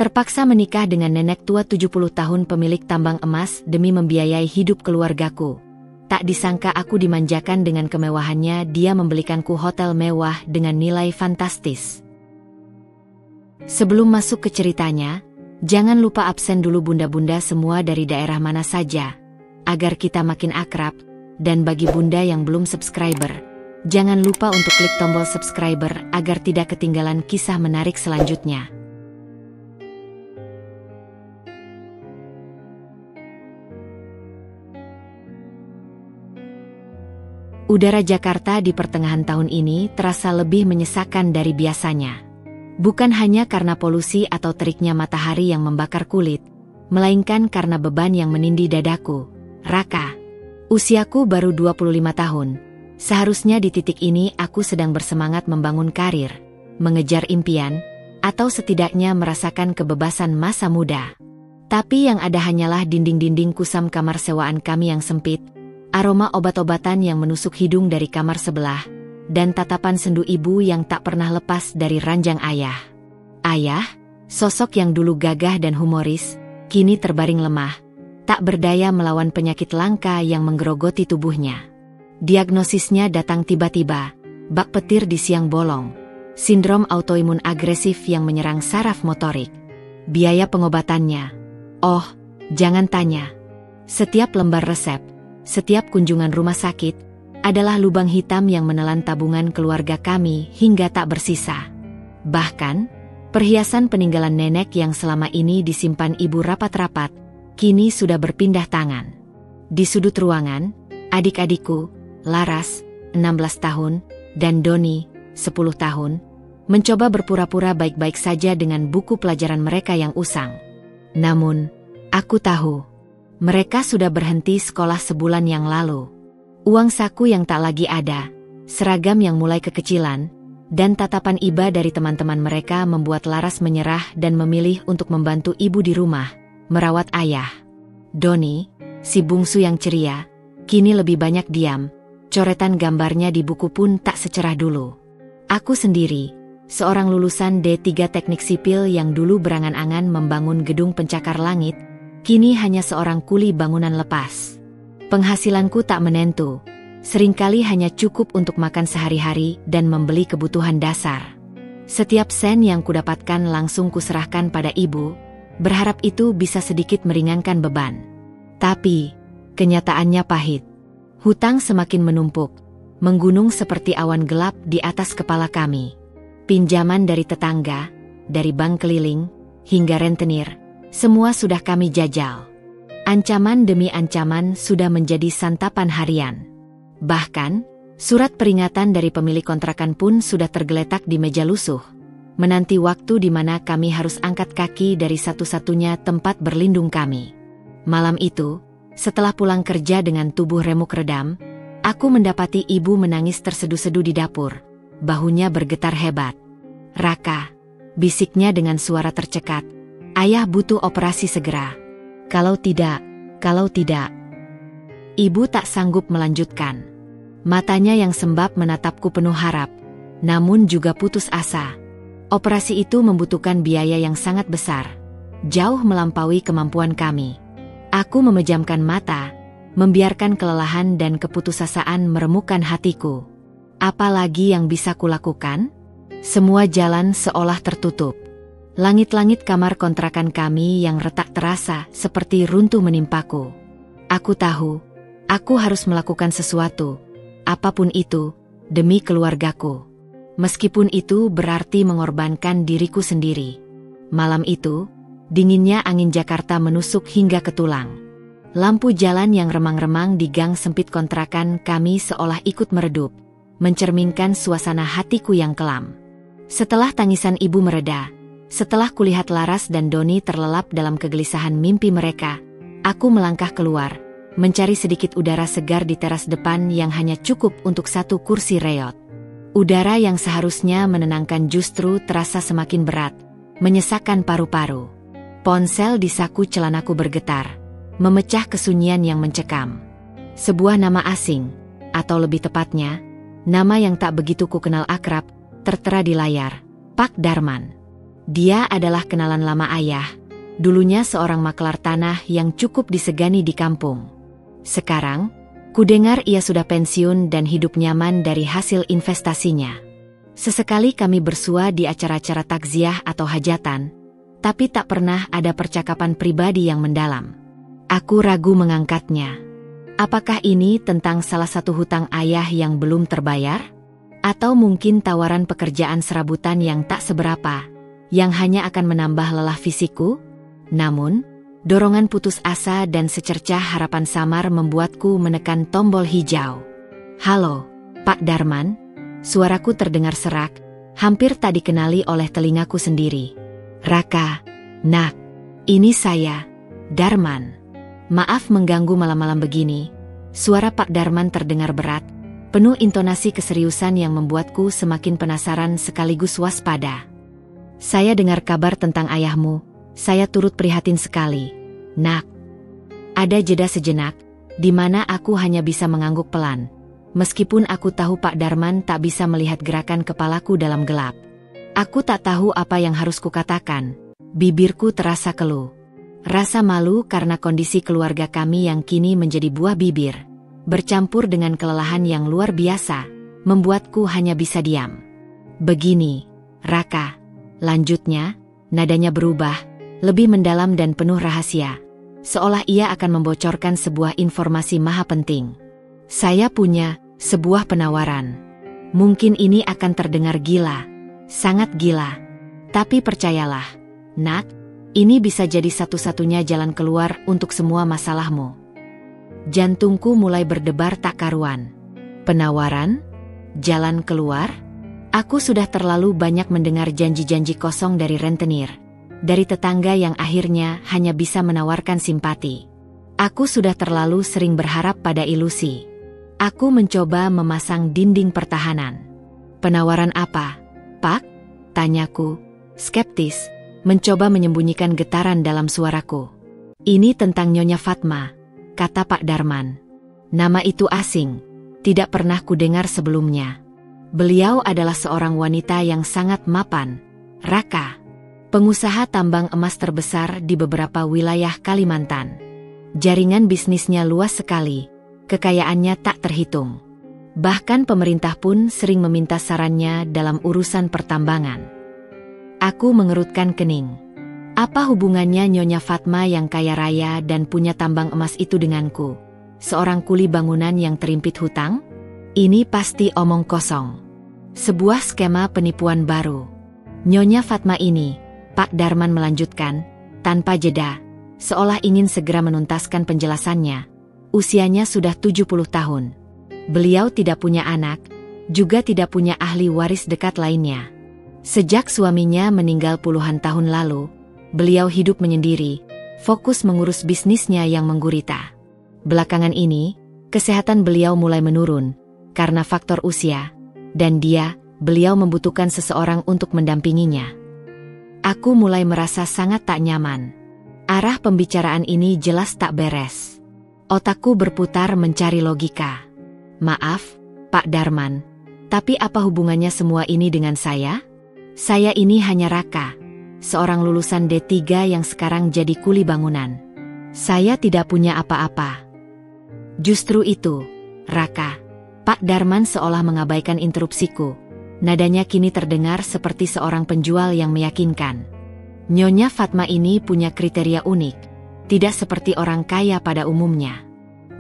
Terpaksa menikah dengan nenek tua 70 tahun pemilik tambang emas demi membiayai hidup keluargaku. Tak disangka aku dimanjakan dengan kemewahannya, dia membelikanku hotel mewah dengan nilai fantastis. Sebelum masuk ke ceritanya, jangan lupa absen dulu bunda-bunda semua dari daerah mana saja, agar kita makin akrab. Dan bagi bunda yang belum subscriber, jangan lupa untuk klik tombol subscriber agar tidak ketinggalan kisah menarik selanjutnya. Udara Jakarta di pertengahan tahun ini terasa lebih menyesakan dari biasanya. Bukan hanya karena polusi atau teriknya matahari yang membakar kulit, melainkan karena beban yang menindih dadaku. Raka, usiaku baru 25 tahun. Seharusnya di titik ini aku sedang bersemangat membangun karir, mengejar impian, atau setidaknya merasakan kebebasan masa muda. Tapi yang ada hanyalah dinding-dinding kusam kamar sewaan kami yang sempit, aroma obat-obatan yang menusuk hidung dari kamar sebelah, dan tatapan sendu ibu yang tak pernah lepas dari ranjang ayah. Ayah, sosok yang dulu gagah dan humoris, kini terbaring lemah, tak berdaya melawan penyakit langka yang menggerogoti tubuhnya. Diagnosisnya datang tiba-tiba, bak petir di siang bolong, sindrom autoimun agresif yang menyerang saraf motorik. Biaya pengobatannya, oh, jangan tanya. Setiap lembar resep, setiap kunjungan rumah sakit, adalah lubang hitam yang menelan tabungan keluarga kami hingga tak bersisa. Bahkan, perhiasan peninggalan nenek yang selama ini disimpan ibu rapat-rapat, kini sudah berpindah tangan. Di sudut ruangan, adik-adikku, Laras, 16 tahun, dan Doni, 10 tahun, mencoba berpura-pura baik-baik saja dengan buku pelajaran mereka yang usang. Namun, aku tahu, mereka sudah berhenti sekolah sebulan yang lalu. Uang saku yang tak lagi ada, seragam yang mulai kekecilan, dan tatapan iba dari teman-teman mereka membuat Laras menyerah dan memilih untuk membantu ibu di rumah, merawat ayah. Doni, si bungsu yang ceria, kini lebih banyak diam, coretan gambarnya di buku pun tak secerah dulu. Aku sendiri, seorang lulusan D3 Teknik Sipil yang dulu berangan-angan membangun gedung pencakar langit, kini hanya seorang kuli bangunan lepas. Penghasilanku tak menentu, seringkali hanya cukup untuk makan sehari-hari dan membeli kebutuhan dasar. Setiap sen yang kudapatkan langsung kuserahkan pada ibu, berharap itu bisa sedikit meringankan beban. Tapi, kenyataannya pahit. Hutang semakin menumpuk, menggunung seperti awan gelap di atas kepala kami. Pinjaman dari tetangga, dari bank keliling, hingga rentenir, semua sudah kami jajal. Ancaman demi ancaman sudah menjadi santapan harian. Bahkan, surat peringatan dari pemilik kontrakan pun sudah tergeletak di meja lusuh, menanti waktu di mana kami harus angkat kaki dari satu-satunya tempat berlindung kami. Malam itu, setelah pulang kerja dengan tubuh remuk redam, aku mendapati ibu menangis terseduh-seduh di dapur, bahunya bergetar hebat. "Raka," bisiknya dengan suara tercekat, "ayah butuh operasi segera. Kalau tidak. Ibu tak sanggup melanjutkan. Matanya yang sembab menatapku penuh harap, namun juga putus asa. Operasi itu membutuhkan biaya yang sangat besar, jauh melampaui kemampuan kami. Aku memejamkan mata, membiarkan kelelahan dan keputusasaan meremukkan hatiku. Apa lagi yang bisa kulakukan? Semua jalan seolah tertutup. Langit-langit kamar kontrakan kami yang retak terasa seperti runtuh menimpaku. Aku tahu, aku harus melakukan sesuatu, apapun itu, demi keluargaku. Meskipun itu berarti mengorbankan diriku sendiri. Malam itu, dinginnya angin Jakarta menusuk hingga ke tulang. Lampu jalan yang remang-remang di gang sempit kontrakan kami seolah ikut meredup, mencerminkan suasana hatiku yang kelam. Setelah tangisan ibu mereda, setelah kulihat Laras dan Doni terlelap dalam kegelisahan mimpi mereka, aku melangkah keluar, mencari sedikit udara segar di teras depan yang hanya cukup untuk satu kursi reot. Udara yang seharusnya menenangkan justru terasa semakin berat, menyesakkan paru-paru. Ponsel di saku celanaku bergetar, memecah kesunyian yang mencekam. Sebuah nama asing, atau lebih tepatnya, nama yang tak begitu ku kenal akrab, tertera di layar, Pak Darman. Dia adalah kenalan lama ayah, dulunya seorang maklar tanah yang cukup disegani di kampung. Sekarang, kudengar ia sudah pensiun dan hidup nyaman dari hasil investasinya. Sesekali kami bersua di acara-acara takziah atau hajatan, tapi tak pernah ada percakapan pribadi yang mendalam. Aku ragu mengangkatnya. Apakah ini tentang salah satu hutang ayah yang belum terbayar? Atau mungkin tawaran pekerjaan serabutan yang tak seberapa, yang hanya akan menambah lelah fisikku? Namun, dorongan putus asa dan secercah harapan samar membuatku menekan tombol hijau. Halo, Pak Darman. Suaraku terdengar serak, hampir tak dikenali oleh telingaku sendiri. Raka, nak, ini saya, Darman. Maaf mengganggu malam-malam begini. Suara Pak Darman terdengar berat, penuh intonasi keseriusan yang membuatku semakin penasaran sekaligus waspada. Saya dengar kabar tentang ayahmu, saya turut prihatin sekali. Nak. Ada jeda sejenak, di mana aku hanya bisa mengangguk pelan. Meskipun aku tahu Pak Darman tak bisa melihat gerakan kepalaku dalam gelap. Aku tak tahu apa yang harus kukatakan. Bibirku terasa keluh. Rasa malu karena kondisi keluarga kami yang kini menjadi buah bibir, bercampur dengan kelelahan yang luar biasa, membuatku hanya bisa diam. Begini, Raka. Lanjutnya, nadanya berubah, lebih mendalam dan penuh rahasia. Seolah ia akan membocorkan sebuah informasi maha penting. Saya punya sebuah penawaran. Mungkin ini akan terdengar gila, sangat gila. Tapi percayalah, nak, ini bisa jadi satu-satunya jalan keluar untuk semua masalahmu. Jantungku mulai berdebar tak karuan. Penawaran? Jalan keluar? Aku sudah terlalu banyak mendengar janji-janji kosong dari rentenir, dari tetangga yang akhirnya hanya bisa menawarkan simpati. Aku sudah terlalu sering berharap pada ilusi. Aku mencoba memasang dinding pertahanan. Penawaran apa, Pak? Tanyaku, skeptis, mencoba menyembunyikan getaran dalam suaraku. Ini tentang Nyonya Fatma, kata Pak Darman. Nama itu asing, tidak pernah kudengar sebelumnya. Beliau adalah seorang wanita yang sangat mapan, Raka. Pengusaha tambang emas terbesar di beberapa wilayah Kalimantan. Jaringan bisnisnya luas sekali. Kekayaannya tak terhitung. Bahkan pemerintah pun sering meminta sarannya dalam urusan pertambangan. Aku mengerutkan kening. Apa hubungannya Nyonya Fatma yang kaya raya dan punya tambang emas itu denganku? Seorang kuli bangunan yang terimpit hutang? Ini pasti omong kosong. Sebuah skema penipuan baru. Nyonya Fatma ini, Pak Darman melanjutkan, tanpa jeda, seolah ingin segera menuntaskan penjelasannya. Usianya sudah 70 tahun. Beliau tidak punya anak, juga tidak punya ahli waris dekat lainnya. Sejak suaminya meninggal puluhan tahun lalu, beliau hidup menyendiri, fokus mengurus bisnisnya yang menggurita. Belakangan ini, kesehatan beliau mulai menurun, karena faktor usia, dan beliau membutuhkan seseorang untuk mendampinginya. Aku mulai merasa sangat tak nyaman. Arah pembicaraan ini jelas tak beres. Otakku berputar mencari logika. Maaf, Pak Darman, tapi apa hubungannya semua ini dengan saya? Saya ini hanya Raka, seorang lulusan D3 yang sekarang jadi kuli bangunan. Saya tidak punya apa-apa. Justru itu, Raka. Pak Darman seolah mengabaikan interupsiku. Nadanya kini terdengar seperti seorang penjual yang meyakinkan. Nyonya Fatma ini punya kriteria unik, tidak seperti orang kaya pada umumnya.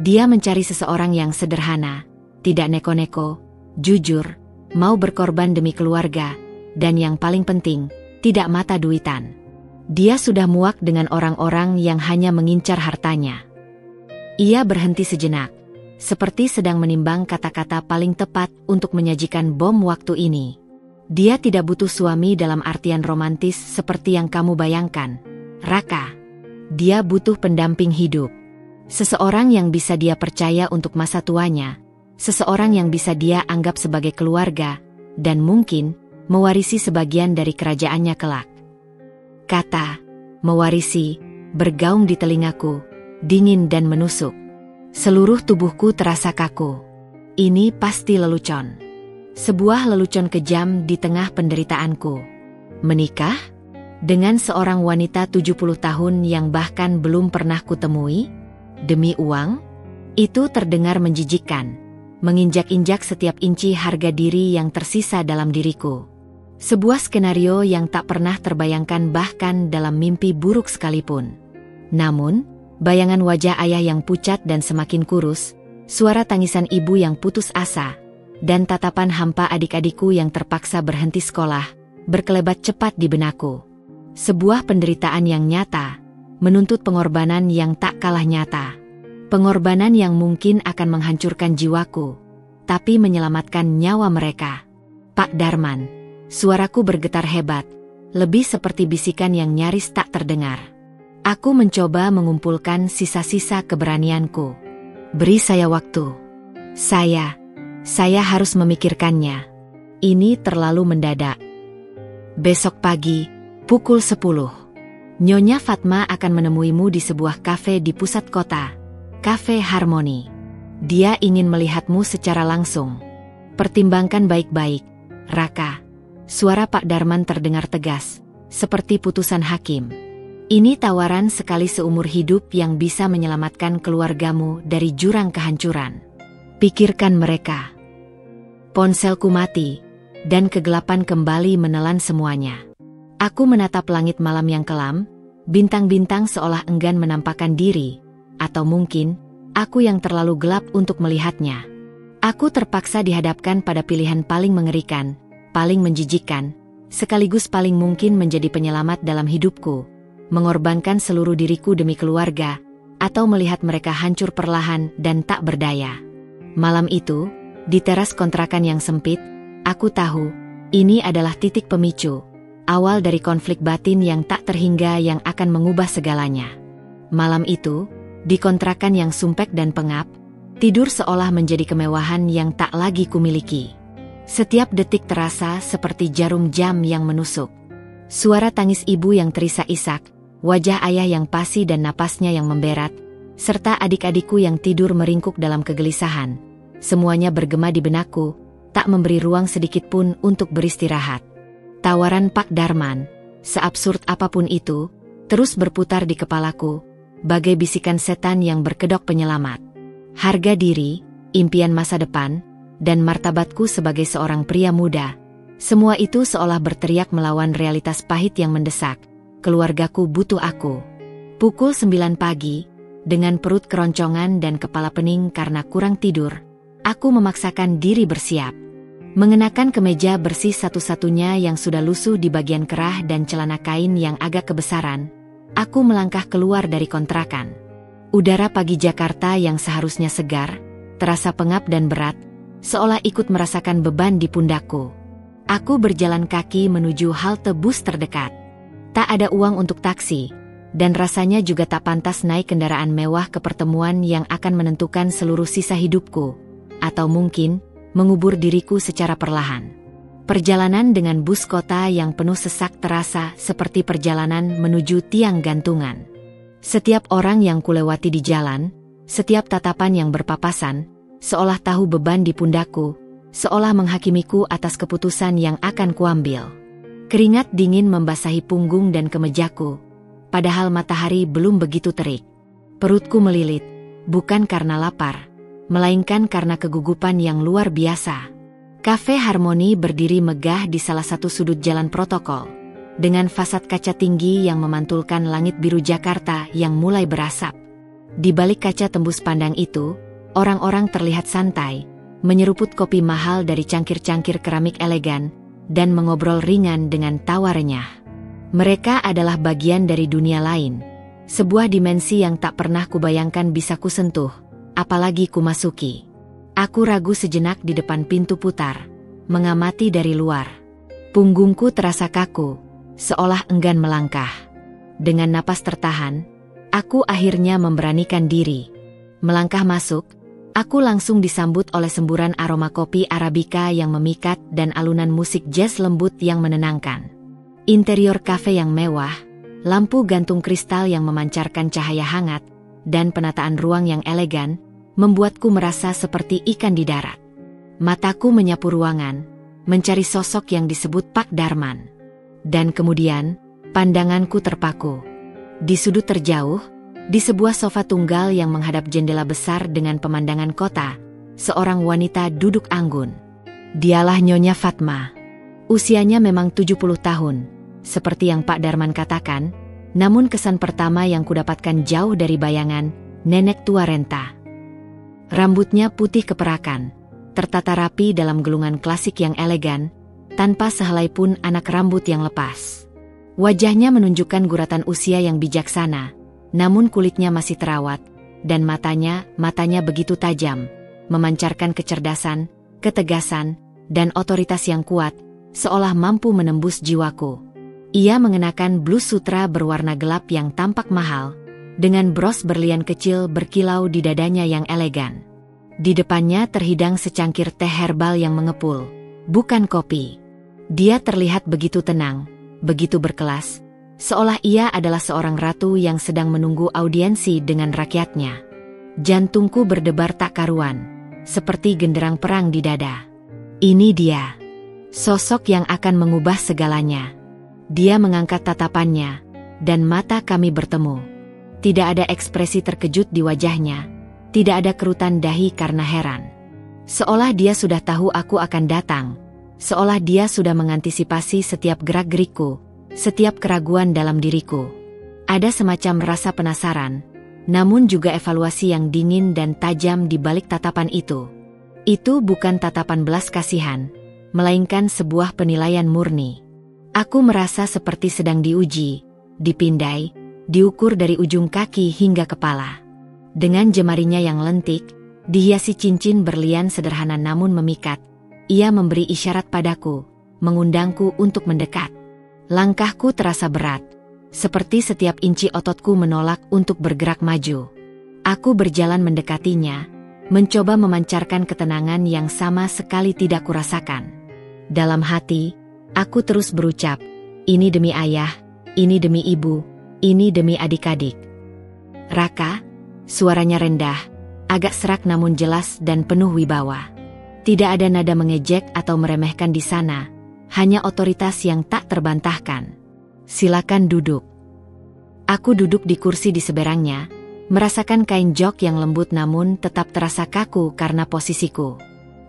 Dia mencari seseorang yang sederhana, tidak neko-neko, jujur, mau berkorban demi keluarga, dan yang paling penting, tidak mata duitan. Dia sudah muak dengan orang-orang yang hanya mengincar hartanya. Ia berhenti sejenak, seperti sedang menimbang kata-kata paling tepat untuk menyajikan bom waktu ini. Dia tidak butuh suami dalam artian romantis seperti yang kamu bayangkan, Raka. Dia butuh pendamping hidup. Seseorang yang bisa dia percaya untuk masa tuanya, seseorang yang bisa dia anggap sebagai keluarga, dan mungkin mewarisi sebagian dari kerajaannya kelak. Kata mewarisi bergaung di telingaku, dingin dan menusuk. Seluruh tubuhku terasa kaku. Ini pasti lelucon. Sebuah lelucon kejam di tengah penderitaanku. Menikah? Dengan seorang wanita 70 tahun yang bahkan belum pernah kutemui? Demi uang? Itu terdengar menjijikkan, menginjak-injak setiap inci harga diri yang tersisa dalam diriku. Sebuah skenario yang tak pernah terbayangkan bahkan dalam mimpi buruk sekalipun. Namun, bayangan wajah ayah yang pucat dan semakin kurus, suara tangisan ibu yang putus asa, dan tatapan hampa adik-adikku yang terpaksa berhenti sekolah, berkelebat cepat di benakku. Sebuah penderitaan yang nyata, menuntut pengorbanan yang tak kalah nyata. Pengorbanan yang mungkin akan menghancurkan jiwaku, tapi menyelamatkan nyawa mereka. Pak Darman. Suaraku bergetar hebat, lebih seperti bisikan yang nyaris tak terdengar. Aku mencoba mengumpulkan sisa-sisa keberanianku. Beri saya waktu. Saya harus memikirkannya. Ini terlalu mendadak. Besok pagi, pukul 10. Nyonya Fatma akan menemuimu di sebuah kafe di pusat kota. Kafe Harmoni. Dia ingin melihatmu secara langsung. Pertimbangkan baik-baik, Raka. Suara Pak Darman terdengar tegas, seperti putusan hakim. Ini tawaran sekali seumur hidup yang bisa menyelamatkan keluargamu dari jurang kehancuran. Pikirkan mereka. Ponselku mati, dan kegelapan kembali menelan semuanya. Aku menatap langit malam yang kelam, bintang-bintang seolah enggan menampakkan diri, atau mungkin, aku yang terlalu gelap untuk melihatnya. Aku terpaksa dihadapkan pada pilihan paling mengerikan, paling menjijikkan, sekaligus paling mungkin menjadi penyelamat dalam hidupku, mengorbankan seluruh diriku demi keluarga, atau melihat mereka hancur perlahan dan tak berdaya. Malam itu, di teras kontrakan yang sempit, aku tahu, ini adalah titik pemicu, awal dari konflik batin yang tak terhingga yang akan mengubah segalanya. Malam itu, di kontrakan yang sumpek dan pengap, tidur seolah menjadi kemewahan yang tak lagi kumiliki. Setiap detik terasa seperti jarum jam yang menusuk. Suara tangis ibu yang terisak-isak, wajah ayah yang pasi dan napasnya yang memberat, serta adik-adikku yang tidur meringkuk dalam kegelisahan. Semuanya bergema di benakku, tak memberi ruang sedikit pun untuk beristirahat. Tawaran Pak Darman, seabsurd apapun itu, terus berputar di kepalaku, bagai bisikan setan yang berkedok penyelamat. Harga diri, impian masa depan, dan martabatku sebagai seorang pria muda. Semua itu seolah berteriak melawan realitas pahit yang mendesak. Keluargaku butuh aku. Pukul 9 pagi, dengan perut keroncongan dan kepala pening karena kurang tidur, aku memaksakan diri bersiap. Mengenakan kemeja bersih satu-satunya yang sudah lusuh di bagian kerah dan celana kain yang agak kebesaran, aku melangkah keluar dari kontrakan. Udara pagi Jakarta yang seharusnya segar, terasa pengap dan berat, seolah ikut merasakan beban di pundakku. Aku berjalan kaki menuju halte bus terdekat. Tak ada uang untuk taksi, dan rasanya juga tak pantas naik kendaraan mewah ke pertemuan yang akan menentukan seluruh sisa hidupku, atau mungkin, mengubur diriku secara perlahan. Perjalanan dengan bus kota yang penuh sesak terasa seperti perjalanan menuju tiang gantungan. Setiap orang yang kulewati di jalan, setiap tatapan yang berpapasan, seolah tahu beban di pundakku, seolah menghakimiku atas keputusan yang akan kuambil. Keringat dingin membasahi punggung dan kemejaku, padahal matahari belum begitu terik. Perutku melilit, bukan karena lapar, melainkan karena kegugupan yang luar biasa. Kafe Harmoni berdiri megah di salah satu sudut jalan protokol, dengan fasad kaca tinggi yang memantulkan langit biru Jakarta yang mulai berasap. Di balik kaca tembus pandang itu, orang-orang terlihat santai, menyeruput kopi mahal dari cangkir-cangkir keramik elegan, dan mengobrol ringan dengan tawa renyah. Mereka adalah bagian dari dunia lain, sebuah dimensi yang tak pernah kubayangkan bisa kusentuh, apalagi kumasuki. Aku ragu sejenak di depan pintu putar, mengamati dari luar. Punggungku terasa kaku, seolah enggan melangkah. Dengan napas tertahan, aku akhirnya memberanikan diri. Melangkah masuk, aku langsung disambut oleh semburan aroma kopi Arabica yang memikat dan alunan musik jazz lembut yang menenangkan. Interior kafe yang mewah, lampu gantung kristal yang memancarkan cahaya hangat, dan penataan ruang yang elegan, membuatku merasa seperti ikan di darat. Mataku menyapu ruangan, mencari sosok yang disebut Pak Darman. Dan kemudian, Pandanganku terpaku. Di sudut terjauh, di sebuah sofa tunggal yang menghadap jendela besar dengan pemandangan kota, seorang wanita duduk anggun. Dialah Nyonya Fatma. Usianya memang 70 tahun, seperti yang Pak Darman katakan, namun kesan pertama yang kudapatkan jauh dari bayangan, nenek tua renta. Rambutnya putih keperakan, tertata rapi dalam gelungan klasik yang elegan, tanpa sehelai pun anak rambut yang lepas. Wajahnya menunjukkan guratan usia yang bijaksana, namun kulitnya masih terawat, dan matanya begitu tajam, memancarkan kecerdasan, ketegasan, dan otoritas yang kuat, seolah mampu menembus jiwaku. Ia mengenakan blus sutra berwarna gelap yang tampak mahal, dengan bros berlian kecil berkilau di dadanya yang elegan. Di depannya terhidang secangkir teh herbal yang mengepul, bukan kopi. Dia terlihat begitu tenang, begitu berkelas, seolah ia adalah seorang ratu yang sedang menunggu audiensi dengan rakyatnya. Jantungku berdebar tak karuan, seperti genderang perang di dada. Ini dia, sosok yang akan mengubah segalanya. Dia mengangkat tatapannya, dan mata kami bertemu. Tidak ada ekspresi terkejut di wajahnya, tidak ada kerutan dahi karena heran. Seolah dia sudah tahu aku akan datang, seolah dia sudah mengantisipasi setiap gerak-gerikku, setiap keraguan dalam diriku. Ada semacam rasa penasaran, namun juga evaluasi yang dingin dan tajam di balik tatapan itu. Itu bukan tatapan belas kasihan, melainkan sebuah penilaian murni. Aku merasa seperti sedang diuji, dipindai, diukur dari ujung kaki hingga kepala. Dengan jemarinya yang lentik, dihiasi cincin berlian sederhana namun memikat, ia memberi isyarat padaku, mengundangku untuk mendekat. Langkahku terasa berat, seperti setiap inci ototku menolak untuk bergerak maju. Aku berjalan mendekatinya, mencoba memancarkan ketenangan yang sama sekali tidak kurasakan. Dalam hati, aku terus berucap, ini demi ayah, ini demi ibu, ini demi adik-adik. Raka, suaranya rendah, agak serak namun jelas dan penuh wibawa. Tidak ada nada mengejek atau meremehkan di sana, hanya otoritas yang tak terbantahkan. Silakan duduk. Aku duduk di kursi di seberangnya, merasakan kain jok yang lembut namun tetap terasa kaku karena posisiku.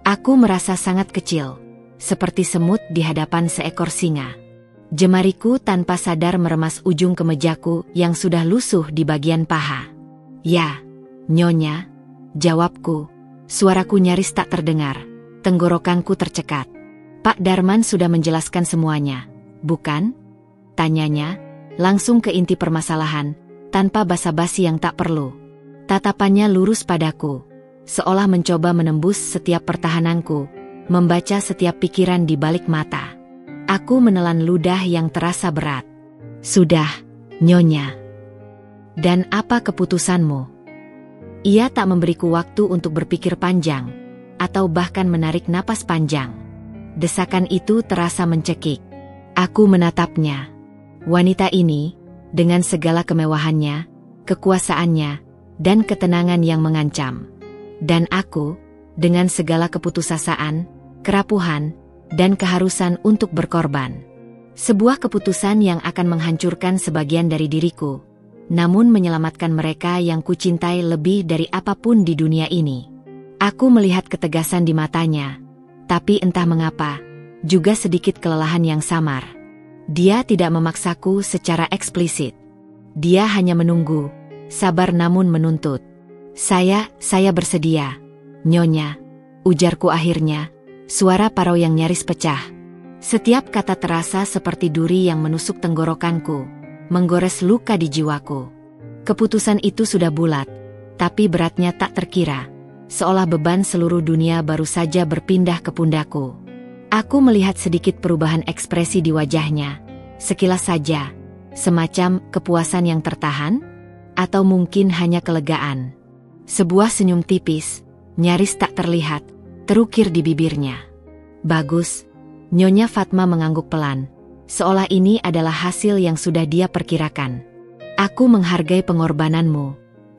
Aku merasa sangat kecil, seperti semut di hadapan seekor singa. Jemariku tanpa sadar meremas ujung kemejaku yang sudah lusuh di bagian paha. Ya, Nyonya, jawabku. Suaraku nyaris tak terdengar, tenggorokanku tercekat. Pak Darman sudah menjelaskan semuanya, bukan? Tanyanya, langsung ke inti permasalahan, tanpa basa-basi yang tak perlu. Tatapannya lurus padaku, seolah mencoba menembus setiap pertahananku, membaca setiap pikiran di balik mata. Aku menelan ludah yang terasa berat. Sudah, Nyonya. Dan apa keputusanmu? Ia tak memberiku waktu untuk berpikir panjang, atau bahkan menarik napas panjang. Desakan itu terasa mencekik. Aku menatapnya. Wanita ini, dengan segala kemewahannya, kekuasaannya, dan ketenangan yang mengancam. Dan aku, dengan segala keputusasaan, kerapuhan, dan keharusan untuk berkorban. Sebuah keputusan yang akan menghancurkan sebagian dari diriku, namun menyelamatkan mereka yang kucintai lebih dari apapun di dunia ini. Aku melihat ketegasan di matanya, tapi entah mengapa, juga sedikit kelelahan yang samar. Dia tidak memaksaku secara eksplisit. Dia hanya menunggu, sabar namun menuntut. Saya bersedia, Nyonya, ujarku akhirnya, suara parau yang nyaris pecah. Setiap kata terasa seperti duri yang menusuk tenggorokanku, menggores luka di jiwaku. Keputusan itu sudah bulat, tapi beratnya tak terkira, seolah beban seluruh dunia baru saja berpindah ke pundakku. Aku melihat sedikit perubahan ekspresi di wajahnya, sekilas saja, semacam kepuasan yang tertahan, atau mungkin hanya kelegaan. Sebuah senyum tipis, nyaris tak terlihat, terukir di bibirnya. Bagus, Nyonya Fatma mengangguk pelan, seolah ini adalah hasil yang sudah dia perkirakan. Aku menghargai pengorbananmu,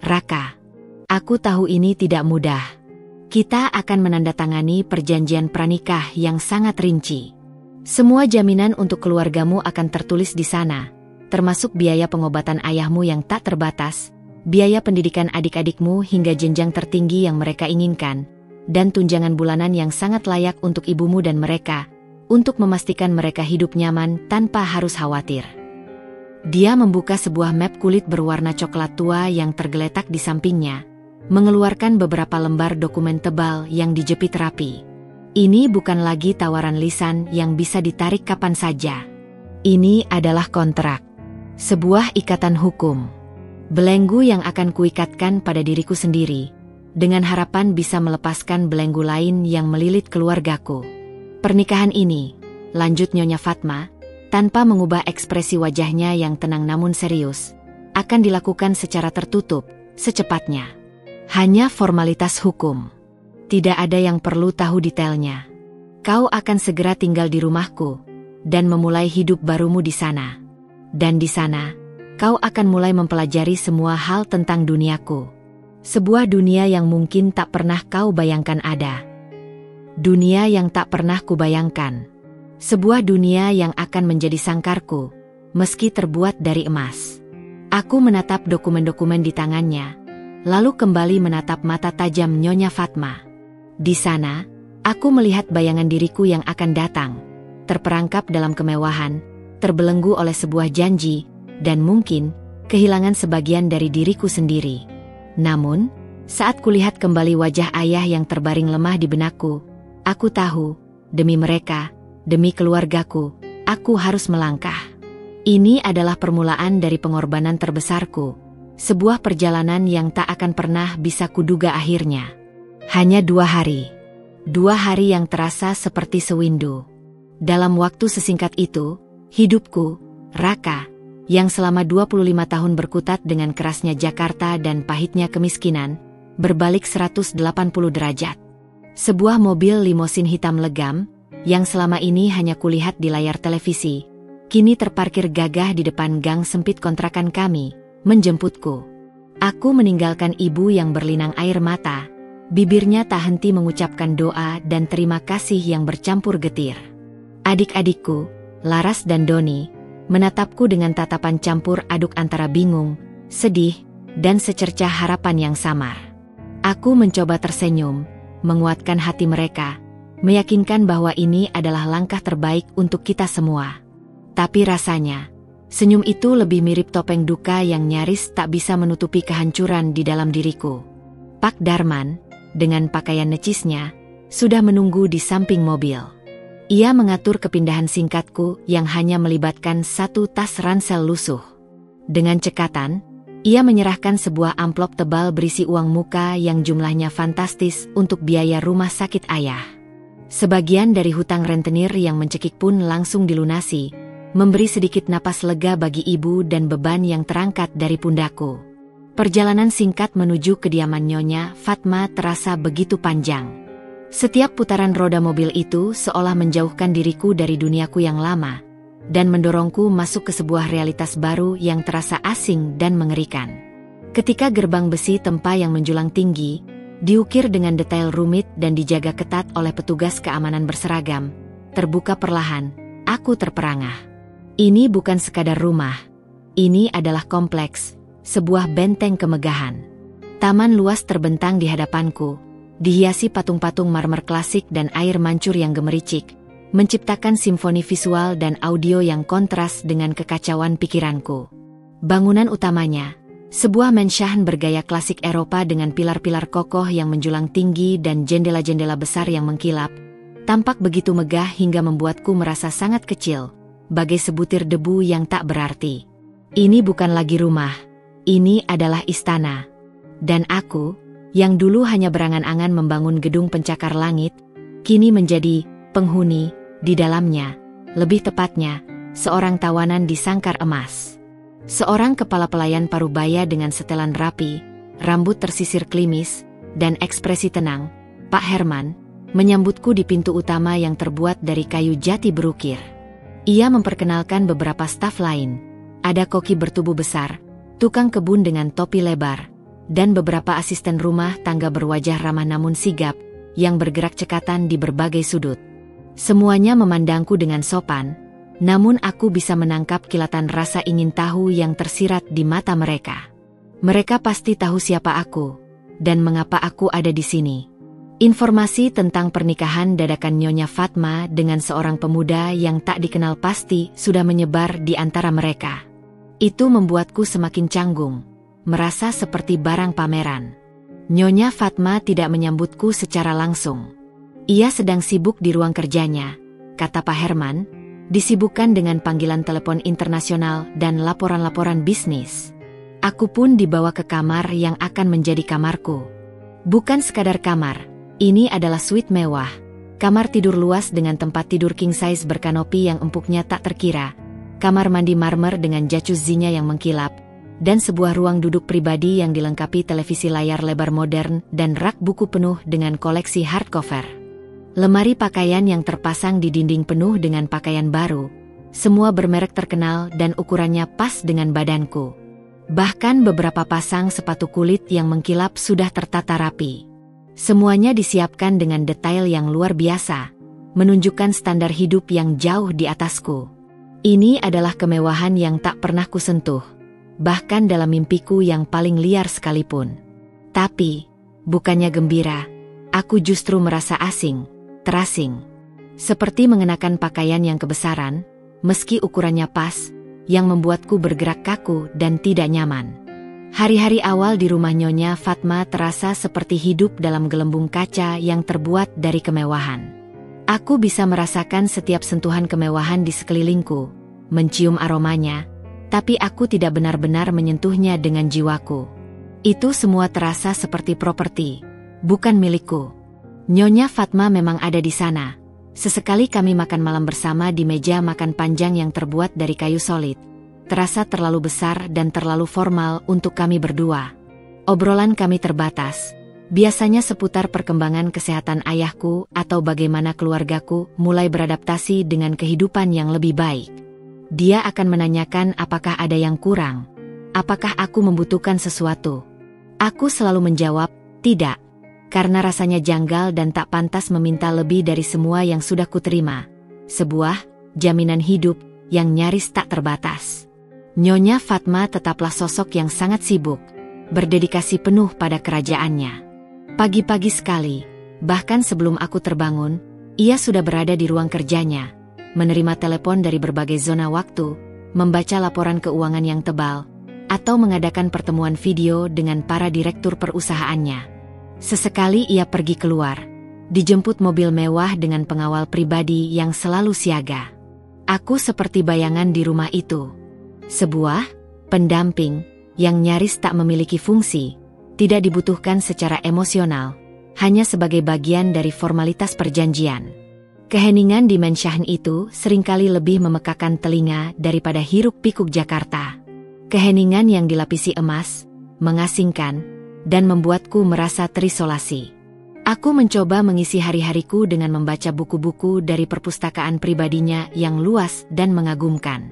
Raka. Aku tahu ini tidak mudah. Kita akan menandatangani perjanjian pranikah yang sangat rinci. Semua jaminan untuk keluargamu akan tertulis di sana, termasuk biaya pengobatan ayahmu yang tak terbatas, biaya pendidikan adik-adikmu hingga jenjang tertinggi yang mereka inginkan, dan tunjangan bulanan yang sangat layak untuk ibumu dan mereka, untuk memastikan mereka hidup nyaman tanpa harus khawatir. Dia membuka sebuah map kulit berwarna coklat tua yang tergeletak di sampingnya, mengeluarkan beberapa lembar dokumen tebal yang dijepit rapi. Ini bukan lagi tawaran lisan yang bisa ditarik kapan saja. Ini adalah kontrak. Sebuah ikatan hukum. Belenggu yang akan kuikatkan pada diriku sendiri, dengan harapan bisa melepaskan belenggu lain yang melilit keluargaku. Pernikahan ini, lanjut Nyonya Fatma, tanpa mengubah ekspresi wajahnya yang tenang namun serius, akan dilakukan secara tertutup, secepatnya. Hanya formalitas hukum. Tidak ada yang perlu tahu detailnya. Kau akan segera tinggal di rumahku, dan memulai hidup barumu di sana. Dan di sana, kau akan mulai mempelajari semua hal tentang duniaku. Sebuah dunia yang mungkin tak pernah kau bayangkan ada. Dunia yang tak pernah kubayangkan. Sebuah dunia yang akan menjadi sangkarku, meski terbuat dari emas. Aku menatap dokumen-dokumen di tangannya, lalu kembali menatap mata tajam Nyonya Fatma. Di sana, aku melihat bayangan diriku yang akan datang, terperangkap dalam kemewahan, terbelenggu oleh sebuah janji, dan mungkin kehilangan sebagian dari diriku sendiri. Namun, saat kulihat kembali wajah ayah yang terbaring lemah di benakku, aku tahu, demi mereka, demi keluargaku, aku harus melangkah. Ini adalah permulaan dari pengorbanan terbesarku, sebuah perjalanan yang tak akan pernah bisa kuduga akhirnya. Hanya 2 hari. 2 hari yang terasa seperti sewindu. Dalam waktu sesingkat itu, hidupku, Raka, yang selama 25 tahun berkutat dengan kerasnya Jakarta dan pahitnya kemiskinan, berbalik 180 derajat. Sebuah mobil limosin hitam legam, yang selama ini hanya kulihat di layar televisi, kini terparkir gagah di depan gang sempit kontrakan kami, menjemputku. Aku meninggalkan ibu yang berlinang air mata, bibirnya tak henti mengucapkan doa dan terima kasih yang bercampur getir. Adik-adikku, Laras dan Doni, menatapku dengan tatapan campur aduk antara bingung, sedih, dan secercah harapan yang samar. Aku mencoba tersenyum, menguatkan hati mereka, meyakinkan bahwa ini adalah langkah terbaik untuk kita semua. Tapi rasanya, senyum itu lebih mirip topeng duka yang nyaris tak bisa menutupi kehancuran di dalam diriku. Pak Darman, dengan pakaian necisnya, sudah menunggu di samping mobil. Ia mengatur kepindahan singkatku yang hanya melibatkan 1 tas ransel lusuh. Dengan cekatan, ia menyerahkan sebuah amplop tebal berisi uang muka yang jumlahnya fantastis untuk biaya rumah sakit ayah. Sebagian dari hutang rentenir yang mencekik pun langsung dilunasi, memberi sedikit napas lega bagi ibu dan beban yang terangkat dari pundakku. Perjalanan singkat menuju kediaman Nyonya Fatma terasa begitu panjang. Setiap putaran roda mobil itu seolah menjauhkan diriku dari duniaku yang lama, dan mendorongku masuk ke sebuah realitas baru yang terasa asing dan mengerikan. Ketika gerbang besi tempa yang menjulang tinggi, diukir dengan detail rumit dan dijaga ketat oleh petugas keamanan berseragam, terbuka perlahan, aku terperangah. Ini bukan sekadar rumah. Ini adalah kompleks, sebuah benteng kemegahan. Taman luas terbentang di hadapanku, dihiasi patung-patung marmer klasik dan air mancur yang gemericik, menciptakan simfoni visual dan audio yang kontras dengan kekacauan pikiranku. Bangunan utamanya, sebuah mensyahan bergaya klasik Eropa dengan pilar-pilar kokoh yang menjulang tinggi dan jendela-jendela besar yang mengkilap, tampak begitu megah hingga membuatku merasa sangat kecil, bagai sebutir debu yang tak berarti. Ini bukan lagi rumah, ini adalah istana. Dan aku, yang dulu hanya berangan-angan membangun gedung pencakar langit, kini menjadi penghuni di dalamnya, lebih tepatnya, seorang tawanan di sangkar emas. Seorang kepala pelayan parubaya dengan setelan rapi, rambut tersisir klimis, dan ekspresi tenang, Pak Herman, menyambutku di pintu utama yang terbuat dari kayu jati berukir. Ia memperkenalkan beberapa staf lain, ada koki bertubuh besar, tukang kebun dengan topi lebar, dan beberapa asisten rumah tangga berwajah ramah namun sigap, yang bergerak cekatan di berbagai sudut. Semuanya memandangku dengan sopan, Namun aku bisa menangkap kilatan rasa ingin tahu yang tersirat di mata mereka. Mereka pasti tahu siapa aku, dan mengapa aku ada di sini. Informasi tentang pernikahan dadakan Nyonya Fatma dengan seorang pemuda yang tak dikenal pasti sudah menyebar di antara mereka. Itu membuatku semakin canggung, merasa seperti barang pameran. Nyonya Fatma tidak menyambutku secara langsung. Ia sedang sibuk di ruang kerjanya, kata Pak Herman, disibukkan dengan panggilan telepon internasional dan laporan-laporan bisnis. Aku pun dibawa ke kamar yang akan menjadi kamarku. Bukan sekadar kamar, ini adalah suite mewah. Kamar tidur luas dengan tempat tidur king size berkanopi yang empuknya tak terkira, kamar mandi marmer dengan jacuzzinya yang mengkilap, dan sebuah ruang duduk pribadi yang dilengkapi televisi layar lebar modern dan rak buku penuh dengan koleksi hardcover. Lemari pakaian yang terpasang di dinding penuh dengan pakaian baru, semua bermerek terkenal dan ukurannya pas dengan badanku. Bahkan beberapa pasang sepatu kulit yang mengkilap sudah tertata rapi. Semuanya disiapkan dengan detail yang luar biasa, menunjukkan standar hidup yang jauh di atasku. Ini adalah kemewahan yang tak pernah kusentuh, bahkan dalam mimpiku yang paling liar sekalipun. Tapi, bukannya gembira, aku justru merasa asing, terasing. Seperti mengenakan pakaian yang kebesaran, meski ukurannya pas, yang membuatku bergerak kaku dan tidak nyaman. Hari-hari awal di rumah Nyonya Fatma terasa seperti hidup dalam gelembung kaca yang terbuat dari kemewahan. Aku bisa merasakan setiap sentuhan kemewahan di sekelilingku, mencium aromanya, tapi aku tidak benar-benar menyentuhnya dengan jiwaku. Itu semua terasa seperti properti, bukan milikku. Nyonya Fatma memang ada di sana. Sesekali kami makan malam bersama di meja makan panjang yang terbuat dari kayu solid. Terasa terlalu besar dan terlalu formal untuk kami berdua. Obrolan kami terbatas, biasanya seputar perkembangan kesehatan ayahku atau bagaimana keluargaku mulai beradaptasi dengan kehidupan yang lebih baik. Dia akan menanyakan apakah ada yang kurang, apakah aku membutuhkan sesuatu. Aku selalu menjawab, tidak. Karena rasanya janggal dan tak pantas meminta lebih dari semua yang sudah kuterima. Sebuah jaminan hidup yang nyaris tak terbatas. Nyonya Fatma tetaplah sosok yang sangat sibuk, berdedikasi penuh pada kerajaannya. Pagi-pagi sekali, bahkan sebelum aku terbangun, ia sudah berada di ruang kerjanya, menerima telepon dari berbagai zona waktu, membaca laporan keuangan yang tebal, atau mengadakan pertemuan video dengan para direktur perusahaannya. Sesekali ia pergi keluar, dijemput mobil mewah dengan pengawal pribadi yang selalu siaga. Aku seperti bayangan di rumah itu. Sebuah pendamping yang nyaris tak memiliki fungsi, tidak dibutuhkan secara emosional, hanya sebagai bagian dari formalitas perjanjian. Keheningan di Mensahn itu seringkali lebih memekakan telinga daripada hiruk-pikuk Jakarta. Keheningan yang dilapisi emas, mengasingkan, dan membuatku merasa terisolasi. Aku mencoba mengisi hari-hariku dengan membaca buku-buku dari perpustakaan pribadinya yang luas dan mengagumkan.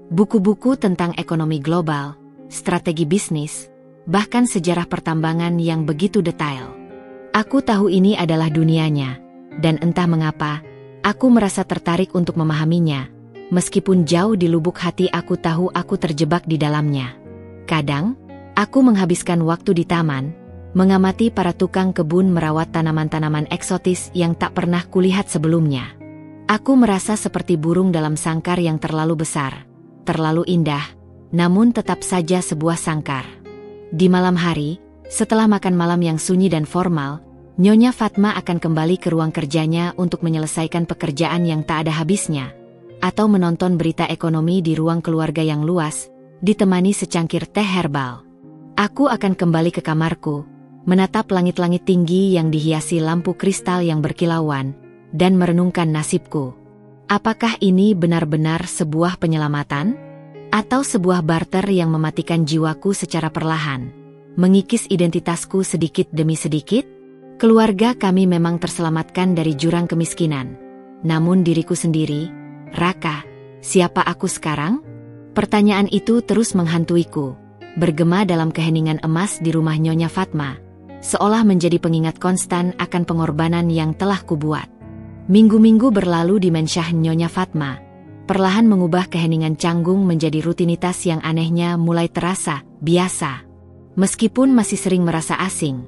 Buku-buku tentang ekonomi global, strategi bisnis, bahkan sejarah pertambangan yang begitu detail. Aku tahu ini adalah dunianya, dan entah mengapa, aku merasa tertarik untuk memahaminya, meskipun jauh di lubuk hati aku tahu aku terjebak di dalamnya. Kadang, aku menghabiskan waktu di taman, mengamati para tukang kebun merawat tanaman-tanaman eksotis yang tak pernah kulihat sebelumnya. Aku merasa seperti burung dalam sangkar yang terlalu besar, terlalu indah, namun tetap saja sebuah sangkar. Di malam hari, setelah makan malam yang sunyi dan formal, Nyonya Fatma akan kembali ke ruang kerjanya untuk menyelesaikan pekerjaan yang tak ada habisnya, atau menonton berita ekonomi di ruang keluarga yang luas, ditemani secangkir teh herbal. Aku akan kembali ke kamarku, menatap langit-langit tinggi yang dihiasi lampu kristal yang berkilauan, dan merenungkan nasibku. Apakah ini benar-benar sebuah penyelamatan? Atau sebuah barter yang mematikan jiwaku secara perlahan, mengikis identitasku sedikit demi sedikit? Keluarga kami memang terselamatkan dari jurang kemiskinan. Namun diriku sendiri, Raka, siapa aku sekarang? Pertanyaan itu terus menghantuiku, bergema dalam keheningan emas di rumah Nyonya Fatma, seolah menjadi pengingat konstan akan pengorbanan yang telah kubuat. Minggu-minggu berlalu di Mensahn Nyonya Fatma, perlahan mengubah keheningan canggung menjadi rutinitas yang anehnya mulai terasa biasa. Meskipun masih sering merasa asing,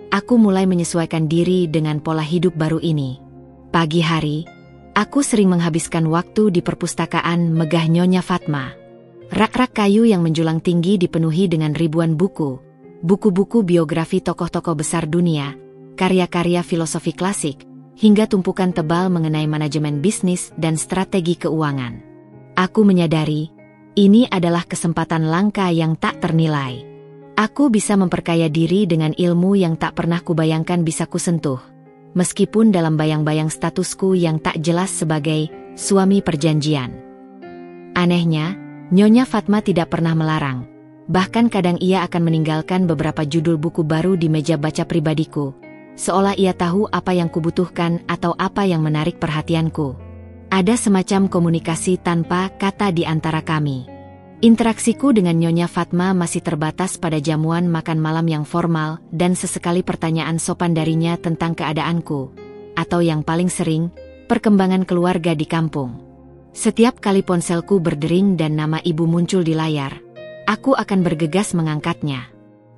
aku mulai menyesuaikan diri dengan pola hidup baru ini. Pagi hari, aku sering menghabiskan waktu di perpustakaan megah Nyonya Fatma. Rak-rak kayu yang menjulang tinggi dipenuhi dengan ribuan buku-buku biografi tokoh-tokoh besar dunia, karya-karya filosofi klasik, hingga tumpukan tebal mengenai manajemen bisnis dan strategi keuangan. Aku menyadari, ini adalah kesempatan langka yang tak ternilai. Aku bisa memperkaya diri dengan ilmu yang tak pernah kubayangkan bisa kusentuh, meskipun dalam bayang-bayang statusku yang tak jelas sebagai suami perjanjian. Anehnya, Nyonya Fatma tidak pernah melarang. Bahkan kadang ia akan meninggalkan beberapa judul buku baru di meja baca pribadiku, seolah ia tahu apa yang kubutuhkan atau apa yang menarik perhatianku. Ada semacam komunikasi tanpa kata di antara kami. Interaksiku dengan Nyonya Fatma masih terbatas pada jamuan makan malam yang formal dan sesekali pertanyaan sopan darinya tentang keadaanku, atau yang paling sering, perkembangan keluarga di kampung. Setiap kali ponselku berdering dan nama ibu muncul di layar, aku akan bergegas mengangkatnya.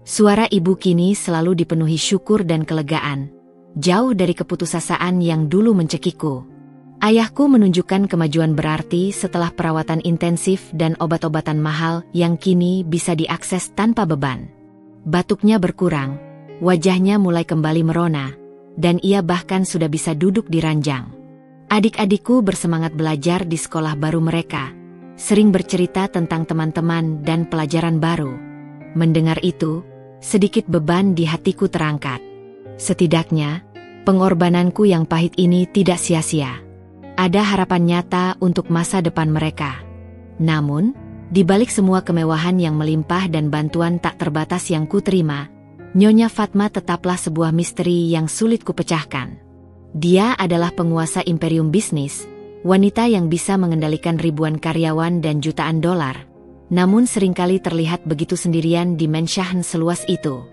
Suara ibu kini selalu dipenuhi syukur dan kelegaan, jauh dari keputusasaan yang dulu mencekikku. Ayahku menunjukkan kemajuan berarti setelah perawatan intensif dan obat-obatan mahal yang kini bisa diakses tanpa beban. Batuknya berkurang, wajahnya mulai kembali merona, dan ia bahkan sudah bisa duduk di ranjang. Adik-adikku bersemangat belajar di sekolah baru mereka, sering bercerita tentang teman-teman dan pelajaran baru. Mendengar itu, sedikit beban di hatiku terangkat. Setidaknya, pengorbananku yang pahit ini tidak sia-sia. Ada harapan nyata untuk masa depan mereka. Namun, di balik semua kemewahan yang melimpah dan bantuan tak terbatas yang kuterima, Nyonya Fatma tetaplah sebuah misteri yang sulit kupecahkan. Dia adalah penguasa imperium bisnis, wanita yang bisa mengendalikan ribuan karyawan dan jutaan dolar, namun seringkali terlihat begitu sendirian di Manhattan seluas itu.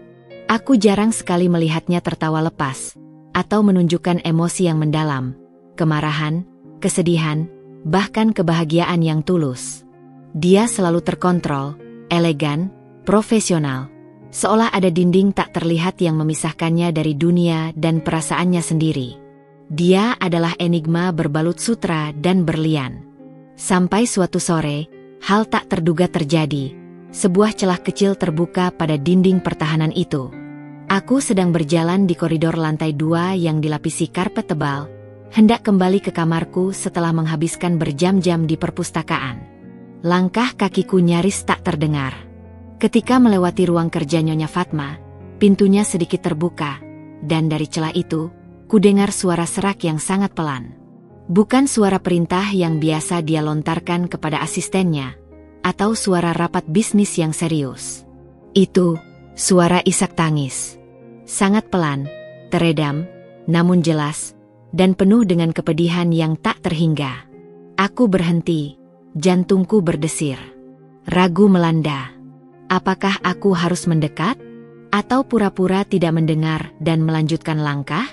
Aku jarang sekali melihatnya tertawa lepas, atau menunjukkan emosi yang mendalam, kemarahan, kesedihan, bahkan kebahagiaan yang tulus. Dia selalu terkontrol, elegan, profesional, seolah ada dinding tak terlihat yang memisahkannya dari dunia dan perasaannya sendiri. Dia adalah enigma berbalut sutra dan berlian. Sampai suatu sore, hal tak terduga terjadi. Sebuah celah kecil terbuka pada dinding pertahanan itu. Aku sedang berjalan di koridor lantai 2 yang dilapisi karpet tebal, hendak kembali ke kamarku setelah menghabiskan berjam-jam di perpustakaan. Langkah kakiku nyaris tak terdengar. Ketika melewati ruang kerja Nyonya Fatma, pintunya sedikit terbuka, dan dari celah itu, kudengar suara serak yang sangat pelan. Bukan suara perintah yang biasa dia lontarkan kepada asistennya, atau suara rapat bisnis yang serius. Itu, suara isak tangis. Sangat pelan, teredam, namun jelas, dan penuh dengan kepedihan yang tak terhingga. Aku berhenti, jantungku berdesir. Ragu melanda. Apakah aku harus mendekat? Atau pura-pura tidak mendengar dan melanjutkan langkah?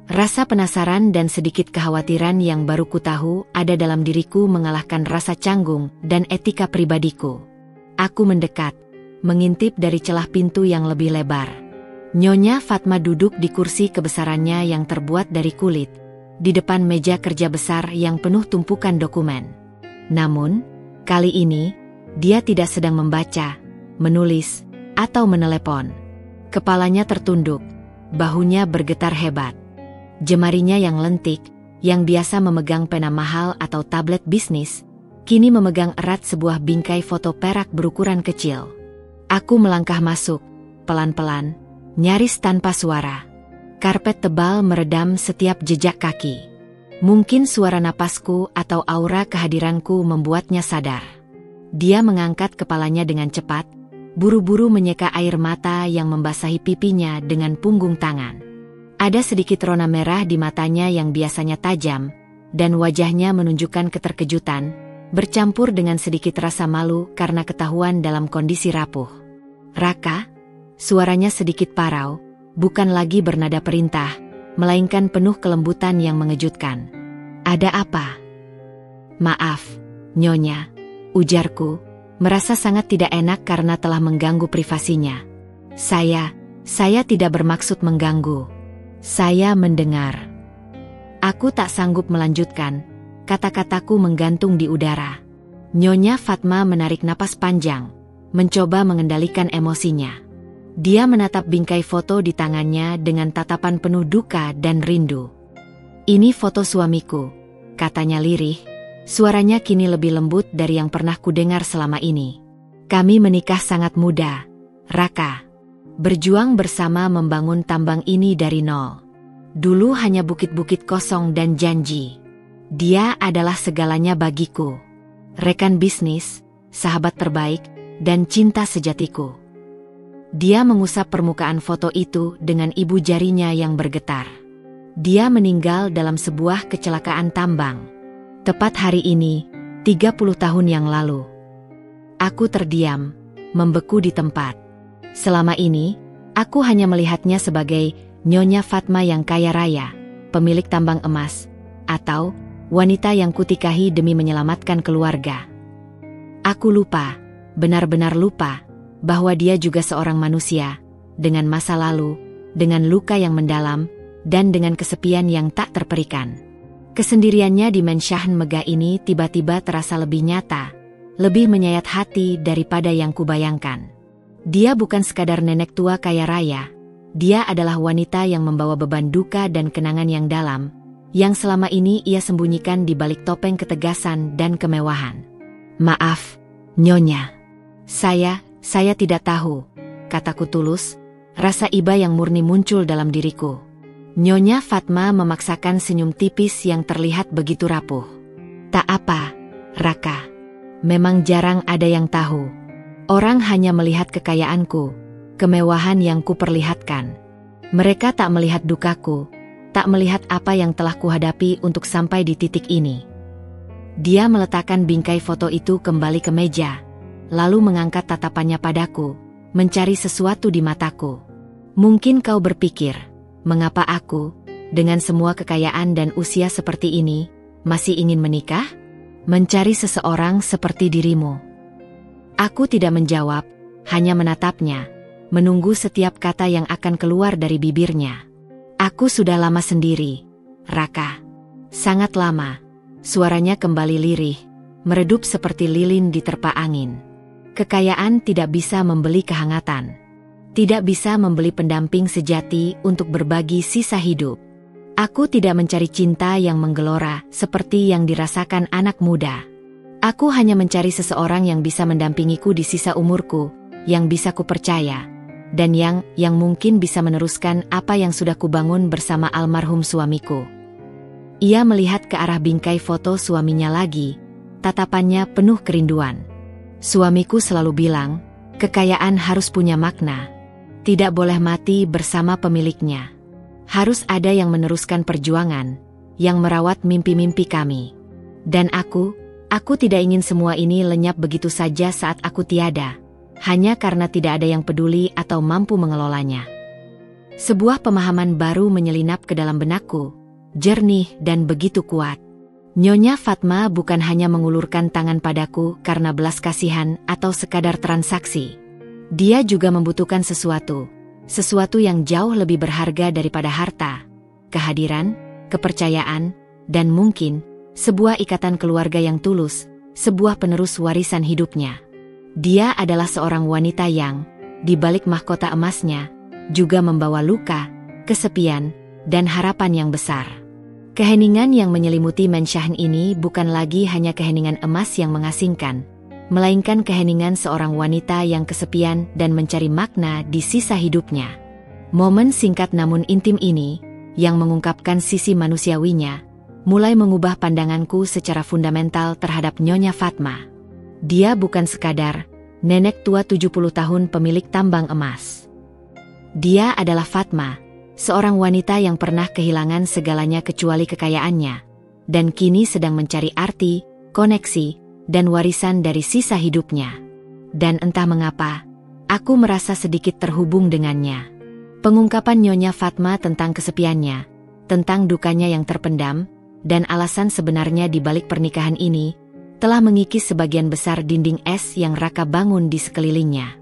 Rasa penasaran dan sedikit kekhawatiran yang baru kutahu ada dalam diriku mengalahkan rasa canggung dan etika pribadiku. Aku mendekat, mengintip dari celah pintu yang lebih lebar. Nyonya Fatma duduk di kursi kebesarannya yang terbuat dari kulit, di depan meja kerja besar yang penuh tumpukan dokumen. Namun, kali ini, dia tidak sedang membaca, menulis, atau menelepon. Kepalanya tertunduk, bahunya bergetar hebat. Jemarinya yang lentik, yang biasa memegang pena mahal atau tablet bisnis, kini memegang erat sebuah bingkai foto perak berukuran kecil. Aku melangkah masuk, pelan-pelan, nyaris tanpa suara. Karpet tebal meredam setiap jejak kaki. Mungkin suara napasku atau aura kehadiranku membuatnya sadar. Dia mengangkat kepalanya dengan cepat, buru-buru menyeka air mata yang membasahi pipinya dengan punggung tangan. Ada sedikit rona merah di matanya yang biasanya tajam, dan wajahnya menunjukkan keterkejutan, bercampur dengan sedikit rasa malu karena ketahuan dalam kondisi rapuh. "Raka?" Suaranya sedikit parau, bukan lagi bernada perintah, melainkan penuh kelembutan yang mengejutkan. "Ada apa?" "Maaf, Nyonya, ujarku, merasa sangat tidak enak karena telah mengganggu privasinya. Saya tidak bermaksud mengganggu. Saya mendengar. Aku tak sanggup melanjutkan, kata-kataku menggantung di udara. Nyonya Fatma menarik napas panjang, mencoba mengendalikan emosinya. Dia menatap bingkai foto di tangannya dengan tatapan penuh duka dan rindu. "Ini foto suamiku," katanya lirih. Suaranya kini lebih lembut dari yang pernah kudengar selama ini. "Kami menikah sangat muda, Raka. Berjuang bersama membangun tambang ini dari nol. Dulu hanya bukit-bukit kosong dan janji. Dia adalah segalanya bagiku. Rekan bisnis, sahabat terbaik, dan cinta sejatiku." Dia mengusap permukaan foto itu dengan ibu jarinya yang bergetar. Dia meninggal dalam sebuah kecelakaan tambang. Tepat hari ini, 30 tahun yang lalu. Aku terdiam, membeku di tempat. Selama ini, aku hanya melihatnya sebagai Nyonya Fatma yang kaya raya, pemilik tambang emas, atau wanita yang kutikahi demi menyelamatkan keluarga. Aku lupa, benar-benar lupa, bahwa dia juga seorang manusia, dengan masa lalu, dengan luka yang mendalam, dan dengan kesepian yang tak terperikan. Kesendiriannya di Menshahan megah ini tiba-tiba terasa lebih nyata, lebih menyayat hati daripada yang kubayangkan. Dia bukan sekadar nenek tua kaya raya, dia adalah wanita yang membawa beban duka dan kenangan yang dalam, yang selama ini ia sembunyikan di balik topeng ketegasan dan kemewahan. "Maaf, Nyonya. Saya tidak tahu," kataku tulus, rasa iba yang murni muncul dalam diriku. Nyonya Fatma memaksakan senyum tipis yang terlihat begitu rapuh. "Tak apa, Raka. Memang jarang ada yang tahu. Orang hanya melihat kekayaanku, kemewahan yang kuperlihatkan. Mereka tak melihat dukaku, tak melihat apa yang telah kuhadapi untuk sampai di titik ini." Dia meletakkan bingkai foto itu kembali ke meja, lalu mengangkat tatapannya padaku, mencari sesuatu di mataku. "Mungkin kau berpikir, mengapa aku, dengan semua kekayaan dan usia seperti ini, masih ingin menikah? Mencari seseorang seperti dirimu." Aku tidak menjawab, hanya menatapnya, menunggu setiap kata yang akan keluar dari bibirnya. "Aku sudah lama sendiri, Raka. Sangat lama." Suaranya kembali lirih, meredup seperti lilin diterpa angin. "Kekayaan tidak bisa membeli kehangatan. Tidak bisa membeli pendamping sejati untuk berbagi sisa hidup. Aku tidak mencari cinta yang menggelora seperti yang dirasakan anak muda. Aku hanya mencari seseorang yang bisa mendampingiku di sisa umurku, yang bisa kupercaya, dan yang mungkin bisa meneruskan apa yang sudah kubangun bersama almarhum suamiku." Ia melihat ke arah bingkai foto suaminya lagi, tatapannya penuh kerinduan. "Suamiku selalu bilang, kekayaan harus punya makna. Tidak boleh mati bersama pemiliknya. Harus ada yang meneruskan perjuangan, yang merawat mimpi-mimpi kami. Dan aku tidak ingin semua ini lenyap begitu saja saat aku tiada, hanya karena tidak ada yang peduli atau mampu mengelolanya." Sebuah pemahaman baru menyelinap ke dalam benakku, jernih dan begitu kuat. Nyonya Fatma bukan hanya mengulurkan tangan padaku karena belas kasihan atau sekadar transaksi. Dia juga membutuhkan sesuatu yang jauh lebih berharga daripada harta, kehadiran, kepercayaan, dan mungkin sebuah ikatan keluarga yang tulus, sebuah penerus warisan hidupnya. Dia adalah seorang wanita yang, di balik mahkota emasnya, juga membawa luka, kesepian, dan harapan yang besar. Keheningan yang menyelimuti Menshahan ini bukan lagi hanya keheningan emas yang mengasingkan, melainkan keheningan seorang wanita yang kesepian dan mencari makna di sisa hidupnya. Momen singkat namun intim ini, yang mengungkapkan sisi manusiawinya, mulai mengubah pandanganku secara fundamental terhadap Nyonya Fatma. Dia bukan sekadar nenek tua 70 tahun pemilik tambang emas. Dia adalah Fatma, seorang wanita yang pernah kehilangan segalanya kecuali kekayaannya, dan kini sedang mencari arti, koneksi, dan warisan dari sisa hidupnya. Dan entah mengapa, aku merasa sedikit terhubung dengannya. Pengungkapan Nyonya Fatma tentang kesepiannya, tentang dukanya yang terpendam, dan alasan sebenarnya di balik pernikahan ini, telah mengikis sebagian besar dinding es yang Raka bangun di sekelilingnya.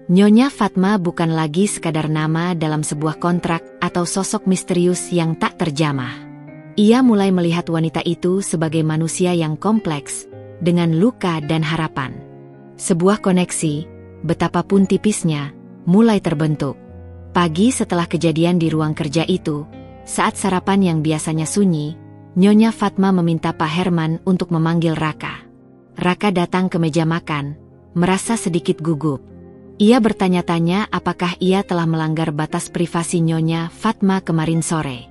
Nyonya Fatma bukan lagi sekadar nama dalam sebuah kontrak atau sosok misterius yang tak terjamah. Ia mulai melihat wanita itu sebagai manusia yang kompleks, dengan luka dan harapan. Sebuah koneksi, betapapun tipisnya, mulai terbentuk. Pagi setelah kejadian di ruang kerja itu, saat sarapan yang biasanya sunyi, Nyonya Fatma meminta Pak Herman untuk memanggil Raka. Raka datang ke meja makan, merasa sedikit gugup. Ia bertanya-tanya apakah ia telah melanggar batas privasi Nyonya Fatma kemarin sore.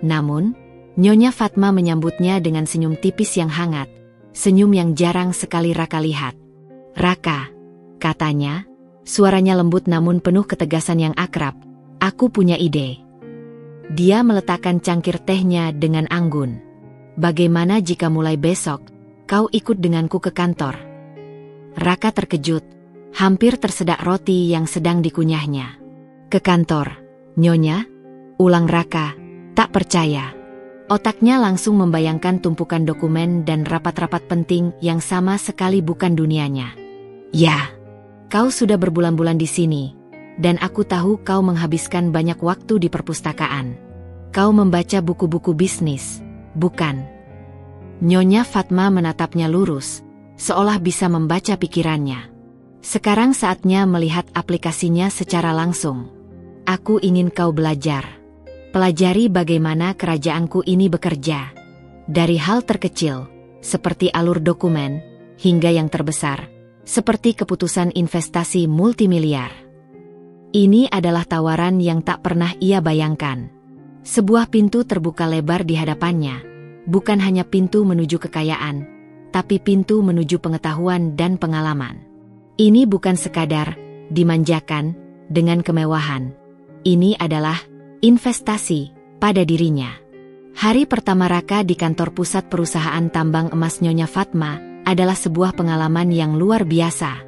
Namun, Nyonya Fatma menyambutnya dengan senyum tipis yang hangat, senyum yang jarang sekali Raka lihat. "Raka," katanya, suaranya lembut namun penuh ketegasan yang akrab, "aku punya ide." Dia meletakkan cangkir tehnya dengan anggun. "Bagaimana jika mulai besok, kau ikut denganku ke kantor?" Raka terkejut, hampir tersedak roti yang sedang dikunyahnya. "Ke kantor, Nyonya?" ulang Raka, tak percaya. Otaknya langsung membayangkan tumpukan dokumen dan rapat-rapat penting yang sama sekali bukan dunianya. "Ya, kau sudah berbulan-bulan di sini, dan aku tahu kau menghabiskan banyak waktu di perpustakaan. Kau membaca buku-buku bisnis, bukan?" Nyonya Fatma menatapnya lurus, seolah bisa membaca pikirannya. "Sekarang saatnya melihat aplikasinya secara langsung. Aku ingin kau belajar. Pelajari bagaimana kerajaanku ini bekerja. Dari hal terkecil, seperti alur dokumen, hingga yang terbesar, seperti keputusan investasi multimiliar." Ini adalah tawaran yang tak pernah ia bayangkan. Sebuah pintu terbuka lebar di hadapannya. Bukan hanya pintu menuju kekayaan, tapi pintu menuju pengetahuan dan pengalaman. Ini bukan sekadar dimanjakan dengan kemewahan. Ini adalah investasi pada dirinya. Hari pertama Raka di kantor pusat perusahaan tambang emas Nyonya Fatma adalah sebuah pengalaman yang luar biasa.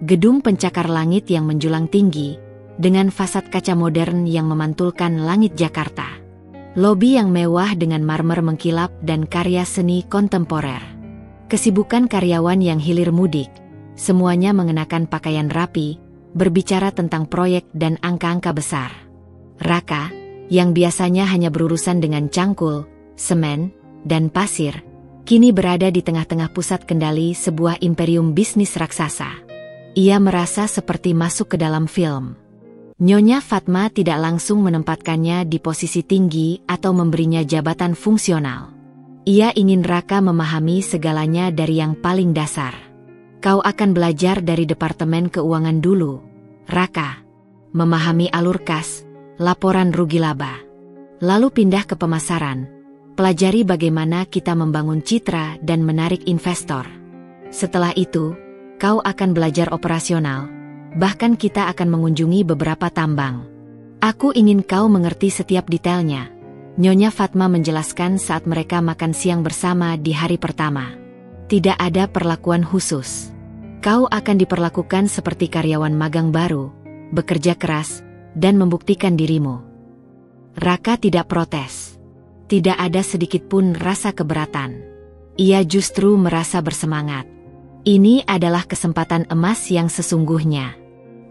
Gedung pencakar langit yang menjulang tinggi, dengan fasad kaca modern yang memantulkan langit Jakarta. Lobi yang mewah dengan marmer mengkilap dan karya seni kontemporer. Kesibukan karyawan yang hilir mudik, semuanya mengenakan pakaian rapi, berbicara tentang proyek dan angka-angka besar. Raka, yang biasanya hanya berurusan dengan cangkul, semen, dan pasir, kini berada di tengah-tengah pusat kendali sebuah imperium bisnis raksasa. Ia merasa seperti masuk ke dalam film. Nyonya Fatma tidak langsung menempatkannya di posisi tinggi atau memberinya jabatan fungsional. Ia ingin Raka memahami segalanya dari yang paling dasar. "Kau akan belajar dari Departemen Keuangan dulu, Raka. Memahami alur kas, laporan rugi laba. Lalu pindah ke pemasaran. Pelajari bagaimana kita membangun citra dan menarik investor. Setelah itu, kau akan belajar operasional. Bahkan kita akan mengunjungi beberapa tambang. Aku ingin kau mengerti setiap detailnya," Nyonya Fatma menjelaskan saat mereka makan siang bersama di hari pertama. "Tidak ada perlakuan khusus. Kau akan diperlakukan seperti karyawan magang baru, bekerja keras, dan membuktikan dirimu." Raka tidak protes. Tidak ada sedikit pun rasa keberatan. Ia justru merasa bersemangat. Ini adalah kesempatan emas yang sesungguhnya.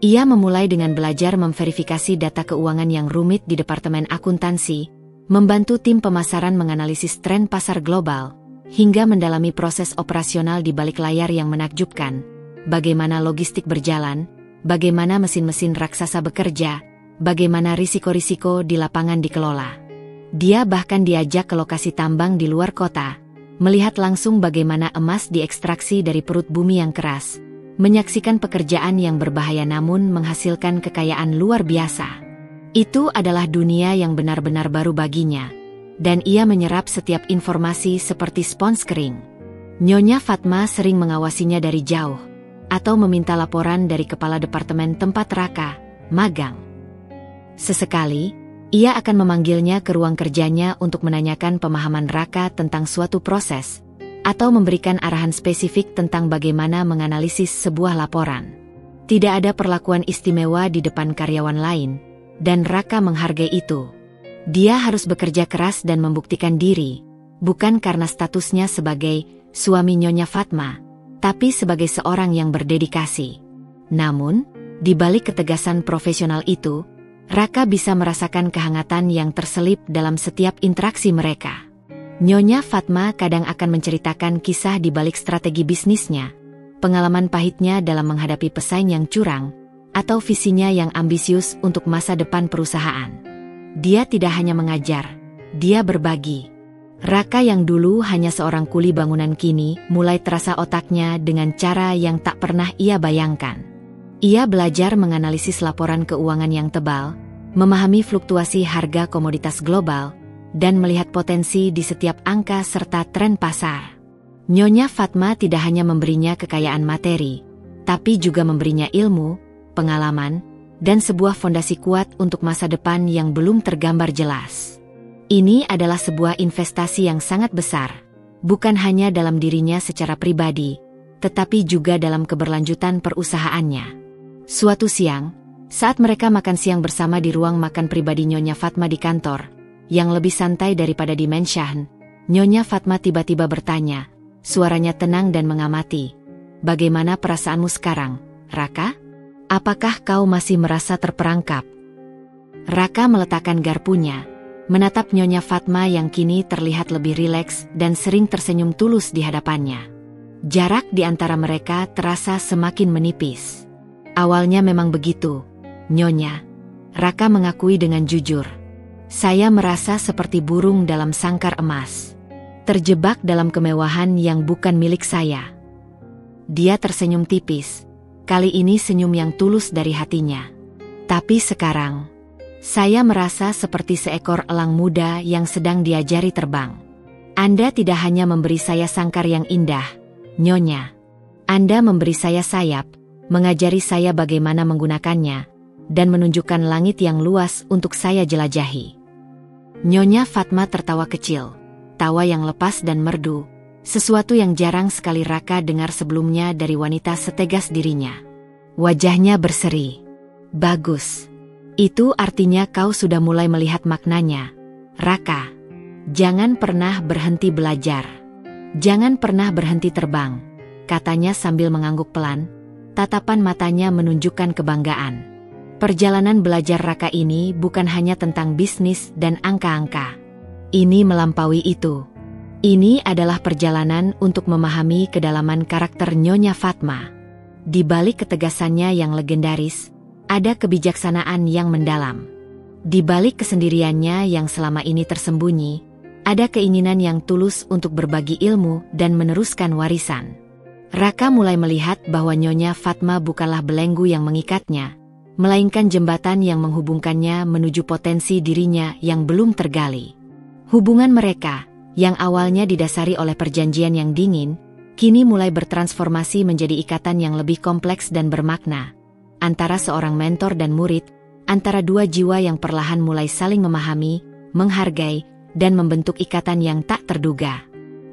Ia memulai dengan belajar memverifikasi data keuangan yang rumit di Departemen Akuntansi, membantu tim pemasaran menganalisis tren pasar global, hingga mendalami proses operasional di balik layar yang menakjubkan, bagaimana logistik berjalan, bagaimana mesin-mesin raksasa bekerja, bagaimana risiko-risiko di lapangan dikelola. Dia bahkan diajak ke lokasi tambang di luar kota, melihat langsung bagaimana emas diekstraksi dari perut bumi yang keras, menyaksikan pekerjaan yang berbahaya namun menghasilkan kekayaan luar biasa. Itu adalah dunia yang benar-benar baru baginya, dan ia menyerap setiap informasi seperti spons kering. Nyonya Fatma sering mengawasinya dari jauh, atau meminta laporan dari kepala departemen tempat Raka magang. Sesekali, ia akan memanggilnya ke ruang kerjanya untuk menanyakan pemahaman Raka tentang suatu proses, atau memberikan arahan spesifik tentang bagaimana menganalisis sebuah laporan. Tidak ada perlakuan istimewa di depan karyawan lain, dan Raka menghargai itu. Dia harus bekerja keras dan membuktikan diri, bukan karena statusnya sebagai suami Nyonya Fatma, tapi sebagai seorang yang berdedikasi. Namun, di balik ketegasan profesional itu, Raka bisa merasakan kehangatan yang terselip dalam setiap interaksi mereka. Nyonya Fatma kadang akan menceritakan kisah di balik strategi bisnisnya, pengalaman pahitnya dalam menghadapi pesaing yang curang, atau visinya yang ambisius untuk masa depan perusahaan. Dia tidak hanya mengajar, dia berbagi. Raka yang dulu hanya seorang kuli bangunan kini mulai terasa otaknya dengan cara yang tak pernah ia bayangkan. Ia belajar menganalisis laporan keuangan yang tebal, memahami fluktuasi harga komoditas global, dan melihat potensi di setiap angka serta tren pasar. Nyonya Fatma tidak hanya memberinya kekayaan materi, tapi juga memberinya ilmu, pengalaman, dan sebuah fondasi kuat untuk masa depan yang belum tergambar jelas. Ini adalah sebuah investasi yang sangat besar, bukan hanya dalam dirinya secara pribadi, tetapi juga dalam keberlanjutan perusahaannya. Suatu siang, saat mereka makan siang bersama di ruang makan pribadi Nyonya Fatma di kantor, yang lebih santai daripada di Mansion, Nyonya Fatma tiba-tiba bertanya, suaranya tenang dan mengamati. Bagaimana perasaanmu sekarang, Raka? Apakah kau masih merasa terperangkap? Raka meletakkan garpunya, menatap Nyonya Fatma yang kini terlihat lebih rileks dan sering tersenyum tulus di hadapannya. Jarak di antara mereka terasa semakin menipis. Awalnya memang begitu, Nyonya. Raka mengakui dengan jujur. Saya merasa seperti burung dalam sangkar emas, terjebak dalam kemewahan yang bukan milik saya. Dia tersenyum tipis, kali ini senyum yang tulus dari hatinya. Tapi sekarang, saya merasa seperti seekor elang muda yang sedang diajari terbang. Anda tidak hanya memberi saya sangkar yang indah, Nyonya. Anda memberi saya sayap, mengajari saya bagaimana menggunakannya, dan menunjukkan langit yang luas untuk saya jelajahi. Nyonya Fatma tertawa kecil, tawa yang lepas dan merdu, sesuatu yang jarang sekali Raka dengar sebelumnya dari wanita setegas dirinya. Wajahnya berseri. Bagus. Itu artinya kau sudah mulai melihat maknanya, Raka. Jangan pernah berhenti belajar. Jangan pernah berhenti terbang, katanya sambil mengangguk pelan, tatapan matanya menunjukkan kebanggaan. Perjalanan belajar Raka ini bukan hanya tentang bisnis dan angka-angka. Ini melampaui itu. Ini adalah perjalanan untuk memahami kedalaman karakter Nyonya Fatma. Di balik ketegasannya yang legendaris, ada kebijaksanaan yang mendalam. Di balik kesendiriannya yang selama ini tersembunyi, ada keinginan yang tulus untuk berbagi ilmu dan meneruskan warisan. Raka mulai melihat bahwa Nyonya Fatma bukanlah belenggu yang mengikatnya, melainkan jembatan yang menghubungkannya menuju potensi dirinya yang belum tergali. Hubungan mereka, yang awalnya didasari oleh perjanjian yang dingin, kini mulai bertransformasi menjadi ikatan yang lebih kompleks dan bermakna. Antara seorang mentor dan murid, antara dua jiwa yang perlahan mulai saling memahami, menghargai, dan membentuk ikatan yang tak terduga.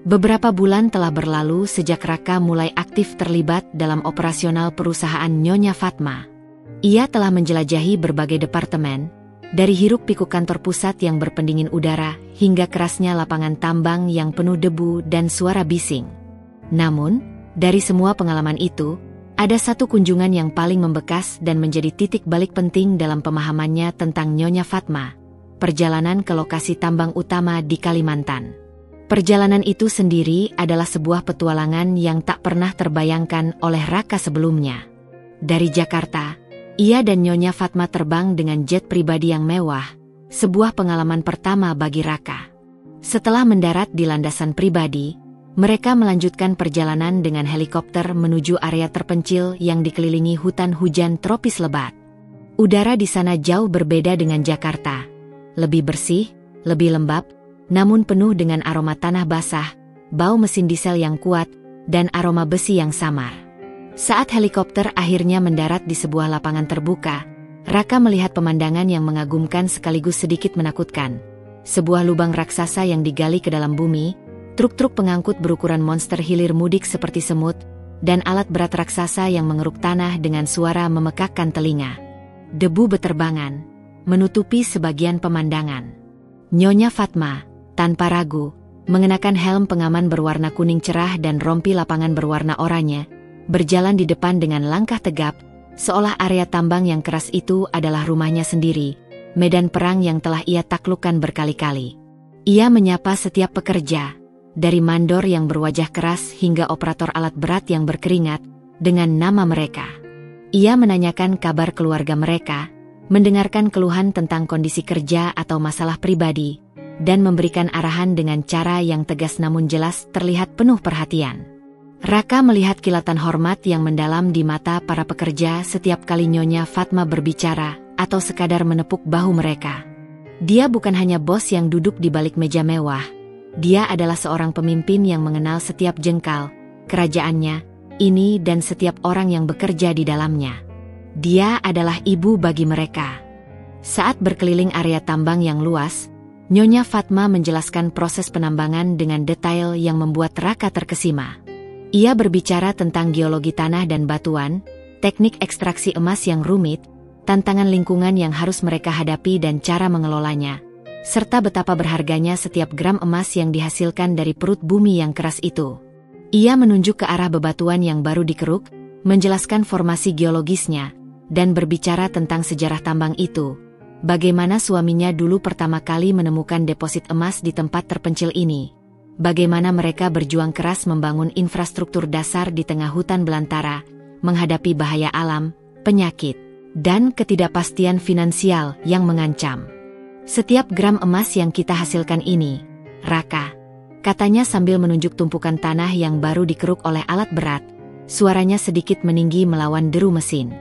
Beberapa bulan telah berlalu sejak Raka mulai aktif terlibat dalam operasional perusahaan Nyonya Fatma. Ia telah menjelajahi berbagai departemen, dari hiruk-pikuk kantor pusat yang berpendingin udara hingga kerasnya lapangan tambang yang penuh debu dan suara bising. Namun, dari semua pengalaman itu, ada satu kunjungan yang paling membekas dan menjadi titik balik penting dalam pemahamannya tentang Nyonya Fatma, perjalanan ke lokasi tambang utama di Kalimantan. Perjalanan itu sendiri adalah sebuah petualangan yang tak pernah terbayangkan oleh Raka sebelumnya. Dari Jakarta, ia dan Nyonya Fatma terbang dengan jet pribadi yang mewah, sebuah pengalaman pertama bagi Raka. Setelah mendarat di landasan pribadi, mereka melanjutkan perjalanan dengan helikopter menuju area terpencil yang dikelilingi hutan hujan tropis lebat. Udara di sana jauh berbeda dengan Jakarta. Lebih bersih, lebih lembab, namun penuh dengan aroma tanah basah, bau mesin diesel yang kuat, dan aroma besi yang samar. Saat helikopter akhirnya mendarat di sebuah lapangan terbuka, Raka melihat pemandangan yang mengagumkan sekaligus sedikit menakutkan. Sebuah lubang raksasa yang digali ke dalam bumi, truk-truk pengangkut berukuran monster hilir mudik seperti semut, dan alat berat raksasa yang mengeruk tanah dengan suara memekakkan telinga. Debu beterbangan, menutupi sebagian pemandangan. Nyonya Fatma, tanpa ragu, mengenakan helm pengaman berwarna kuning cerah dan rompi lapangan berwarna oranye, berjalan di depan dengan langkah tegap, seolah area tambang yang keras itu adalah rumahnya sendiri, medan perang yang telah ia taklukkan berkali-kali. Ia menyapa setiap pekerja, dari mandor yang berwajah keras hingga operator alat berat yang berkeringat, dengan nama mereka. Ia menanyakan kabar keluarga mereka, mendengarkan keluhan tentang kondisi kerja atau masalah pribadi, dan memberikan arahan dengan cara yang tegas namun jelas terlihat penuh perhatian. Raka melihat kilatan hormat yang mendalam di mata para pekerja setiap kali Nyonya Fatma berbicara atau sekadar menepuk bahu mereka. Dia bukan hanya bos yang duduk di balik meja mewah, dia adalah seorang pemimpin yang mengenal setiap jengkal kerajaannya ini dan setiap orang yang bekerja di dalamnya. Dia adalah ibu bagi mereka. Saat berkeliling area tambang yang luas, Nyonya Fatma menjelaskan proses penambangan dengan detail yang membuat Raka terkesima. Ia berbicara tentang geologi tanah dan batuan, teknik ekstraksi emas yang rumit, tantangan lingkungan yang harus mereka hadapi dan cara mengelolanya, serta betapa berharganya setiap gram emas yang dihasilkan dari perut bumi yang keras itu. Ia menunjuk ke arah bebatuan yang baru dikeruk, menjelaskan formasi geologisnya, dan berbicara tentang sejarah tambang itu, bagaimana suaminya dulu pertama kali menemukan deposit emas di tempat terpencil ini, bagaimana mereka berjuang keras membangun infrastruktur dasar di tengah hutan belantara, menghadapi bahaya alam, penyakit, dan ketidakpastian finansial yang mengancam. Setiap gram emas yang kita hasilkan ini, Raka, katanya sambil menunjuk tumpukan tanah yang baru dikeruk oleh alat berat, suaranya sedikit meninggi melawan deru mesin,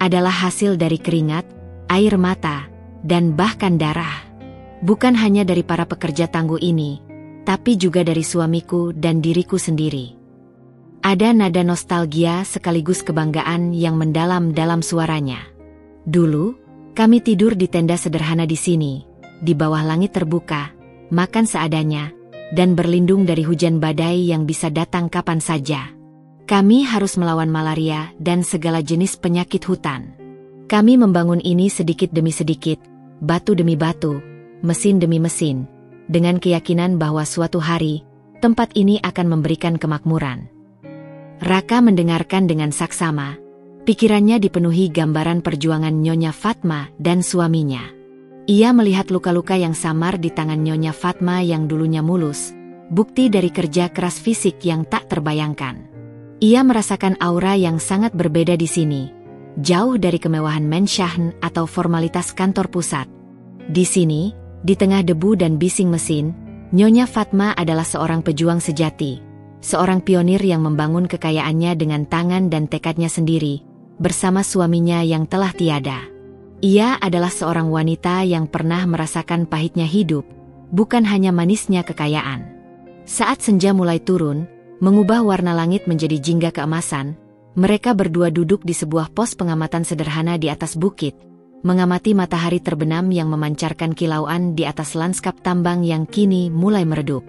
adalah hasil dari keringat, air mata, dan bahkan darah. Bukan hanya dari para pekerja tangguh ini, tapi juga dari suamiku dan diriku sendiri. Ada nada nostalgia sekaligus kebanggaan yang mendalam dalam suaranya. Dulu, kami tidur di tenda sederhana di sini, di bawah langit terbuka, makan seadanya, dan berlindung dari hujan badai yang bisa datang kapan saja. Kami harus melawan malaria dan segala jenis penyakit hutan. Kami membangun ini sedikit demi sedikit, batu demi batu, mesin demi mesin, dengan keyakinan bahwa suatu hari, tempat ini akan memberikan kemakmuran. Raka mendengarkan dengan saksama, pikirannya dipenuhi gambaran perjuangan Nyonya Fatma dan suaminya. Ia melihat luka-luka yang samar di tangan Nyonya Fatma yang dulunya mulus, bukti dari kerja keras fisik yang tak terbayangkan. Ia merasakan aura yang sangat berbeda di sini, jauh dari kemewahan Mensyahn atau formalitas kantor pusat. Di sini, di tengah debu dan bising mesin, Nyonya Fatma adalah seorang pejuang sejati, seorang pionir yang membangun kekayaannya dengan tangan dan tekadnya sendiri, bersama suaminya yang telah tiada. Ia adalah seorang wanita yang pernah merasakan pahitnya hidup, bukan hanya manisnya kekayaan. Saat senja mulai turun, mengubah warna langit menjadi jingga keemasan, mereka berdua duduk di sebuah pos pengamatan sederhana di atas bukit, mengamati matahari terbenam yang memancarkan kilauan di atas lanskap tambang yang kini mulai meredup.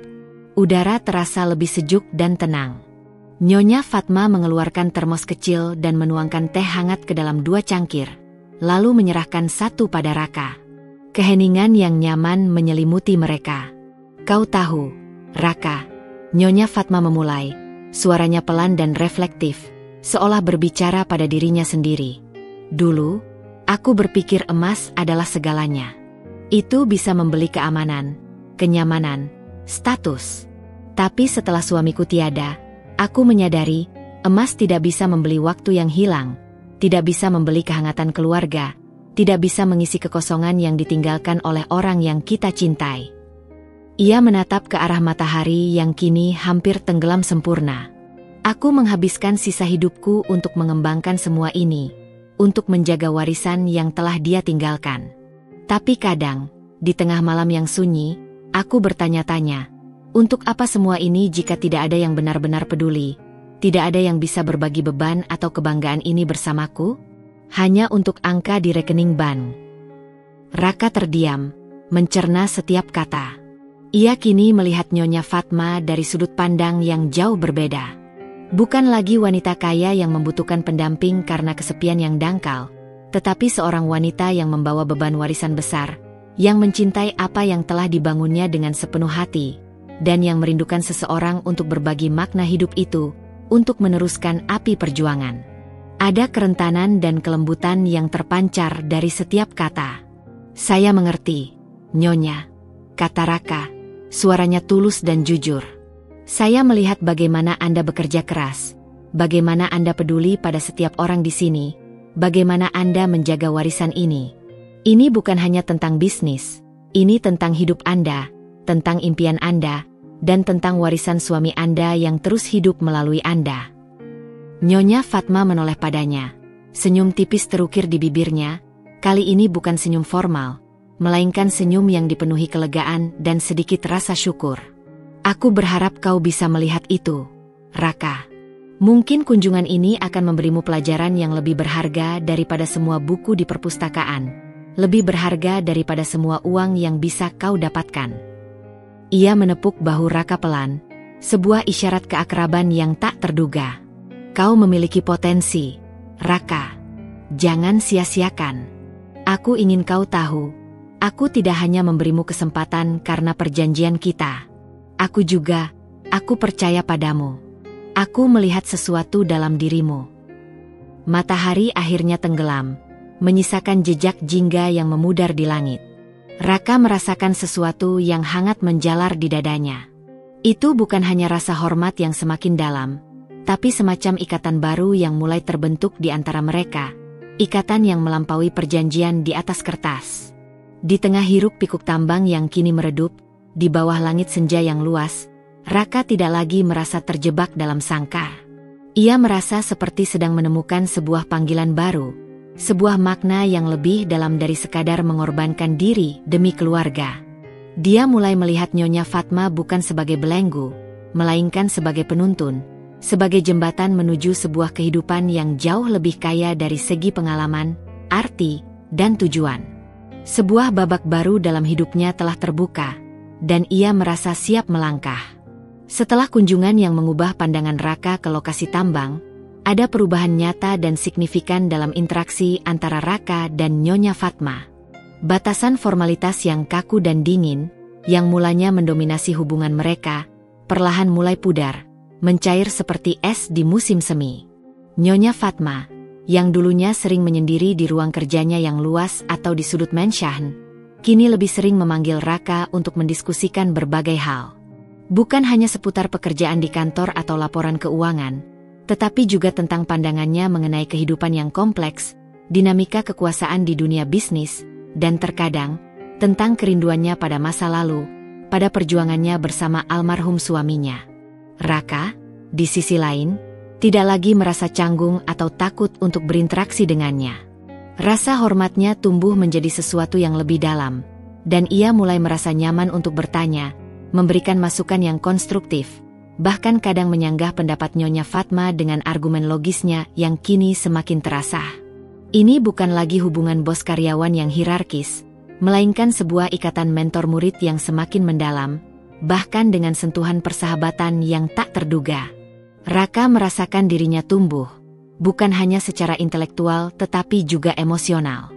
Udara terasa lebih sejuk dan tenang. Nyonya Fatma mengeluarkan termos kecil dan menuangkan teh hangat ke dalam 2 cangkir, lalu menyerahkan satu pada Raka. Keheningan yang nyaman menyelimuti mereka. "Kau tahu, Raka," Nyonya Fatma memulai, suaranya pelan dan reflektif, seolah berbicara pada dirinya sendiri. "Dulu, aku berpikir emas adalah segalanya. Itu bisa membeli keamanan, kenyamanan, status. Tapi setelah suamiku tiada, aku menyadari, emas tidak bisa membeli waktu yang hilang, tidak bisa membeli kehangatan keluarga, tidak bisa mengisi kekosongan yang ditinggalkan oleh orang yang kita cintai." Ia menatap ke arah matahari yang kini hampir tenggelam sempurna. "Aku menghabiskan sisa hidupku untuk mengembangkan semua ini, untuk menjaga warisan yang telah dia tinggalkan. Tapi kadang, di tengah malam yang sunyi, aku bertanya-tanya, untuk apa semua ini jika tidak ada yang benar-benar peduli, tidak ada yang bisa berbagi beban atau kebanggaan ini bersamaku? Hanya untuk angka di rekening bank." Raka terdiam, mencerna setiap kata. Ia kini melihat Nyonya Fatma dari sudut pandang yang jauh berbeda. Bukan lagi wanita kaya yang membutuhkan pendamping karena kesepian yang dangkal, tetapi seorang wanita yang membawa beban warisan besar, yang mencintai apa yang telah dibangunnya dengan sepenuh hati, dan yang merindukan seseorang untuk berbagi makna hidup itu, untuk meneruskan api perjuangan. Ada kerentanan dan kelembutan yang terpancar dari setiap kata. "Saya mengerti, Nyonya," kata Raka, suaranya tulus dan jujur. "Saya melihat bagaimana Anda bekerja keras, bagaimana Anda peduli pada setiap orang di sini, bagaimana Anda menjaga warisan ini. Ini bukan hanya tentang bisnis, ini tentang hidup Anda, tentang impian Anda, dan tentang warisan suami Anda yang terus hidup melalui Anda." Nyonya Fatma menoleh padanya. Senyum tipis terukir di bibirnya. Kali ini bukan senyum formal, melainkan senyum yang dipenuhi kelegaan dan sedikit rasa syukur. "Aku berharap kau bisa melihat itu, Raka. Mungkin kunjungan ini akan memberimu pelajaran yang lebih berharga daripada semua buku di perpustakaan, lebih berharga daripada semua uang yang bisa kau dapatkan." Ia menepuk bahu Raka pelan, sebuah isyarat keakraban yang tak terduga. "Kau memiliki potensi, Raka. Jangan sia-siakan. Aku ingin kau tahu, aku tidak hanya memberimu kesempatan karena perjanjian kita. Aku percaya padamu. Aku melihat sesuatu dalam dirimu." Matahari akhirnya tenggelam, menyisakan jejak jingga yang memudar di langit. Raka merasakan sesuatu yang hangat menjalar di dadanya. Itu bukan hanya rasa hormat yang semakin dalam, tapi semacam ikatan baru yang mulai terbentuk di antara mereka, ikatan yang melampaui perjanjian di atas kertas. Di tengah hiruk-pikuk tambang yang kini meredup, di bawah langit senja yang luas, Raka tidak lagi merasa terjebak dalam sangkar. Ia merasa seperti sedang menemukan sebuah panggilan baru, sebuah makna yang lebih dalam dari sekadar mengorbankan diri demi keluarga. Dia mulai melihat Nyonya Fatma bukan sebagai belenggu, melainkan sebagai penuntun, sebagai jembatan menuju sebuah kehidupan yang jauh lebih kaya dari segi pengalaman, arti, dan tujuan. Sebuah babak baru dalam hidupnya telah terbuka, dan ia merasa siap melangkah. Setelah kunjungan yang mengubah pandangan Raka ke lokasi tambang, ada perubahan nyata dan signifikan dalam interaksi antara Raka dan Nyonya Fatma. Batasan formalitas yang kaku dan dingin, yang mulanya mendominasi hubungan mereka, perlahan mulai pudar, mencair seperti es di musim semi. Nyonya Fatma, yang dulunya sering menyendiri di ruang kerjanya yang luas atau di sudut Mensyahn, kini lebih sering memanggil Raka untuk mendiskusikan berbagai hal. Bukan hanya seputar pekerjaan di kantor atau laporan keuangan, tetapi juga tentang pandangannya mengenai kehidupan yang kompleks, dinamika kekuasaan di dunia bisnis, dan terkadang, tentang kerinduannya pada masa lalu, pada perjuangannya bersama almarhum suaminya. Raka, di sisi lain, tidak lagi merasa canggung atau takut untuk berinteraksi dengannya. Rasa hormatnya tumbuh menjadi sesuatu yang lebih dalam, dan ia mulai merasa nyaman untuk bertanya, memberikan masukan yang konstruktif, bahkan kadang menyanggah pendapat Nyonya Fatma dengan argumen logisnya yang kini semakin terasa. Ini bukan lagi hubungan bos karyawan yang hierarkis, melainkan sebuah ikatan mentor-murid yang semakin mendalam, bahkan dengan sentuhan persahabatan yang tak terduga. Raka merasakan dirinya tumbuh, bukan hanya secara intelektual tetapi juga emosional.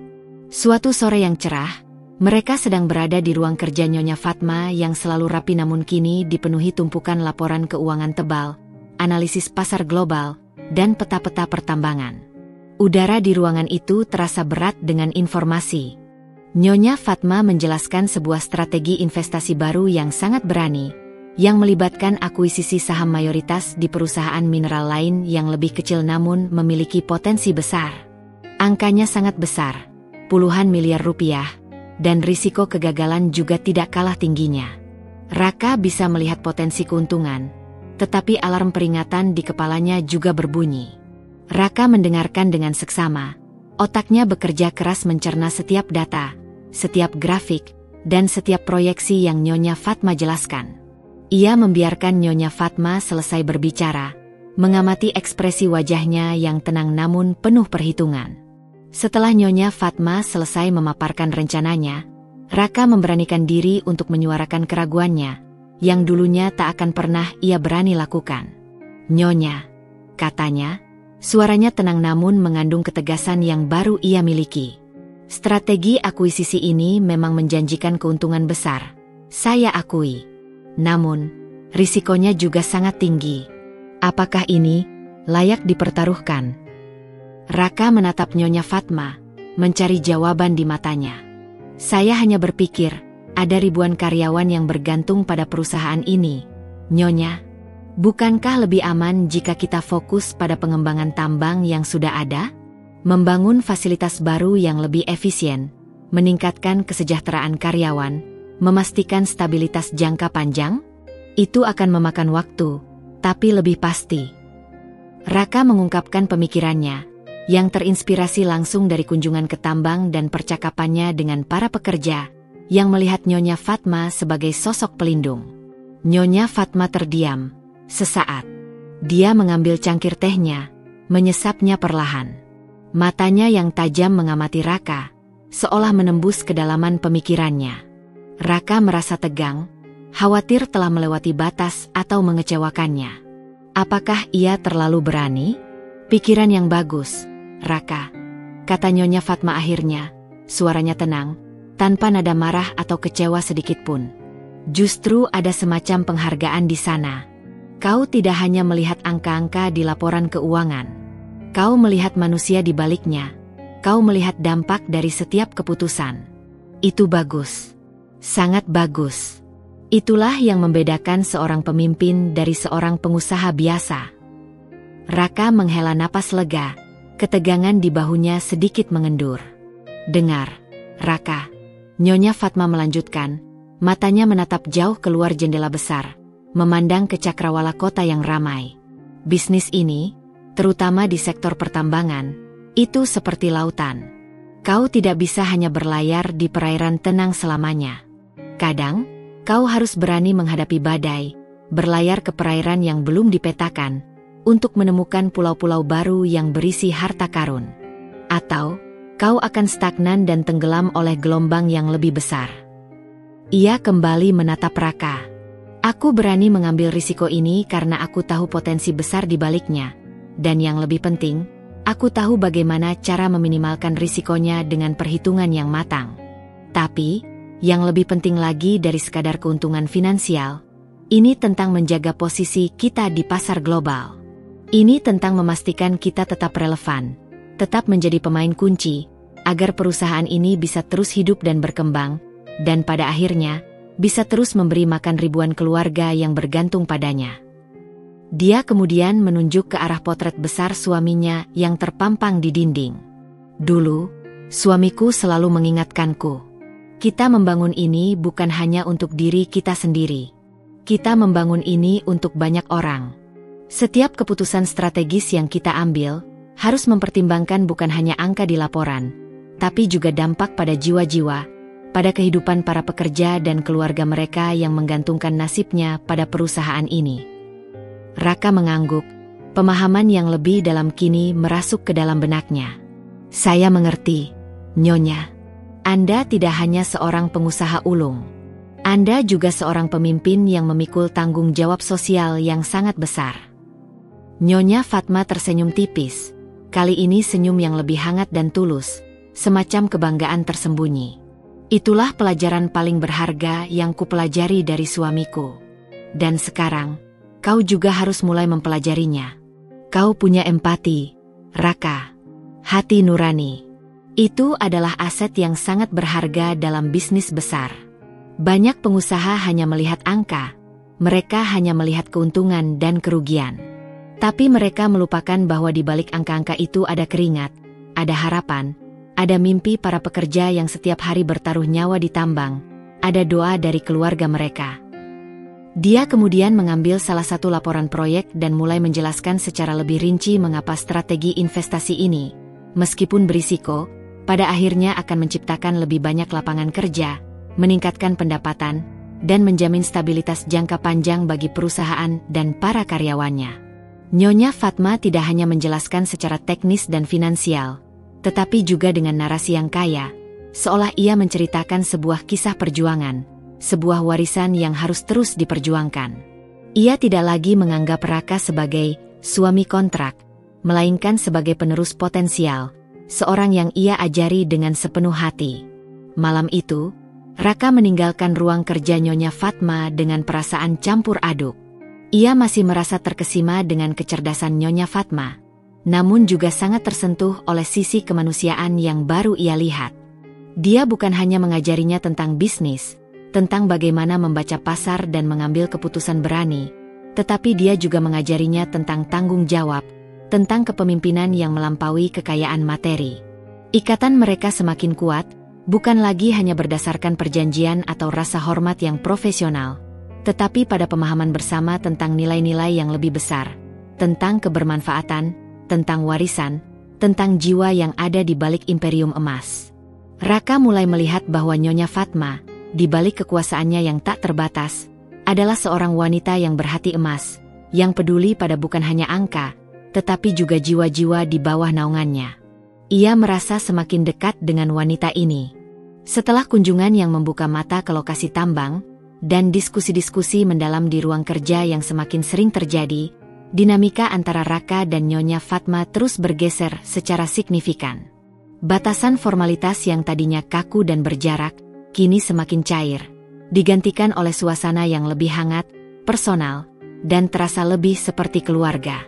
Suatu sore yang cerah, mereka sedang berada di ruang kerja Nyonya Fatma yang selalu rapi namun kini dipenuhi tumpukan laporan keuangan tebal, analisis pasar global, dan peta-peta pertambangan. Udara di ruangan itu terasa berat dengan informasi. Nyonya Fatma menjelaskan sebuah strategi investasi baru yang sangat berani, yang melibatkan akuisisi saham mayoritas di perusahaan mineral lain yang lebih kecil namun memiliki potensi besar. Angkanya sangat besar, puluhan miliar rupiah, dan risiko kegagalan juga tidak kalah tingginya. Raka bisa melihat potensi keuntungan, tetapi alarm peringatan di kepalanya juga berbunyi. Raka mendengarkan dengan seksama, otaknya bekerja keras mencerna setiap data, setiap grafik, dan setiap proyeksi yang Nyonya Fatma jelaskan. Ia membiarkan Nyonya Fatma selesai berbicara, mengamati ekspresi wajahnya yang tenang namun penuh perhitungan. Setelah Nyonya Fatma selesai memaparkan rencananya, Raka memberanikan diri untuk menyuarakan keraguannya, yang dulunya tak akan pernah ia berani lakukan. "Nyonya," katanya, suaranya tenang namun mengandung ketegasan yang baru ia miliki. "Strategi akuisisi ini memang menjanjikan keuntungan besar. Saya akui. Namun, risikonya juga sangat tinggi. Apakah ini layak dipertaruhkan? Raka menatap Nyonya Fatma, mencari jawaban di matanya. Saya hanya berpikir, ada ribuan karyawan yang bergantung pada perusahaan ini. Nyonya, bukankah lebih aman jika kita fokus pada pengembangan tambang yang sudah ada? Membangun fasilitas baru yang lebih efisien, meningkatkan kesejahteraan karyawan, memastikan stabilitas jangka panjang? Itu akan memakan waktu, tapi lebih pasti. Raka mengungkapkan pemikirannya, yang terinspirasi langsung dari kunjungan ke tambang dan percakapannya dengan para pekerja, yang melihat Nyonya Fatma sebagai sosok pelindung. Nyonya Fatma terdiam. Sesaat, dia mengambil cangkir tehnya, menyesapnya perlahan. Matanya yang tajam mengamati Raka, seolah menembus kedalaman pemikirannya. Raka merasa tegang, khawatir telah melewati batas atau mengecewakannya. Apakah ia terlalu berani? Pikiran yang bagus, Raka, kata Nyonya Fatma akhirnya, suaranya tenang, tanpa nada marah atau kecewa sedikit pun. Justru ada semacam penghargaan di sana. Kau tidak hanya melihat angka-angka di laporan keuangan. Kau melihat manusia di baliknya. Kau melihat dampak dari setiap keputusan. Itu bagus. Sangat bagus. Itulah yang membedakan seorang pemimpin dari seorang pengusaha biasa. Raka menghela napas lega. Ketegangan di bahunya sedikit mengendur. Dengar, Raka. Nyonya Fatma melanjutkan, matanya menatap jauh keluar jendela besar, memandang ke cakrawala kota yang ramai. Bisnis ini, terutama di sektor pertambangan, itu seperti lautan. Kau tidak bisa hanya berlayar di perairan tenang selamanya. Kadang, kau harus berani menghadapi badai, berlayar ke perairan yang belum dipetakan, untuk menemukan pulau-pulau baru yang berisi harta karun. Atau, kau akan stagnan dan tenggelam oleh gelombang yang lebih besar. Ia kembali menatap Raka. Aku berani mengambil risiko ini karena aku tahu potensi besar di baliknya. Dan yang lebih penting, aku tahu bagaimana cara meminimalkan risikonya dengan perhitungan yang matang. Tapi, yang lebih penting lagi dari sekadar keuntungan finansial, ini tentang menjaga posisi kita di pasar global. Ini tentang memastikan kita tetap relevan, tetap menjadi pemain kunci, agar perusahaan ini bisa terus hidup dan berkembang, dan pada akhirnya, bisa terus memberi makan ribuan keluarga yang bergantung padanya. Dia kemudian menunjuk ke arah potret besar suaminya yang terpampang di dinding. Dulu, suamiku selalu mengingatkanku. Kita membangun ini bukan hanya untuk diri kita sendiri. Kita membangun ini untuk banyak orang. Setiap keputusan strategis yang kita ambil, harus mempertimbangkan bukan hanya angka di laporan, tapi juga dampak pada jiwa-jiwa, pada kehidupan para pekerja dan keluarga mereka yang menggantungkan nasibnya pada perusahaan ini. Raka mengangguk, pemahaman yang lebih dalam kini merasuk ke dalam benaknya. Saya mengerti, Nyonya. Anda tidak hanya seorang pengusaha ulung. Anda juga seorang pemimpin yang memikul tanggung jawab sosial yang sangat besar. Nyonya Fatma tersenyum tipis, kali ini senyum yang lebih hangat dan tulus, semacam kebanggaan tersembunyi. Itulah pelajaran paling berharga yang kupelajari dari suamiku. Dan sekarang, kau juga harus mulai mempelajarinya. Kau punya empati, Raka. Hati nurani. Itu adalah aset yang sangat berharga dalam bisnis besar. Banyak pengusaha hanya melihat angka, mereka hanya melihat keuntungan dan kerugian. Tapi mereka melupakan bahwa di balik angka-angka itu ada keringat, ada harapan, ada mimpi para pekerja yang setiap hari bertaruh nyawa di tambang, ada doa dari keluarga mereka. Dia kemudian mengambil salah satu laporan proyek dan mulai menjelaskan secara lebih rinci mengapa strategi investasi ini, meskipun berisiko, pada akhirnya akan menciptakan lebih banyak lapangan kerja, meningkatkan pendapatan, dan menjamin stabilitas jangka panjang bagi perusahaan dan para karyawannya. Nyonya Fatma tidak hanya menjelaskan secara teknis dan finansial, tetapi juga dengan narasi yang kaya, seolah ia menceritakan sebuah kisah perjuangan, sebuah warisan yang harus terus diperjuangkan. Ia tidak lagi menganggap Raka sebagai suami kontrak, melainkan sebagai penerus potensial, seorang yang ia ajari dengan sepenuh hati. Malam itu, Raka meninggalkan ruang kerja Nyonya Fatma dengan perasaan campur aduk. Ia masih merasa terkesima dengan kecerdasan Nyonya Fatma, namun juga sangat tersentuh oleh sisi kemanusiaan yang baru ia lihat. Dia bukan hanya mengajarinya tentang bisnis, tentang bagaimana membaca pasar dan mengambil keputusan berani, tetapi dia juga mengajarinya tentang tanggung jawab, tentang kepemimpinan yang melampaui kekayaan materi. Ikatan mereka semakin kuat, bukan lagi hanya berdasarkan perjanjian atau rasa hormat yang profesional, tetapi pada pemahaman bersama tentang nilai-nilai yang lebih besar, tentang kebermanfaatan, tentang warisan, tentang jiwa yang ada di balik imperium emas. Raka mulai melihat bahwa Nyonya Fatma, di balik kekuasaannya yang tak terbatas, adalah seorang wanita yang berhati emas, yang peduli pada bukan hanya angka, tetapi juga jiwa-jiwa di bawah naungannya. Ia merasa semakin dekat dengan wanita ini. Setelah kunjungan yang membuka mata ke lokasi tambang, dan diskusi-diskusi mendalam di ruang kerja yang semakin sering terjadi, dinamika antara Raka dan Nyonya Fatma terus bergeser secara signifikan. Batasan formalitas yang tadinya kaku dan berjarak, kini semakin cair, digantikan oleh suasana yang lebih hangat, personal, dan terasa lebih seperti keluarga.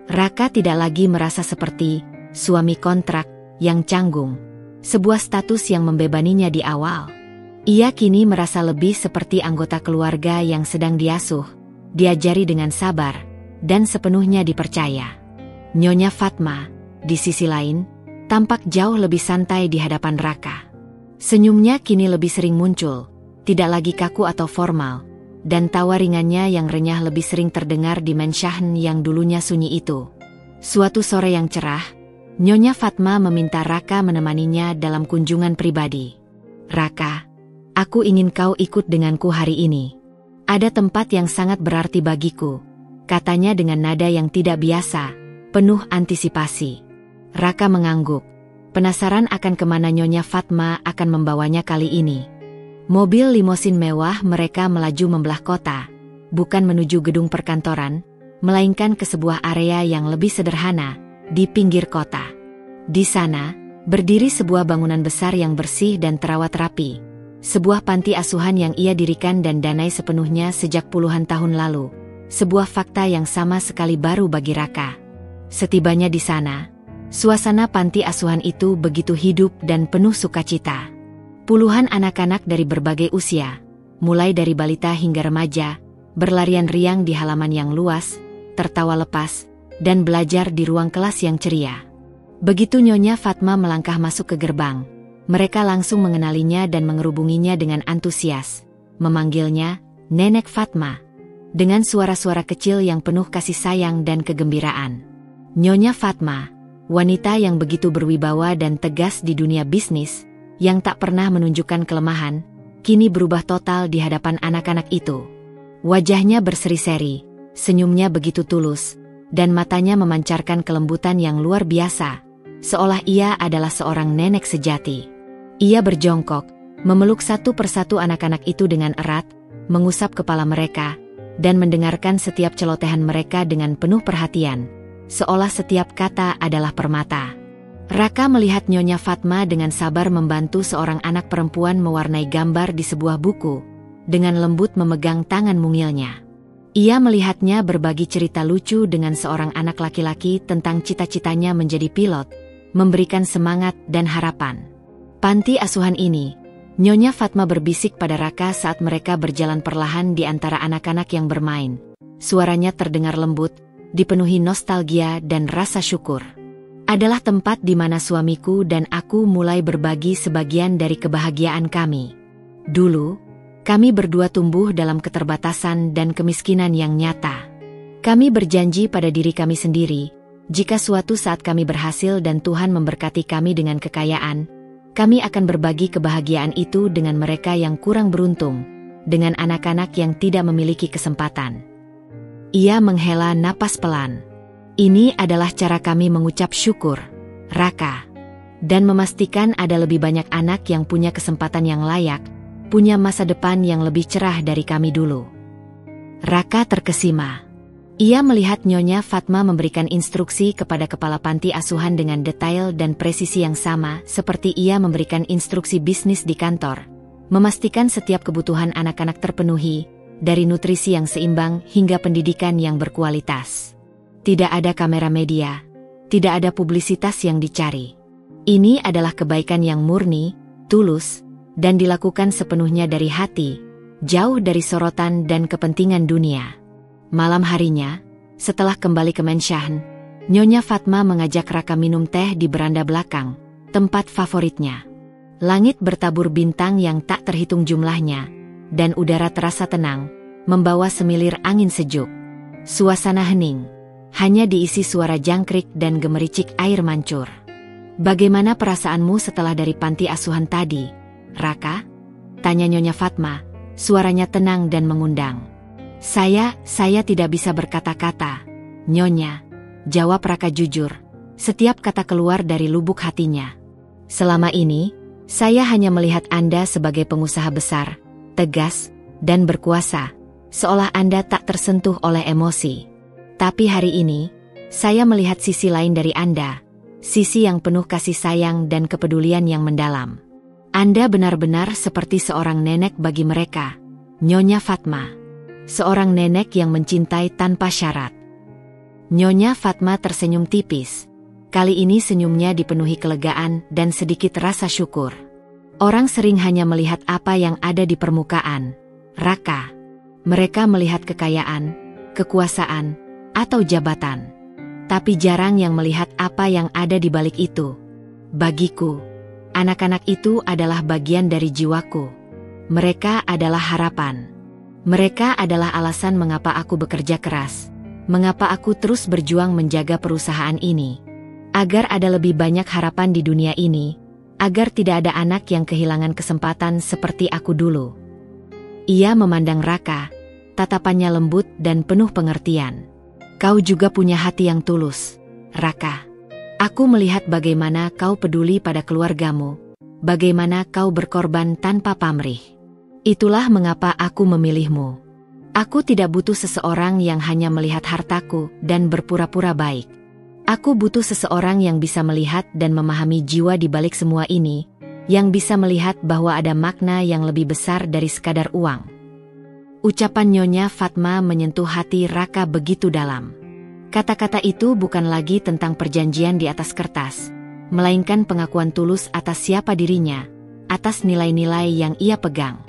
Raka tidak lagi merasa seperti suami kontrak yang canggung, sebuah status yang membebaninya di awal. Ia kini merasa lebih seperti anggota keluarga yang sedang diasuh, diajari dengan sabar, dan sepenuhnya dipercaya. Nyonya Fatma, di sisi lain, tampak jauh lebih santai di hadapan Raka. Senyumnya kini lebih sering muncul, tidak lagi kaku atau formal, dan tawa ringannya yang renyah lebih sering terdengar di menshahen yang dulunya sunyi itu. Suatu sore yang cerah, Nyonya Fatma meminta Raka menemaninya dalam kunjungan pribadi. "Raka, aku ingin kau ikut denganku hari ini. Ada tempat yang sangat berarti bagiku," katanya dengan nada yang tidak biasa, penuh antisipasi. Raka mengangguk, penasaran akan kemana Nyonya Fatma akan membawanya kali ini. Mobil limosin mewah mereka melaju membelah kota, bukan menuju gedung perkantoran, melainkan ke sebuah area yang lebih sederhana, di pinggir kota. Di sana, berdiri sebuah bangunan besar yang bersih dan terawat rapi. Sebuah panti asuhan yang ia dirikan dan danai sepenuhnya sejak puluhan tahun lalu. Sebuah fakta yang sama sekali baru bagi Raka. Setibanya di sana, suasana panti asuhan itu begitu hidup dan penuh sukacita. Puluhan anak-anak dari berbagai usia, mulai dari balita hingga remaja, berlarian riang di halaman yang luas, tertawa lepas, dan belajar di ruang kelas yang ceria. Begitu Nyonya Fatma melangkah masuk ke gerbang, mereka langsung mengenalinya dan mengerubunginya dengan antusias, memanggilnya Nenek Fatma, dengan suara-suara kecil yang penuh kasih sayang dan kegembiraan. Nyonya Fatma, wanita yang begitu berwibawa dan tegas di dunia bisnis, yang tak pernah menunjukkan kelemahan, kini berubah total di hadapan anak-anak itu. Wajahnya berseri-seri, senyumnya begitu tulus, dan matanya memancarkan kelembutan yang luar biasa, seolah ia adalah seorang nenek sejati. Ia berjongkok, memeluk satu persatu anak-anak itu dengan erat, mengusap kepala mereka, dan mendengarkan setiap celotehan mereka dengan penuh perhatian, seolah setiap kata adalah permata. Raka melihat Nyonya Fatma dengan sabar membantu seorang anak perempuan mewarnai gambar di sebuah buku, dengan lembut memegang tangan mungilnya. Ia melihatnya berbagi cerita lucu dengan seorang anak laki-laki tentang cita-citanya menjadi pilot, memberikan semangat dan harapan. Panti asuhan ini, Nyonya Fatma berbisik pada Raka saat mereka berjalan perlahan di antara anak-anak yang bermain. Suaranya terdengar lembut, dipenuhi nostalgia dan rasa syukur. "Adalah tempat di mana suamiku dan aku mulai berbagi sebagian dari kebahagiaan kami. Dulu, kami berdua tumbuh dalam keterbatasan dan kemiskinan yang nyata. Kami berjanji pada diri kami sendiri, jika suatu saat kami berhasil dan Tuhan memberkati kami dengan kekayaan, kami akan berbagi kebahagiaan itu dengan mereka yang kurang beruntung, dengan anak-anak yang tidak memiliki kesempatan." Ia menghela napas pelan. "Ini adalah cara kami mengucap syukur, Raka, dan memastikan ada lebih banyak anak yang punya kesempatan yang layak, punya masa depan yang lebih cerah dari kami dulu." Raka terkesima. Ia melihat Nyonya Fatma memberikan instruksi kepada kepala panti asuhan dengan detail dan presisi yang sama seperti ia memberikan instruksi bisnis di kantor, memastikan setiap kebutuhan anak-anak terpenuhi, dari nutrisi yang seimbang hingga pendidikan yang berkualitas. Tidak ada kamera media, tidak ada publisitas yang dicari. Ini adalah kebaikan yang murni, tulus, dan dilakukan sepenuhnya dari hati, jauh dari sorotan dan kepentingan dunia. Malam harinya, setelah kembali ke Menshahen, Nyonya Fatma mengajak Raka minum teh di beranda belakang, tempat favoritnya. Langit bertabur bintang yang tak terhitung jumlahnya, dan udara terasa tenang, membawa semilir angin sejuk. Suasana hening, hanya diisi suara jangkrik dan gemericik air mancur. "Bagaimana perasaanmu setelah dari panti asuhan tadi, Raka?" tanya Nyonya Fatma, suaranya tenang dan mengundang. Saya tidak bisa berkata-kata, Nyonya," jawab Raka jujur, setiap kata keluar dari lubuk hatinya. "Selama ini, saya hanya melihat Anda sebagai pengusaha besar, tegas, dan berkuasa, seolah Anda tak tersentuh oleh emosi. Tapi hari ini, saya melihat sisi lain dari Anda, sisi yang penuh kasih sayang dan kepedulian yang mendalam. Anda benar-benar seperti seorang nenek bagi mereka, Nyonya Fatma. Seorang nenek yang mencintai tanpa syarat." Nyonya Fatma tersenyum tipis. Kali ini senyumnya dipenuhi kelegaan dan sedikit rasa syukur. "Orang sering hanya melihat apa yang ada di permukaan, Raka. Mereka melihat kekayaan, kekuasaan, atau jabatan. Tapi jarang yang melihat apa yang ada di balik itu. Bagiku, anak-anak itu adalah bagian dari jiwaku. Mereka adalah harapan. Mereka adalah alasan mengapa aku bekerja keras, mengapa aku terus berjuang menjaga perusahaan ini. Agar ada lebih banyak harapan di dunia ini, agar tidak ada anak yang kehilangan kesempatan seperti aku dulu." Ia memandang Raka, tatapannya lembut dan penuh pengertian. "Kau juga punya hati yang tulus, Raka. Aku melihat bagaimana kau peduli pada keluargamu, bagaimana kau berkorban tanpa pamrih. Itulah mengapa aku memilihmu. Aku tidak butuh seseorang yang hanya melihat hartaku dan berpura-pura baik. Aku butuh seseorang yang bisa melihat dan memahami jiwa di balik semua ini, yang bisa melihat bahwa ada makna yang lebih besar dari sekadar uang." Ucapan Nyonya Fatma menyentuh hati Raka begitu dalam. Kata-kata itu bukan lagi tentang perjanjian di atas kertas, melainkan pengakuan tulus atas siapa dirinya, atas nilai-nilai yang ia pegang.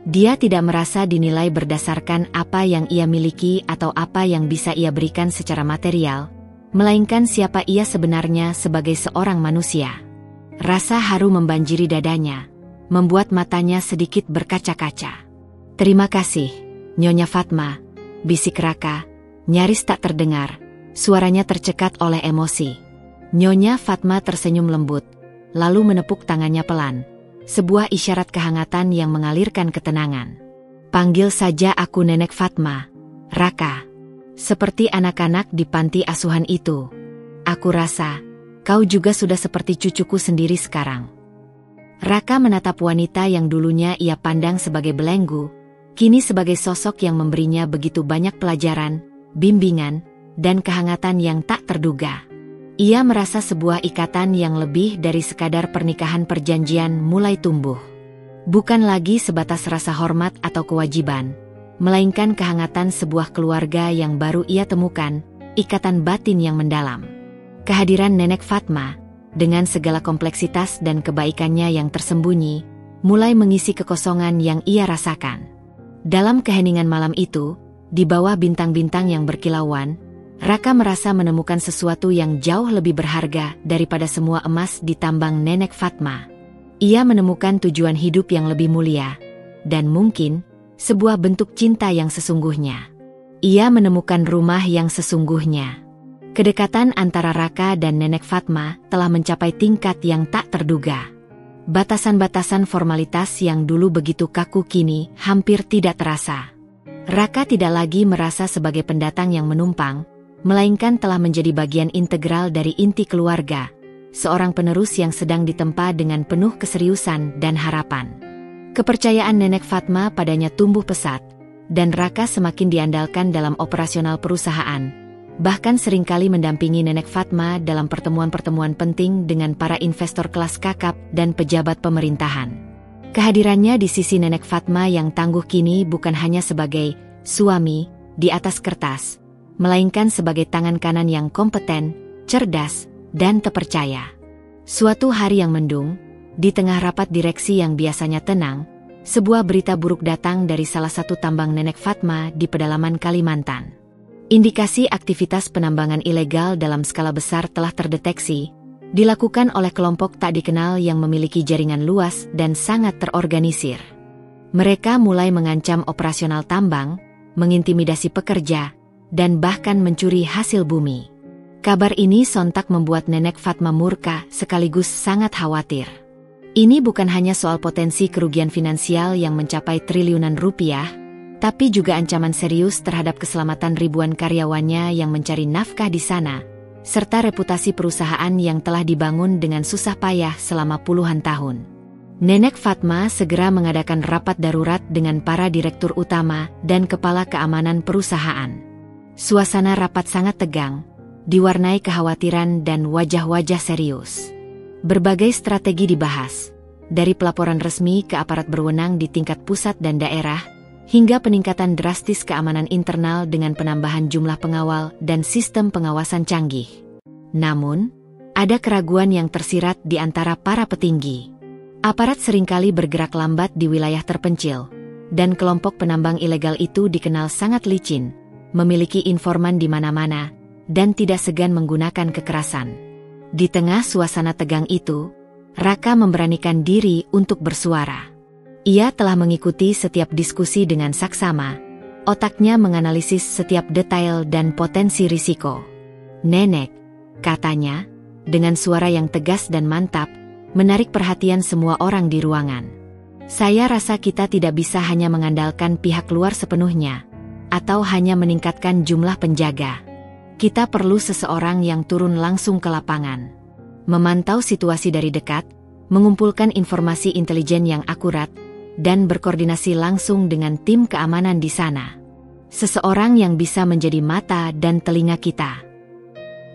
Dia tidak merasa dinilai berdasarkan apa yang ia miliki atau apa yang bisa ia berikan secara material, melainkan siapa ia sebenarnya sebagai seorang manusia. Rasa haru membanjiri dadanya, membuat matanya sedikit berkaca-kaca. "Terima kasih, Nyonya Fatma," bisik Raka, nyaris tak terdengar, suaranya tercekat oleh emosi. Nyonya Fatma tersenyum lembut, lalu menepuk tangannya pelan. Sebuah isyarat kehangatan yang mengalirkan ketenangan. "Panggil saja aku Nenek Fatma, Raka. Seperti anak-anak di panti asuhan itu. Aku rasa, kau juga sudah seperti cucuku sendiri sekarang." Raka menatap wanita yang dulunya ia pandang sebagai belenggu, kini sebagai sosok yang memberinya begitu banyak pelajaran, bimbingan, dan kehangatan yang tak terduga. Ia merasa sebuah ikatan yang lebih dari sekadar pernikahan perjanjian mulai tumbuh. Bukan lagi sebatas rasa hormat atau kewajiban, melainkan kehangatan sebuah keluarga yang baru ia temukan, ikatan batin yang mendalam. Kehadiran Nenek Fatma, dengan segala kompleksitas dan kebaikannya yang tersembunyi, mulai mengisi kekosongan yang ia rasakan. Dalam keheningan malam itu, di bawah bintang-bintang yang berkilauan, Raka merasa menemukan sesuatu yang jauh lebih berharga daripada semua emas di tambang Nenek Fatma. Ia menemukan tujuan hidup yang lebih mulia, dan mungkin, sebuah bentuk cinta yang sesungguhnya. Ia menemukan rumah yang sesungguhnya. Kedekatan antara Raka dan Nenek Fatma telah mencapai tingkat yang tak terduga. Batasan-batasan formalitas yang dulu begitu kaku kini hampir tidak terasa. Raka tidak lagi merasa sebagai pendatang yang menumpang, melainkan telah menjadi bagian integral dari inti keluarga, seorang penerus yang sedang ditempa dengan penuh keseriusan dan harapan. Kepercayaan Nenek Fatma padanya tumbuh pesat, dan Raka semakin diandalkan dalam operasional perusahaan, bahkan seringkali mendampingi Nenek Fatma dalam pertemuan-pertemuan penting dengan para investor kelas kakap dan pejabat pemerintahan. Kehadirannya di sisi Nenek Fatma yang tangguh kini bukan hanya sebagai suami di atas kertas, melainkan sebagai tangan kanan yang kompeten, cerdas, dan terpercaya. Suatu hari yang mendung, di tengah rapat direksi yang biasanya tenang, sebuah berita buruk datang dari salah satu tambang Nenek Fatma di pedalaman Kalimantan. Indikasi aktivitas penambangan ilegal dalam skala besar telah terdeteksi, dilakukan oleh kelompok tak dikenal yang memiliki jaringan luas dan sangat terorganisir. Mereka mulai mengancam operasional tambang, mengintimidasi pekerja, dan bahkan mencuri hasil bumi. Kabar ini sontak membuat Nenek Fatma murka sekaligus sangat khawatir. Ini bukan hanya soal potensi kerugian finansial yang mencapai triliunan rupiah, tapi juga ancaman serius terhadap keselamatan ribuan karyawannya yang mencari nafkah di sana, serta reputasi perusahaan yang telah dibangun dengan susah payah selama puluhan tahun. Nenek Fatma segera mengadakan rapat darurat dengan para direktur utama dan kepala keamanan perusahaan. Suasana rapat sangat tegang, diwarnai kekhawatiran dan wajah-wajah serius. Berbagai strategi dibahas, dari pelaporan resmi ke aparat berwenang di tingkat pusat dan daerah, hingga peningkatan drastis keamanan internal dengan penambahan jumlah pengawal dan sistem pengawasan canggih. Namun, ada keraguan yang tersirat di antara para petinggi. Aparat seringkali bergerak lambat di wilayah terpencil, dan kelompok penambang ilegal itu dikenal sangat licin, memiliki informan di mana-mana, dan tidak segan menggunakan kekerasan. Di tengah suasana tegang itu, Raka memberanikan diri untuk bersuara. Ia telah mengikuti setiap diskusi dengan saksama, otaknya menganalisis setiap detail dan potensi risiko. "Nenek," katanya, dengan suara yang tegas dan mantap, menarik perhatian semua orang di ruangan. "Saya rasa kita tidak bisa hanya mengandalkan pihak luar sepenuhnya, atau hanya meningkatkan jumlah penjaga. Kita perlu seseorang yang turun langsung ke lapangan, memantau situasi dari dekat, mengumpulkan informasi intelijen yang akurat, dan berkoordinasi langsung dengan tim keamanan di sana. Seseorang yang bisa menjadi mata dan telinga kita."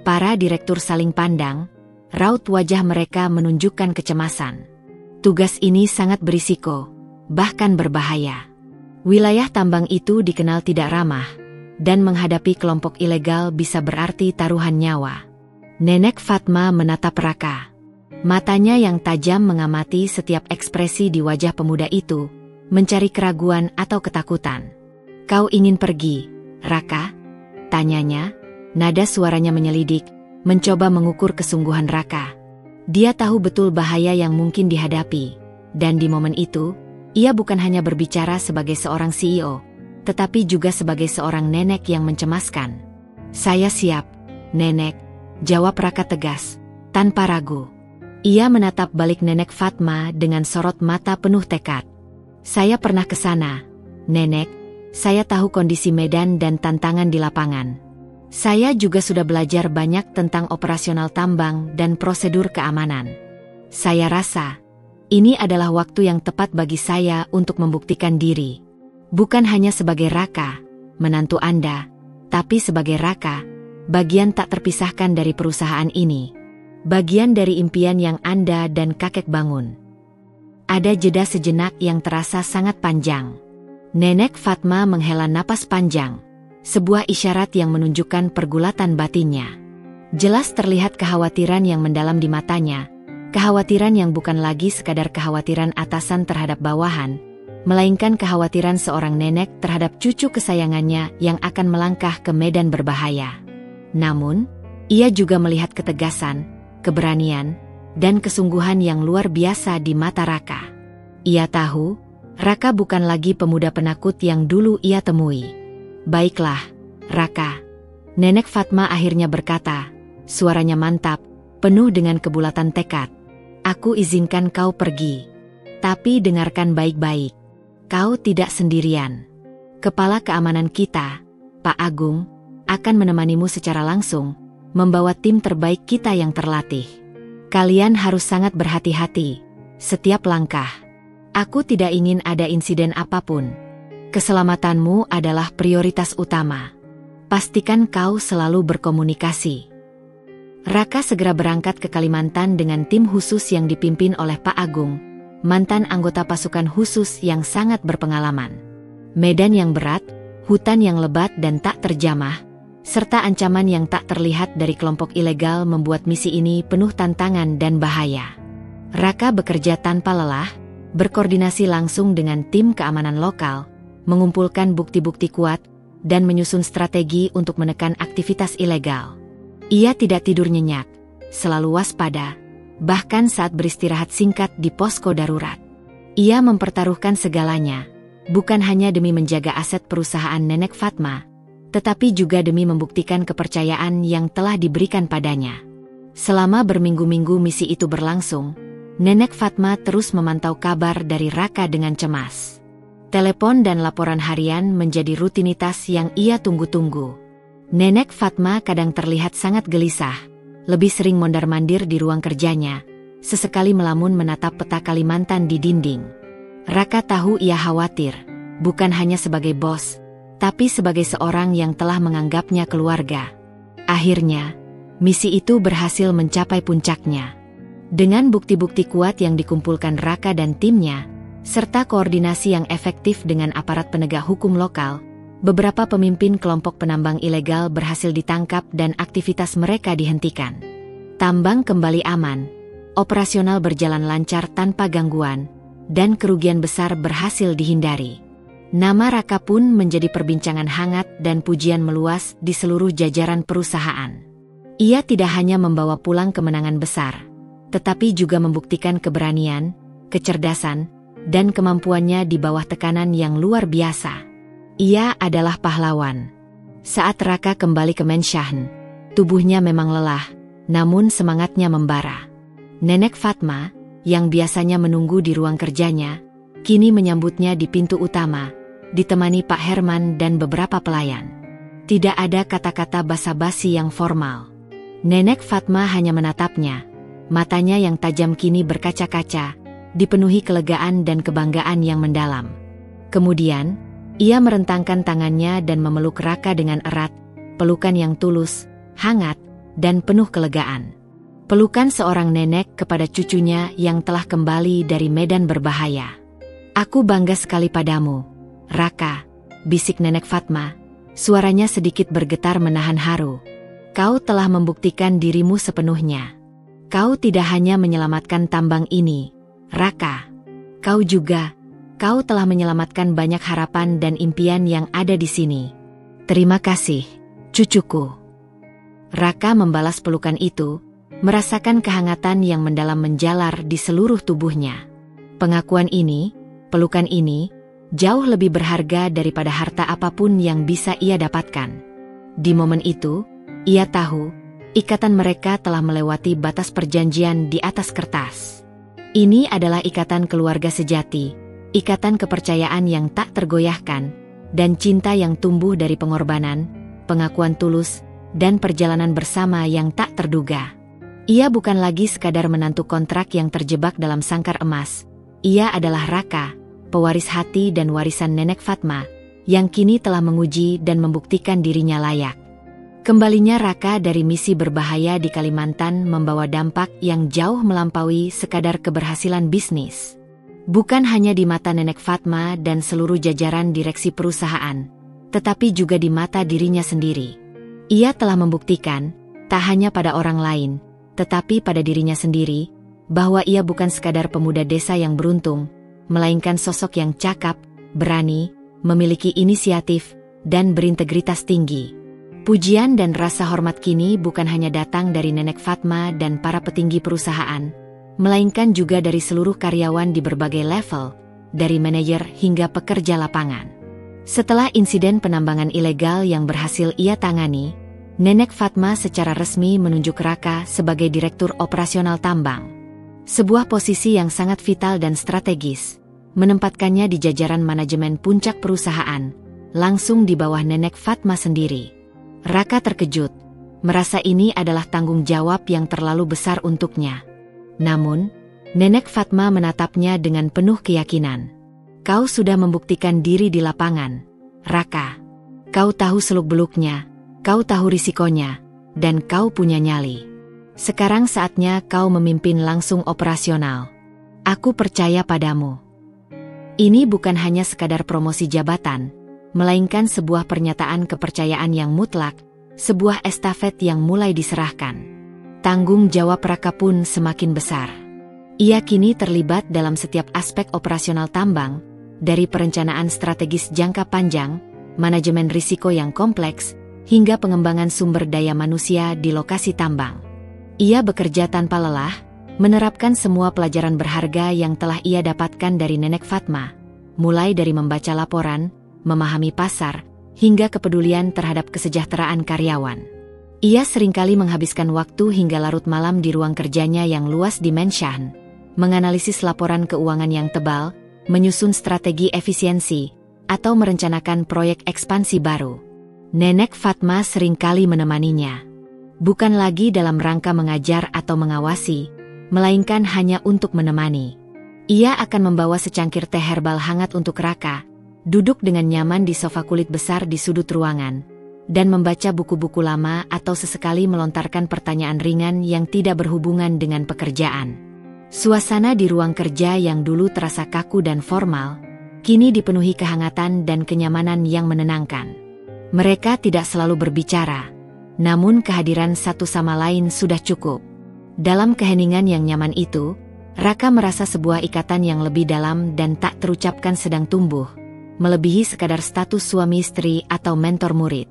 Para direktur saling pandang, raut wajah mereka menunjukkan kecemasan. Tugas ini sangat berisiko, bahkan berbahaya. Wilayah tambang itu dikenal tidak ramah, dan menghadapi kelompok ilegal bisa berarti taruhan nyawa. Nenek Fatma menatap Raka. Matanya yang tajam mengamati setiap ekspresi di wajah pemuda itu, mencari keraguan atau ketakutan. "Kau ingin pergi, Raka?" tanyanya, nada suaranya menyelidik, mencoba mengukur kesungguhan Raka. Dia tahu betul bahaya yang mungkin dihadapi, dan di momen itu, ia bukan hanya berbicara sebagai seorang CEO, tetapi juga sebagai seorang nenek yang mencemaskan. "Saya siap, Nenek," jawab Raka tegas, tanpa ragu. Ia menatap balik Nenek Fatma dengan sorot mata penuh tekad. "Saya pernah ke sana, Nenek. Saya tahu kondisi medan dan tantangan di lapangan. Saya juga sudah belajar banyak tentang operasional tambang dan prosedur keamanan. Saya rasa ini adalah waktu yang tepat bagi saya untuk membuktikan diri. Bukan hanya sebagai Raka, menantu Anda, tapi sebagai Raka, bagian tak terpisahkan dari perusahaan ini. Bagian dari impian yang Anda dan kakek bangun." Ada jeda sejenak yang terasa sangat panjang. Nenek Fatma menghela napas panjang, sebuah isyarat yang menunjukkan pergulatan batinnya. Jelas terlihat kekhawatiran yang mendalam di matanya, kekhawatiran yang bukan lagi sekadar kekhawatiran atasan terhadap bawahan, melainkan kekhawatiran seorang nenek terhadap cucu kesayangannya yang akan melangkah ke medan berbahaya. Namun, ia juga melihat ketegasan, keberanian, dan kesungguhan yang luar biasa di mata Raka. Ia tahu, Raka bukan lagi pemuda penakut yang dulu ia temui. "Baiklah, Raka," Nenek Fatma akhirnya berkata, suaranya mantap, penuh dengan kebulatan tekad. "Aku izinkan kau pergi. Tapi dengarkan baik-baik. Kau tidak sendirian. Kepala keamanan kita, Pak Agung, akan menemanimu secara langsung, membawa tim terbaik kita yang terlatih. Kalian harus sangat berhati-hati setiap langkah. Aku tidak ingin ada insiden apapun. Keselamatanmu adalah prioritas utama. Pastikan kau selalu berkomunikasi." Raka segera berangkat ke Kalimantan dengan tim khusus yang dipimpin oleh Pak Agung, mantan anggota pasukan khusus yang sangat berpengalaman. Medan yang berat, hutan yang lebat dan tak terjamah, serta ancaman yang tak terlihat dari kelompok ilegal membuat misi ini penuh tantangan dan bahaya. Raka bekerja tanpa lelah, berkoordinasi langsung dengan tim keamanan lokal, mengumpulkan bukti-bukti kuat, dan menyusun strategi untuk menekan aktivitas ilegal. Ia tidak tidur nyenyak, selalu waspada, bahkan saat beristirahat singkat di posko darurat. Ia mempertaruhkan segalanya, bukan hanya demi menjaga aset perusahaan Nenek Fatma, tetapi juga demi membuktikan kepercayaan yang telah diberikan padanya. Selama berminggu-minggu misi itu berlangsung, Nenek Fatma terus memantau kabar dari Raka dengan cemas. Telepon dan laporan harian menjadi rutinitas yang ia tunggu-tunggu. Nenek Fatma kadang terlihat sangat gelisah, lebih sering mondar-mandir di ruang kerjanya, sesekali melamun menatap peta Kalimantan di dinding. Raka tahu ia khawatir, bukan hanya sebagai bos, tapi sebagai seorang yang telah menganggapnya keluarga. Akhirnya, misi itu berhasil mencapai puncaknya. Dengan bukti-bukti kuat yang dikumpulkan Raka dan timnya, serta koordinasi yang efektif dengan aparat penegak hukum lokal, beberapa pemimpin kelompok penambang ilegal berhasil ditangkap dan aktivitas mereka dihentikan. Tambang kembali aman, operasional berjalan lancar tanpa gangguan, dan kerugian besar berhasil dihindari. Nama Raka pun menjadi perbincangan hangat dan pujian meluas di seluruh jajaran perusahaan. Ia tidak hanya membawa pulang kemenangan besar, tetapi juga membuktikan keberanian, kecerdasan, dan kemampuannya di bawah tekanan yang luar biasa. Ia adalah pahlawan. Saat Raka kembali ke Menshahen, tubuhnya memang lelah, namun semangatnya membara. Nenek Fatma, yang biasanya menunggu di ruang kerjanya, kini menyambutnya di pintu utama, ditemani Pak Herman dan beberapa pelayan. Tidak ada kata-kata basa-basi yang formal. Nenek Fatma hanya menatapnya, matanya yang tajam kini berkaca-kaca, dipenuhi kelegaan dan kebanggaan yang mendalam. Kemudian, ia merentangkan tangannya dan memeluk Raka dengan erat, pelukan yang tulus, hangat, dan penuh kelegaan. Pelukan seorang nenek kepada cucunya yang telah kembali dari medan berbahaya. "Aku bangga sekali padamu, Raka," bisik Nenek Fatma, suaranya sedikit bergetar menahan haru. "Kau telah membuktikan dirimu sepenuhnya. Kau tidak hanya menyelamatkan tambang ini, Raka. Kau telah menyelamatkan banyak harapan dan impian yang ada di sini. Terima kasih, cucuku." Raka membalas pelukan itu, merasakan kehangatan yang mendalam menjalar di seluruh tubuhnya. Pengakuan ini, pelukan ini, jauh lebih berharga daripada harta apapun yang bisa ia dapatkan. Di momen itu, ia tahu, ikatan mereka telah melewati batas perjanjian di atas kertas. Ini adalah ikatan keluarga sejati, ikatan kepercayaan yang tak tergoyahkan, dan cinta yang tumbuh dari pengorbanan, pengakuan tulus, dan perjalanan bersama yang tak terduga. Ia bukan lagi sekadar menantu kontrak yang terjebak dalam sangkar emas. Ia adalah Raka, pewaris hati dan warisan Nenek Fatma, yang kini telah menguji dan membuktikan dirinya layak. Kembalinya Raka dari misi berbahaya di Kalimantan membawa dampak yang jauh melampaui sekadar keberhasilan bisnis. Bukan hanya di mata Nenek Fatma dan seluruh jajaran direksi perusahaan, tetapi juga di mata dirinya sendiri. Ia telah membuktikan, tak hanya pada orang lain, tetapi pada dirinya sendiri, bahwa ia bukan sekadar pemuda desa yang beruntung, melainkan sosok yang cakap, berani, memiliki inisiatif, dan berintegritas tinggi. Pujian dan rasa hormat kini bukan hanya datang dari Nenek Fatma dan para petinggi perusahaan, melainkan juga dari seluruh karyawan di berbagai level, dari manajer hingga pekerja lapangan. Setelah insiden penambangan ilegal yang berhasil ia tangani, Nenek Fatma secara resmi menunjuk Raka sebagai Direktur Operasional Tambang. Sebuah posisi yang sangat vital dan strategis, menempatkannya di jajaran manajemen puncak perusahaan, langsung di bawah Nenek Fatma sendiri. Raka terkejut, merasa ini adalah tanggung jawab yang terlalu besar untuknya. Namun, Nenek Fatma menatapnya dengan penuh keyakinan. "Kau sudah membuktikan diri di lapangan, Raka. Kau tahu seluk-beluknya, kau tahu risikonya, dan kau punya nyali. Sekarang saatnya kau memimpin langsung operasional." Aku percaya padamu. Ini bukan hanya sekadar promosi jabatan, melainkan sebuah pernyataan kepercayaan yang mutlak, sebuah estafet yang mulai diserahkan. Tanggung jawab Raka pun semakin besar. Ia kini terlibat dalam setiap aspek operasional tambang, dari perencanaan strategis jangka panjang, manajemen risiko yang kompleks, hingga pengembangan sumber daya manusia di lokasi tambang. Ia bekerja tanpa lelah, menerapkan semua pelajaran berharga yang telah ia dapatkan dari Nenek Fatma, mulai dari membaca laporan, memahami pasar, hingga kepedulian terhadap kesejahteraan karyawan. Ia seringkali menghabiskan waktu hingga larut malam di ruang kerjanya yang luas di Menshan, menganalisis laporan keuangan yang tebal, menyusun strategi efisiensi, atau merencanakan proyek ekspansi baru. Nenek Fatma seringkali menemaninya. Bukan lagi dalam rangka mengajar atau mengawasi, melainkan hanya untuk menemani. Ia akan membawa secangkir teh herbal hangat untuk Raka, duduk dengan nyaman di sofa kulit besar di sudut ruangan, dan membaca buku-buku lama atau sesekali melontarkan pertanyaan ringan yang tidak berhubungan dengan pekerjaan. Suasana di ruang kerja yang dulu terasa kaku dan formal, kini dipenuhi kehangatan dan kenyamanan yang menenangkan. Mereka tidak selalu berbicara, namun kehadiran satu sama lain sudah cukup. Dalam keheningan yang nyaman itu, Raka merasa sebuah ikatan yang lebih dalam dan tak terucapkan sedang tumbuh, melebihi sekadar status suami istri atau mentor murid.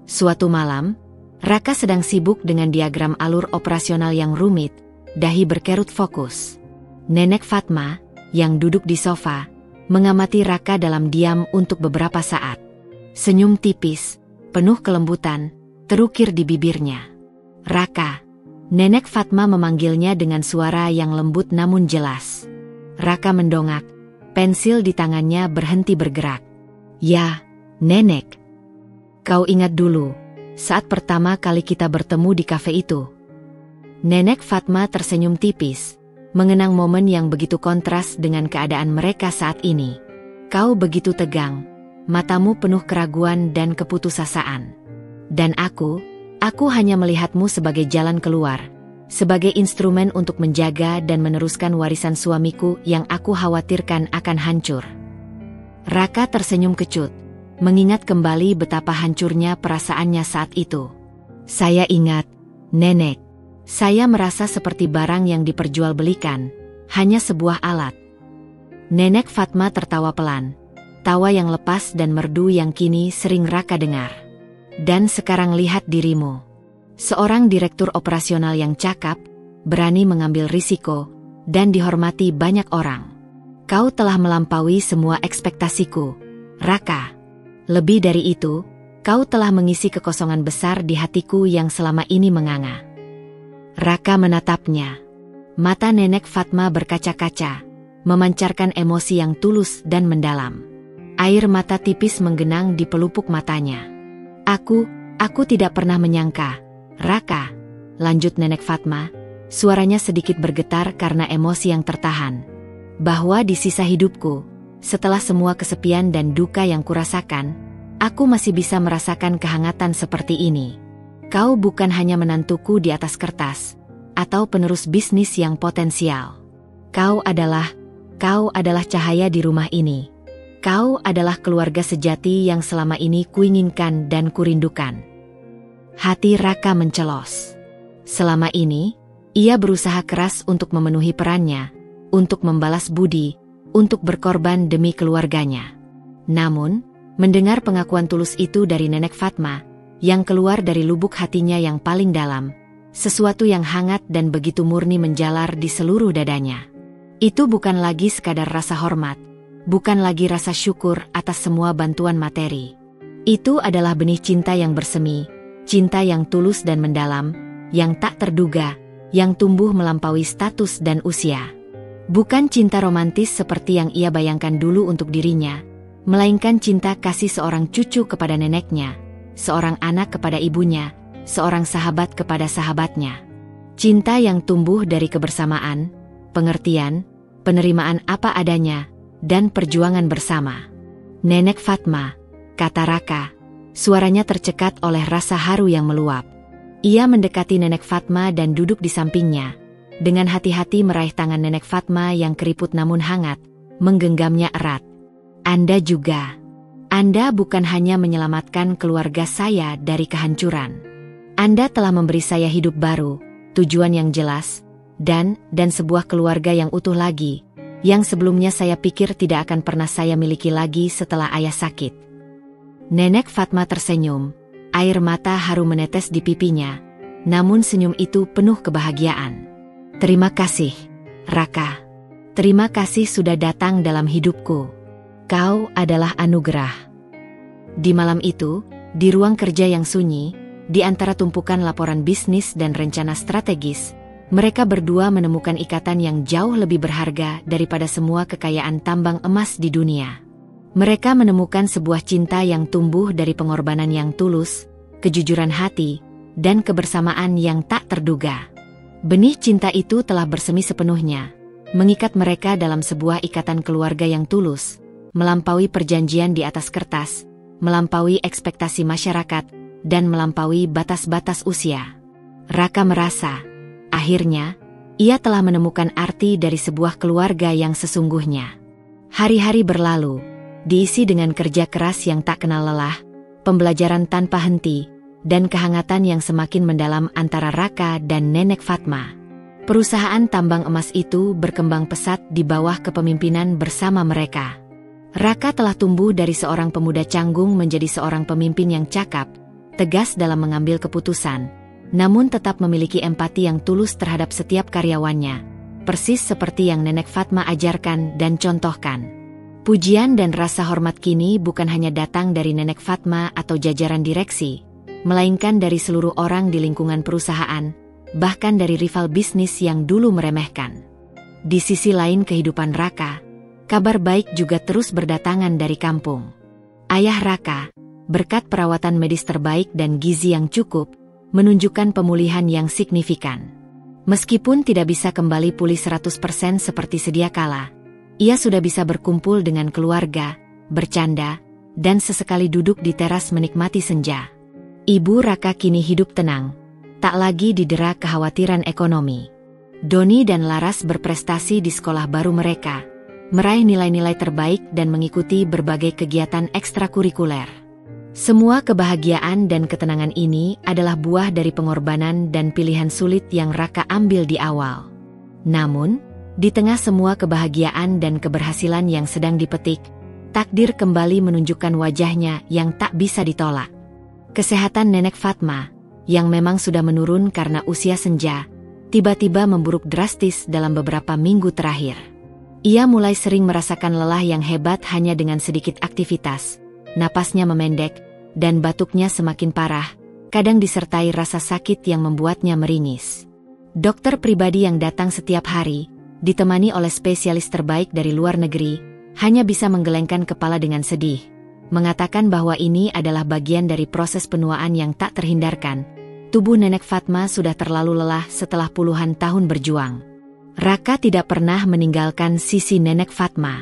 Suatu malam, Raka sedang sibuk dengan diagram alur operasional yang rumit, dahi berkerut fokus. Nenek Fatma, yang duduk di sofa, mengamati Raka dalam diam untuk beberapa saat. Senyum tipis, penuh kelembutan, terukir di bibirnya. Raka. Nenek Fatma memanggilnya dengan suara yang lembut namun jelas. Raka mendongak, pensil di tangannya berhenti bergerak. Ya, Nenek. Kau ingat dulu, saat pertama kali kita bertemu di kafe itu. Nenek Fatma tersenyum tipis, mengenang momen yang begitu kontras dengan keadaan mereka saat ini. Kau begitu tegang, matamu penuh keraguan dan keputusasaan. Dan aku hanya melihatmu sebagai jalan keluar, sebagai instrumen untuk menjaga dan meneruskan warisan suamiku yang aku khawatirkan akan hancur. Raka tersenyum kecut, mengingat kembali betapa hancurnya perasaannya saat itu. Saya ingat, Nenek. Saya merasa seperti barang yang diperjualbelikan, hanya sebuah alat. Nenek Fatma tertawa pelan, tawa yang lepas dan merdu yang kini sering Raka dengar. Dan sekarang lihat dirimu. Seorang direktur operasional yang cakap, berani mengambil risiko, dan dihormati banyak orang. Kau telah melampaui semua ekspektasiku, Raka. Lebih dari itu, kau telah mengisi kekosongan besar di hatiku yang selama ini menganga. Raka menatapnya. Mata Nenek Fatma berkaca-kaca, memancarkan emosi yang tulus dan mendalam. Air mata tipis menggenang di pelupuk matanya. Aku tidak pernah menyangka, Raka, lanjut Nenek Fatma, suaranya sedikit bergetar karena emosi yang tertahan, bahwa di sisa hidupku, setelah semua kesepian dan duka yang kurasakan, aku masih bisa merasakan kehangatan seperti ini. Kau bukan hanya menantuku di atas kertas, atau penerus bisnis yang potensial. Kau adalah cahaya di rumah ini. Kau adalah keluarga sejati yang selama ini kuinginkan dan kurindukan. Hati Raka mencelos. Selama ini, ia berusaha keras untuk memenuhi perannya, untuk membalas budi, untuk berkorban demi keluarganya. Namun, mendengar pengakuan tulus itu dari Nenek Fatma, yang keluar dari lubuk hatinya yang paling dalam, sesuatu yang hangat dan begitu murni menjalar di seluruh dadanya. Itu bukan lagi sekadar rasa hormat, bukan lagi rasa syukur atas semua bantuan materi. Itu adalah benih cinta yang bersemi, cinta yang tulus dan mendalam, yang tak terduga, yang tumbuh melampaui status dan usia. Bukan cinta romantis seperti yang ia bayangkan dulu untuk dirinya, melainkan cinta kasih seorang cucu kepada neneknya, seorang anak kepada ibunya, seorang sahabat kepada sahabatnya. Cinta yang tumbuh dari kebersamaan, pengertian, penerimaan apa adanya, dan perjuangan bersama. Nenek Fatma, kata Raka, suaranya tercekat oleh rasa haru yang meluap. Ia mendekati Nenek Fatma dan duduk di sampingnya, dengan hati-hati meraih tangan Nenek Fatma yang keriput namun hangat, menggenggamnya erat. Anda juga. Anda bukan hanya menyelamatkan keluarga saya dari kehancuran. Anda telah memberi saya hidup baru, tujuan yang jelas, dan sebuah keluarga yang utuh lagi, yang sebelumnya saya pikir tidak akan pernah saya miliki lagi setelah ayah sakit. Nenek Fatma tersenyum, air mata haru menetes di pipinya, namun senyum itu penuh kebahagiaan. Terima kasih, Raka. Terima kasih sudah datang dalam hidupku. Kau adalah anugerah. Di malam itu, di ruang kerja yang sunyi, di antara tumpukan laporan bisnis dan rencana strategis, mereka berdua menemukan ikatan yang jauh lebih berharga daripada semua kekayaan tambang emas di dunia. Mereka menemukan sebuah cinta yang tumbuh dari pengorbanan yang tulus, kejujuran hati, dan kebersamaan yang tak terduga. Benih cinta itu telah bersemi sepenuhnya, mengikat mereka dalam sebuah ikatan keluarga yang tulus, melampaui perjanjian di atas kertas, melampaui ekspektasi masyarakat, dan melampaui batas-batas usia. Raka merasa, akhirnya, ia telah menemukan arti dari sebuah keluarga yang sesungguhnya. Hari-hari berlalu, diisi dengan kerja keras yang tak kenal lelah, pembelajaran tanpa henti, dan kehangatan yang semakin mendalam antara Raka dan Nenek Fatma. Perusahaan tambang emas itu berkembang pesat di bawah kepemimpinan bersama mereka. Raka telah tumbuh dari seorang pemuda canggung menjadi seorang pemimpin yang cakap, tegas dalam mengambil keputusan, namun tetap memiliki empati yang tulus terhadap setiap karyawannya, persis seperti yang Nenek Fatma ajarkan dan contohkan. Pujian dan rasa hormat kini bukan hanya datang dari Nenek Fatma atau jajaran direksi, melainkan dari seluruh orang di lingkungan perusahaan, bahkan dari rival bisnis yang dulu meremehkan. Di sisi lain kehidupan Raka, kabar baik juga terus berdatangan dari kampung. Ayah Raka, berkat perawatan medis terbaik dan gizi yang cukup, menunjukkan pemulihan yang signifikan. Meskipun tidak bisa kembali pulih 100% seperti sedia kala, ia sudah bisa berkumpul dengan keluarga, bercanda, dan sesekali duduk di teras menikmati senja. Ibu Raka kini hidup tenang, tak lagi didera kekhawatiran ekonomi. Doni dan Laras berprestasi di sekolah baru mereka, meraih nilai-nilai terbaik dan mengikuti berbagai kegiatan ekstrakurikuler. Semua kebahagiaan dan ketenangan ini adalah buah dari pengorbanan dan pilihan sulit yang Raka ambil di awal. Namun, di tengah semua kebahagiaan dan keberhasilan yang sedang dipetik, takdir kembali menunjukkan wajahnya yang tak bisa ditolak. Kesehatan Nenek Fatma, yang memang sudah menurun karena usia senja, tiba-tiba memburuk drastis dalam beberapa minggu terakhir. Ia mulai sering merasakan lelah yang hebat hanya dengan sedikit aktivitas. Napasnya memendek, dan batuknya semakin parah, kadang disertai rasa sakit yang membuatnya meringis. Dokter pribadi yang datang setiap hari, ditemani oleh spesialis terbaik dari luar negeri, hanya bisa menggelengkan kepala dengan sedih, mengatakan bahwa ini adalah bagian dari proses penuaan yang tak terhindarkan. Tubuh Nenek Fatma sudah terlalu lelah setelah puluhan tahun berjuang. Raka tidak pernah meninggalkan sisi Nenek Fatma.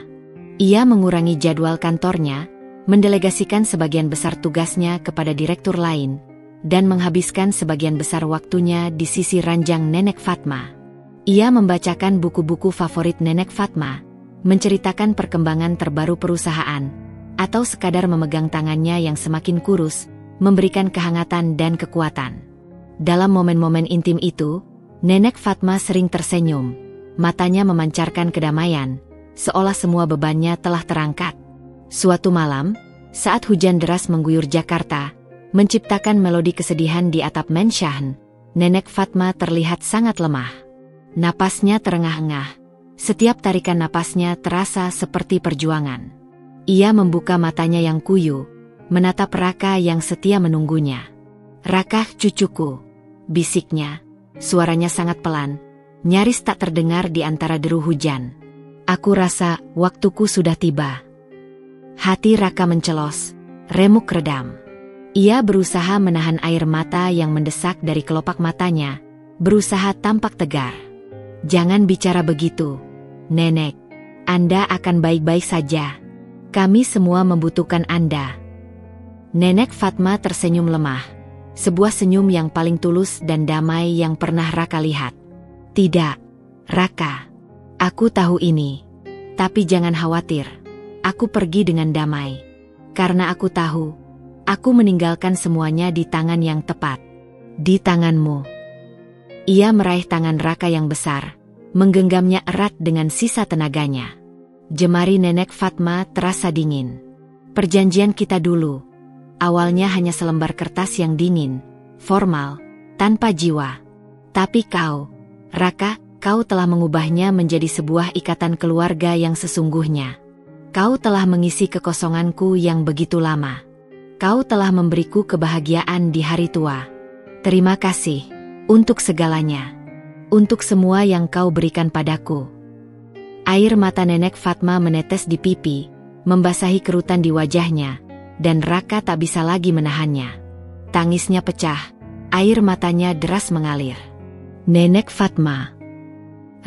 Ia mengurangi jadwal kantornya, mendelegasikan sebagian besar tugasnya kepada direktur lain, dan menghabiskan sebagian besar waktunya di sisi ranjang Nenek Fatma. Ia membacakan buku-buku favorit Nenek Fatma, menceritakan perkembangan terbaru perusahaan, atau sekadar memegang tangannya yang semakin kurus, memberikan kehangatan dan kekuatan. Dalam momen-momen intim itu, Nenek Fatma sering tersenyum, matanya memancarkan kedamaian, seolah semua bebannya telah terangkat. Suatu malam, saat hujan deras mengguyur Jakarta, menciptakan melodi kesedihan di atap Menshahen, Nenek Fatma terlihat sangat lemah. Napasnya terengah-engah, setiap tarikan napasnya terasa seperti perjuangan. Ia membuka matanya yang kuyu, menatap Raka yang setia menunggunya. "Raka, cucuku," bisiknya, suaranya sangat pelan, nyaris tak terdengar di antara deru hujan. "Aku rasa waktuku sudah tiba." Hati Raka mencelos, remuk redam. Ia berusaha menahan air mata yang mendesak dari kelopak matanya, berusaha tampak tegar. "Jangan bicara begitu, Nenek. Anda akan baik-baik saja. Kami semua membutuhkan Anda." Nenek Fatma tersenyum lemah, sebuah senyum yang paling tulus dan damai yang pernah Raka lihat. "Tidak, Raka, aku tahu ini. Tapi jangan khawatir. Aku pergi dengan damai. Karena aku tahu, aku meninggalkan semuanya di tangan yang tepat. Di tanganmu. Ia meraih tangan Raka yang besar, menggenggamnya erat dengan sisa tenaganya. Jemari Nenek Fatma terasa dingin. Perjanjian kita dulu. Awalnya hanya selembar kertas yang dingin, formal, tanpa jiwa. Tapi kau, Raka, kau telah mengubahnya menjadi sebuah ikatan keluarga yang sesungguhnya. Kau telah mengisi kekosonganku yang begitu lama. Kau telah memberiku kebahagiaan di hari tua. Terima kasih untuk segalanya. Untuk semua yang kau berikan padaku. Air mata Nenek Fatma menetes di pipi, membasahi kerutan di wajahnya, dan Raka tak bisa lagi menahannya. Tangisnya pecah, air matanya deras mengalir. Nenek Fatma.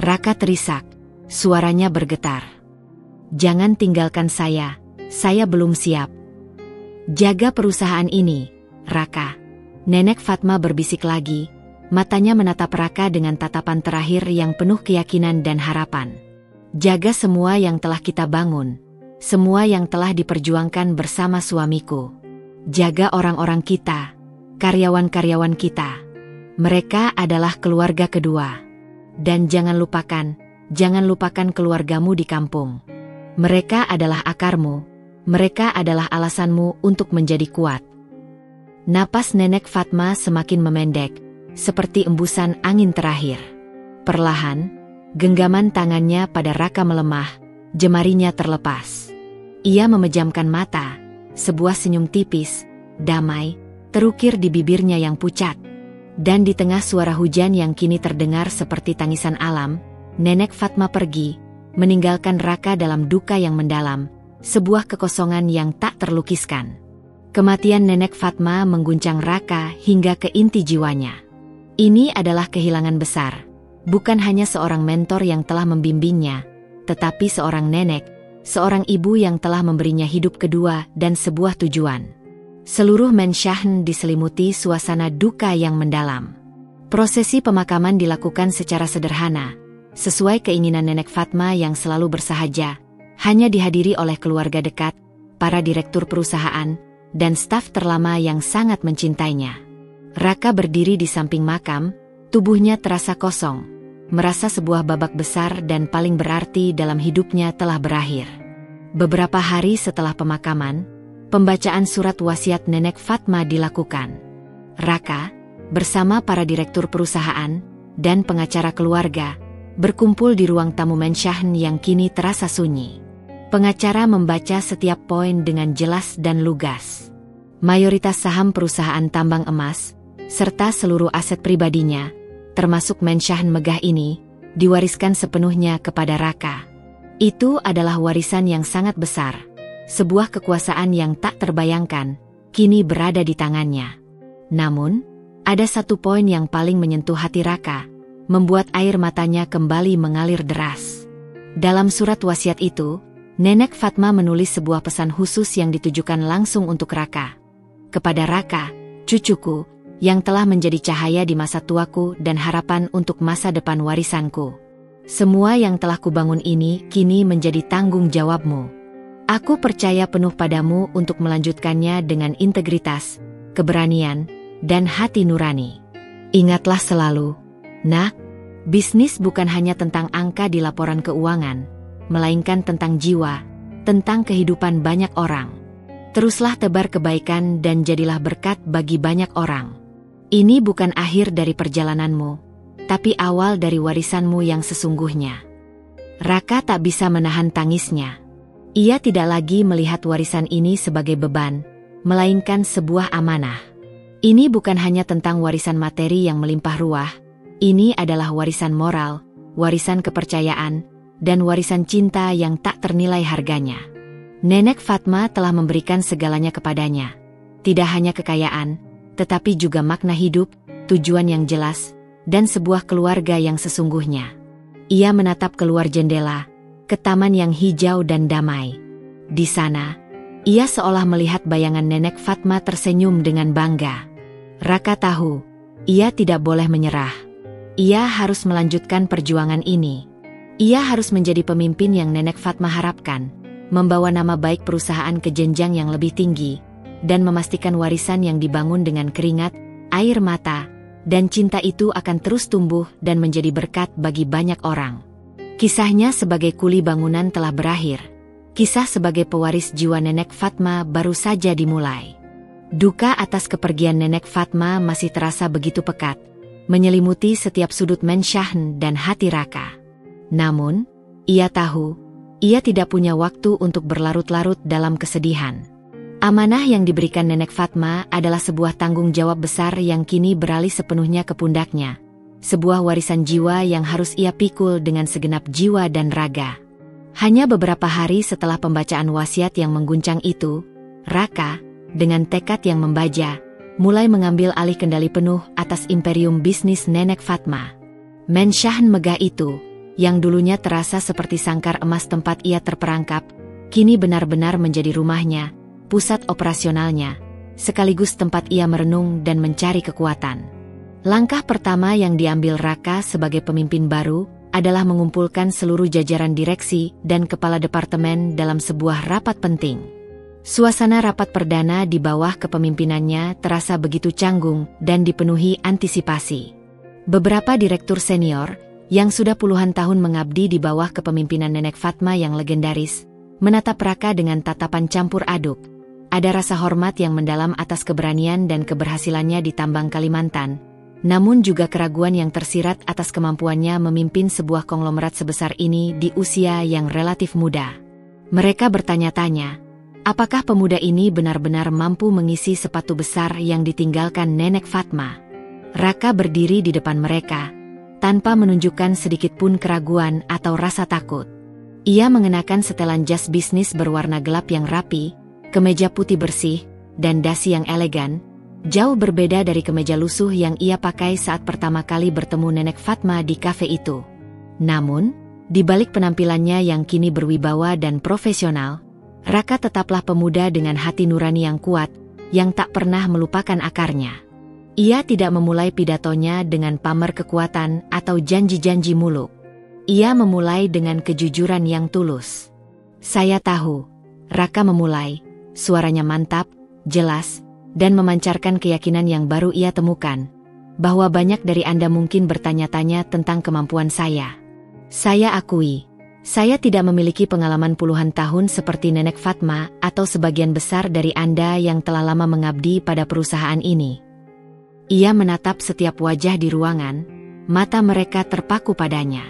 Raka terisak, suaranya bergetar. Jangan tinggalkan saya belum siap. Jaga perusahaan ini, Raka. Nenek Fatma berbisik lagi, matanya menatap Raka dengan tatapan terakhir yang penuh keyakinan dan harapan. Jaga semua yang telah kita bangun, semua yang telah diperjuangkan bersama suamiku. Jaga orang-orang kita, karyawan-karyawan kita. Mereka adalah keluarga kedua. Dan jangan lupakan keluargamu di kampung. Mereka adalah akarmu, mereka adalah alasanmu untuk menjadi kuat. Napas Nenek Fatma semakin memendek, seperti embusan angin terakhir. Perlahan, genggaman tangannya pada Raka melemah, jemarinya terlepas. Ia memejamkan mata, sebuah senyum tipis, damai, terukir di bibirnya yang pucat. Dan di tengah suara hujan yang kini terdengar seperti tangisan alam, Nenek Fatma pergi, meninggalkan Raka dalam duka yang mendalam, sebuah kekosongan yang tak terlukiskan. Kematian Nenek Fatma mengguncang Raka hingga ke inti jiwanya. Ini adalah kehilangan besar. Bukan hanya seorang mentor yang telah membimbingnya, tetapi seorang nenek, seorang ibu yang telah memberinya hidup kedua dan sebuah tujuan. Seluruh Mensyahn diselimuti suasana duka yang mendalam. Prosesi pemakaman dilakukan secara sederhana, sesuai keinginan Nenek Fatma yang selalu bersahaja, hanya dihadiri oleh keluarga dekat, para direktur perusahaan, dan staf terlama yang sangat mencintainya. Raka berdiri di samping makam, tubuhnya terasa kosong, merasa sebuah babak besar dan paling berarti dalam hidupnya telah berakhir. Beberapa hari setelah pemakaman, pembacaan surat wasiat Nenek Fatma dilakukan. Raka, bersama para direktur perusahaan dan pengacara keluarga, berkumpul di ruang tamu Mensyahn yang kini terasa sunyi. Pengacara membaca setiap poin dengan jelas dan lugas. Mayoritas saham perusahaan tambang emas, serta seluruh aset pribadinya, termasuk Mensyahn megah ini, diwariskan sepenuhnya kepada Raka. Itu adalah warisan yang sangat besar. Sebuah kekuasaan yang tak terbayangkan, kini berada di tangannya. Namun, ada satu poin yang paling menyentuh hati Raka, membuat air matanya kembali mengalir deras. Dalam surat wasiat itu, Nenek Fatma menulis sebuah pesan khusus yang ditujukan langsung untuk Raka. Kepada Raka, cucuku, yang telah menjadi cahaya di masa tuaku dan harapan untuk masa depan warisanku. Semua yang telah kubangun ini kini menjadi tanggung jawabmu. Aku percaya penuh padamu untuk melanjutkannya dengan integritas, keberanian, dan hati nurani. Ingatlah selalu, nak, bisnis bukan hanya tentang angka di laporan keuangan, melainkan tentang jiwa, tentang kehidupan banyak orang. Teruslah tebar kebaikan dan jadilah berkat bagi banyak orang. Ini bukan akhir dari perjalananmu, tapi awal dari warisanmu yang sesungguhnya. Raka tak bisa menahan tangisnya. Ia tidak lagi melihat warisan ini sebagai beban, melainkan sebuah amanah. Ini bukan hanya tentang warisan materi yang melimpah ruah, ini adalah warisan moral, warisan kepercayaan, dan warisan cinta yang tak ternilai harganya. Nenek Fatma telah memberikan segalanya kepadanya. Tidak hanya kekayaan, tetapi juga makna hidup, tujuan yang jelas, dan sebuah keluarga yang sesungguhnya. Ia menatap keluar jendela, ke taman yang hijau dan damai. Di sana, ia seolah melihat bayangan Nenek Fatma tersenyum dengan bangga. Raka tahu, ia tidak boleh menyerah. Ia harus melanjutkan perjuangan ini. Ia harus menjadi pemimpin yang Nenek Fatma harapkan, membawa nama baik perusahaan ke jenjang yang lebih tinggi, dan memastikan warisan yang dibangun dengan keringat, air mata, dan cinta itu akan terus tumbuh dan menjadi berkat bagi banyak orang. Kisahnya sebagai kuli bangunan telah berakhir. Kisah sebagai pewaris jiwa Nenek Fatma baru saja dimulai. Duka atas kepergian Nenek Fatma masih terasa begitu pekat, menyelimuti setiap sudut Mensyahn dan hati Raka. Namun, ia tahu, ia tidak punya waktu untuk berlarut-larut dalam kesedihan. Amanah yang diberikan Nenek Fatma adalah sebuah tanggung jawab besar yang kini beralih sepenuhnya ke pundaknya. Sebuah warisan jiwa yang harus ia pikul dengan segenap jiwa dan raga. Hanya beberapa hari setelah pembacaan wasiat yang mengguncang itu, Raka, dengan tekad yang membaja, mulai mengambil alih kendali penuh atas imperium bisnis Nenek Fatma. Mensyahn megah itu, yang dulunya terasa seperti sangkar emas tempat ia terperangkap, kini benar-benar menjadi rumahnya, pusat operasionalnya, sekaligus tempat ia merenung dan mencari kekuatan. Langkah pertama yang diambil Raka sebagai pemimpin baru adalah mengumpulkan seluruh jajaran direksi dan kepala departemen dalam sebuah rapat penting. Suasana rapat perdana di bawah kepemimpinannya terasa begitu canggung dan dipenuhi antisipasi. Beberapa direktur senior, yang sudah puluhan tahun mengabdi di bawah kepemimpinan Nenek Fatma yang legendaris, menatap Raka dengan tatapan campur aduk. Ada rasa hormat yang mendalam atas keberanian dan keberhasilannya di tambang Kalimantan, namun juga keraguan yang tersirat atas kemampuannya memimpin sebuah konglomerat sebesar ini di usia yang relatif muda. Mereka bertanya-tanya, apakah pemuda ini benar-benar mampu mengisi sepatu besar yang ditinggalkan Nenek Fatma? Raka berdiri di depan mereka, tanpa menunjukkan sedikit pun keraguan atau rasa takut. Ia mengenakan setelan jas bisnis berwarna gelap yang rapi, kemeja putih bersih, dan dasi yang elegan, jauh berbeda dari kemeja lusuh yang ia pakai saat pertama kali bertemu Nenek Fatma di kafe itu. Namun, di balik penampilannya yang kini berwibawa dan profesional, Raka tetaplah pemuda dengan hati nurani yang kuat, yang tak pernah melupakan akarnya. Ia tidak memulai pidatonya dengan pamer kekuatan atau janji-janji muluk. Ia memulai dengan kejujuran yang tulus. "Saya tahu," Raka memulai, suaranya mantap, jelas, dan memancarkan keyakinan yang baru ia temukan, bahwa banyak dari Anda mungkin bertanya-tanya tentang kemampuan saya. Saya akui, saya tidak memiliki pengalaman puluhan tahun seperti Nenek Fatma atau sebagian besar dari Anda yang telah lama mengabdi pada perusahaan ini. Ia menatap setiap wajah di ruangan, mata mereka terpaku padanya.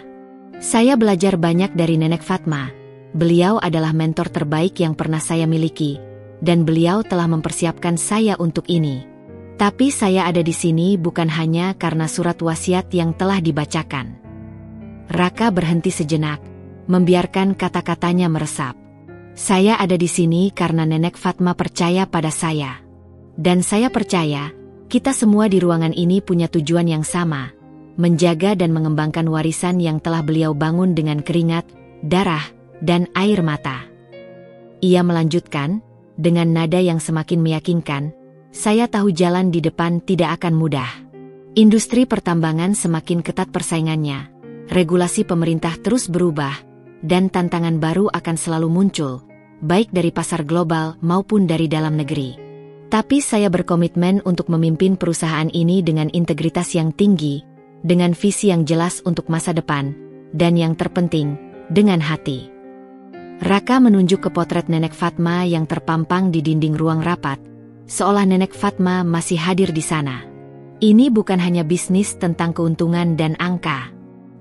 Saya belajar banyak dari Nenek Fatma. Beliau adalah mentor terbaik yang pernah saya miliki, dan beliau telah mempersiapkan saya untuk ini. Tapi saya ada di sini bukan hanya karena surat wasiat yang telah dibacakan. Raka berhenti sejenak, membiarkan kata-katanya meresap. Saya ada di sini karena Nenek Fatma percaya pada saya. Dan saya percaya, kita semua di ruangan ini punya tujuan yang sama, menjaga dan mengembangkan warisan yang telah beliau bangun dengan keringat, darah, dan air mata. Ia melanjutkan, dengan nada yang semakin meyakinkan, saya tahu jalan di depan tidak akan mudah. Industri pertambangan semakin ketat persaingannya, regulasi pemerintah terus berubah, dan tantangan baru akan selalu muncul, baik dari pasar global maupun dari dalam negeri. Tapi saya berkomitmen untuk memimpin perusahaan ini dengan integritas yang tinggi, dengan visi yang jelas untuk masa depan, dan yang terpenting, dengan hati. Raka menunjuk ke potret Nenek Fatma yang terpampang di dinding ruang rapat, seolah Nenek Fatma masih hadir di sana. Ini bukan hanya bisnis tentang keuntungan dan angka.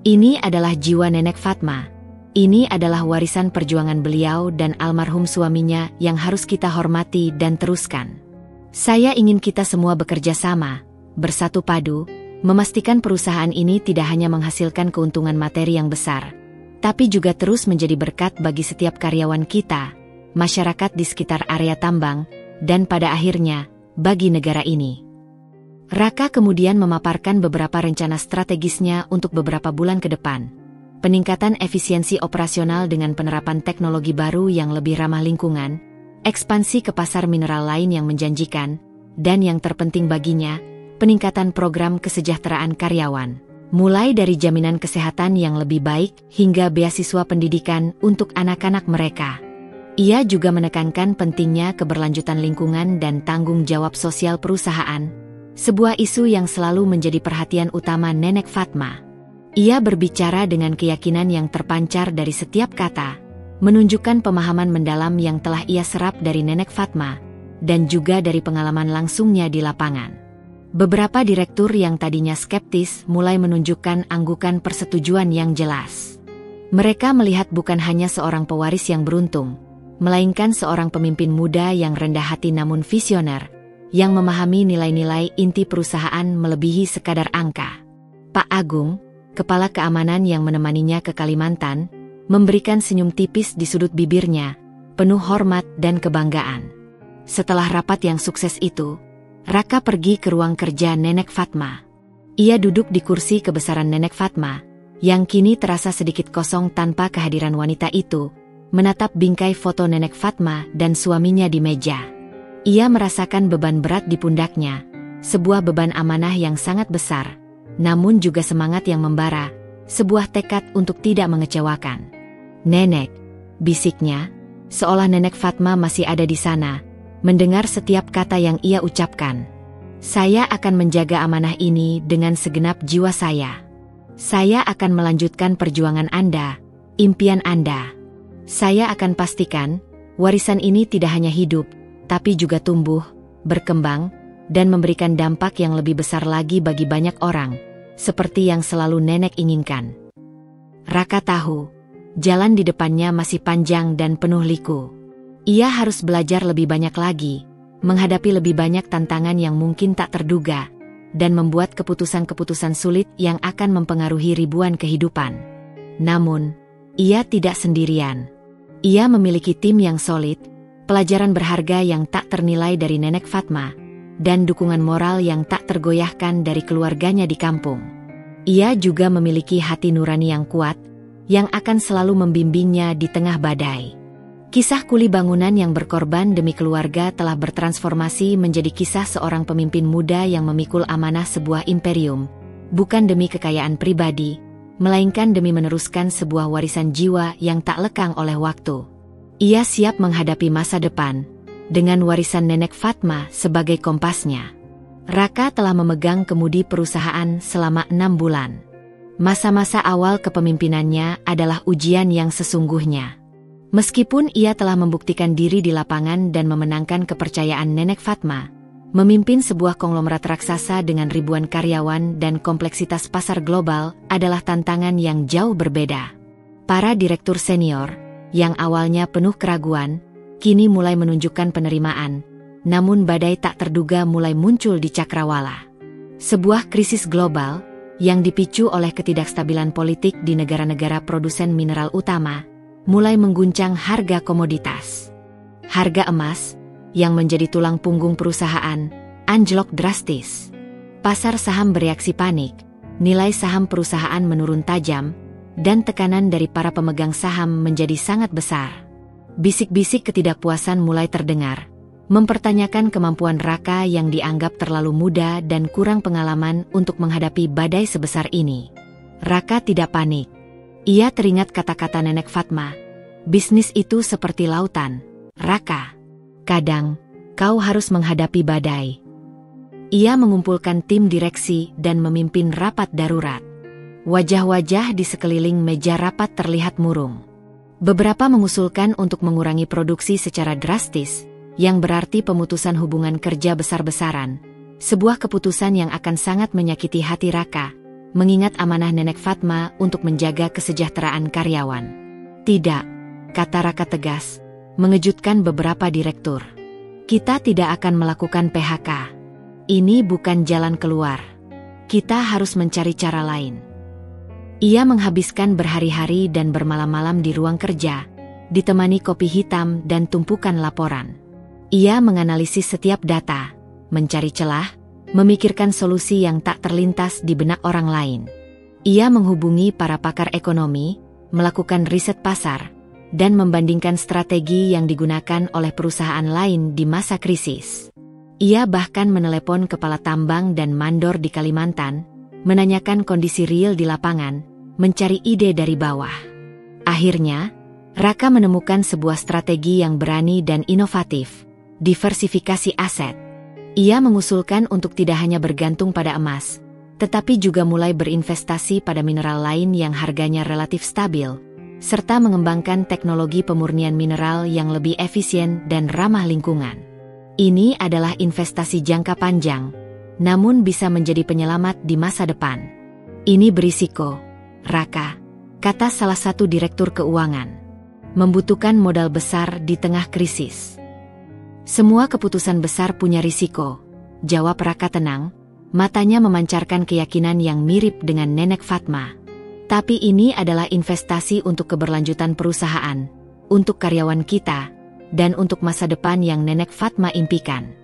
Ini adalah jiwa Nenek Fatma. Ini adalah warisan perjuangan beliau dan almarhum suaminya yang harus kita hormati dan teruskan. Saya ingin kita semua bekerja sama, bersatu padu, memastikan perusahaan ini tidak hanya menghasilkan keuntungan materi yang besar, tapi juga terus menjadi berkat bagi setiap karyawan kita, masyarakat di sekitar area tambang, dan pada akhirnya, bagi negara ini. Raka kemudian memaparkan beberapa rencana strategisnya untuk beberapa bulan ke depan. Peningkatan efisiensi operasional dengan penerapan teknologi baru yang lebih ramah lingkungan, ekspansi ke pasar mineral lain yang menjanjikan, dan yang terpenting baginya, peningkatan program kesejahteraan karyawan. Mulai dari jaminan kesehatan yang lebih baik hingga beasiswa pendidikan untuk anak-anak mereka. Ia juga menekankan pentingnya keberlanjutan lingkungan dan tanggung jawab sosial perusahaan, sebuah isu yang selalu menjadi perhatian utama Nenek Fatma. Ia berbicara dengan keyakinan yang terpancar dari setiap kata, menunjukkan pemahaman mendalam yang telah ia serap dari Nenek Fatma, dan juga dari pengalaman langsungnya di lapangan. Beberapa direktur yang tadinya skeptis mulai menunjukkan anggukan persetujuan yang jelas. Mereka melihat bukan hanya seorang pewaris yang beruntung, melainkan seorang pemimpin muda yang rendah hati namun visioner, yang memahami nilai-nilai inti perusahaan melebihi sekadar angka. Pak Agung, kepala keamanan yang menemaninya ke Kalimantan, memberikan senyum tipis di sudut bibirnya, penuh hormat dan kebanggaan. Setelah rapat yang sukses itu, Raka pergi ke ruang kerja Nenek Fatma. Ia duduk di kursi kebesaran Nenek Fatma, yang kini terasa sedikit kosong tanpa kehadiran wanita itu, menatap bingkai foto Nenek Fatma dan suaminya di meja. Ia merasakan beban berat di pundaknya, sebuah beban amanah yang sangat besar, namun juga semangat yang membara, sebuah tekad untuk tidak mengecewakan. "Nenek," bisiknya, seolah Nenek Fatma masih ada di sana, mendengar setiap kata yang ia ucapkan. "Saya akan menjaga amanah ini dengan segenap jiwa saya. Saya akan melanjutkan perjuangan Anda, impian Anda. Saya akan pastikan, warisan ini tidak hanya hidup, tapi juga tumbuh, berkembang, dan memberikan dampak yang lebih besar lagi bagi banyak orang, seperti yang selalu Nenek inginkan." Raka tahu, jalan di depannya masih panjang dan penuh liku. Ia harus belajar lebih banyak lagi, menghadapi lebih banyak tantangan yang mungkin tak terduga, dan membuat keputusan-keputusan sulit yang akan mempengaruhi ribuan kehidupan. Namun, ia tidak sendirian. Ia memiliki tim yang solid, pelajaran berharga yang tak ternilai dari Nenek Fatma, dan dukungan moral yang tak tergoyahkan dari keluarganya di kampung. Ia juga memiliki hati nurani yang kuat, yang akan selalu membimbingnya di tengah badai. Kisah kuli bangunan yang berkorban demi keluarga telah bertransformasi menjadi kisah seorang pemimpin muda yang memikul amanah sebuah imperium, bukan demi kekayaan pribadi, melainkan demi meneruskan sebuah warisan jiwa yang tak lekang oleh waktu. Ia siap menghadapi masa depan, dengan warisan Nenek Fatma sebagai kompasnya. Raka telah memegang kemudi perusahaan selama 6 bulan. Masa-masa awal kepemimpinannya adalah ujian yang sesungguhnya. Meskipun ia telah membuktikan diri di lapangan dan memenangkan kepercayaan Nenek Fatma, memimpin sebuah konglomerat raksasa dengan ribuan karyawan dan kompleksitas pasar global adalah tantangan yang jauh berbeda. Para direktur senior, yang awalnya penuh keraguan, kini mulai menunjukkan penerimaan, namun badai tak terduga mulai muncul di cakrawala. Sebuah krisis global, yang dipicu oleh ketidakstabilan politik di negara-negara produsen mineral utama, mulai mengguncang harga komoditas. Harga emas, yang menjadi tulang punggung perusahaan, anjlok drastis. Pasar saham bereaksi panik, nilai saham perusahaan menurun tajam, dan tekanan dari para pemegang saham menjadi sangat besar. Bisik-bisik ketidakpuasan mulai terdengar, mempertanyakan kemampuan Raka yang dianggap terlalu muda dan kurang pengalaman untuk menghadapi badai sebesar ini. Raka tidak panik. Ia teringat kata-kata Nenek Fatma, "Bisnis itu seperti lautan, Raka. Kadang, kau harus menghadapi badai." Ia mengumpulkan tim direksi dan memimpin rapat darurat. Wajah-wajah di sekeliling meja rapat terlihat murung. Beberapa mengusulkan untuk mengurangi produksi secara drastis, yang berarti pemutusan hubungan kerja besar-besaran, sebuah keputusan yang akan sangat menyakiti hati Raka, mengingat amanah Nenek Fatma untuk menjaga kesejahteraan karyawan. "Tidak," kata Raka tegas, mengejutkan beberapa direktur. "Kita tidak akan melakukan PHK. Ini bukan jalan keluar. Kita harus mencari cara lain." Ia menghabiskan berhari-hari dan bermalam-malam di ruang kerja, ditemani kopi hitam dan tumpukan laporan. Ia menganalisis setiap data, mencari celah, memikirkan solusi yang tak terlintas di benak orang lain. Ia menghubungi para pakar ekonomi, melakukan riset pasar, dan membandingkan strategi yang digunakan oleh perusahaan lain di masa krisis. Ia bahkan menelepon kepala tambang dan mandor di Kalimantan, menanyakan kondisi real di lapangan, mencari ide dari bawah. Akhirnya, Raka menemukan sebuah strategi yang berani dan inovatif, diversifikasi aset. Ia mengusulkan untuk tidak hanya bergantung pada emas, tetapi juga mulai berinvestasi pada mineral lain yang harganya relatif stabil, serta mengembangkan teknologi pemurnian mineral yang lebih efisien dan ramah lingkungan. Ini adalah investasi jangka panjang, namun bisa menjadi penyelamat di masa depan. Ini berisiko, Raka, kata salah satu direktur keuangan. Membutuhkan modal besar di tengah krisis. Semua keputusan besar punya risiko, jawab Raka tenang, matanya memancarkan keyakinan yang mirip dengan Nenek Fatma. Tapi ini adalah investasi untuk keberlanjutan perusahaan, untuk karyawan kita, dan untuk masa depan yang Nenek Fatma impikan.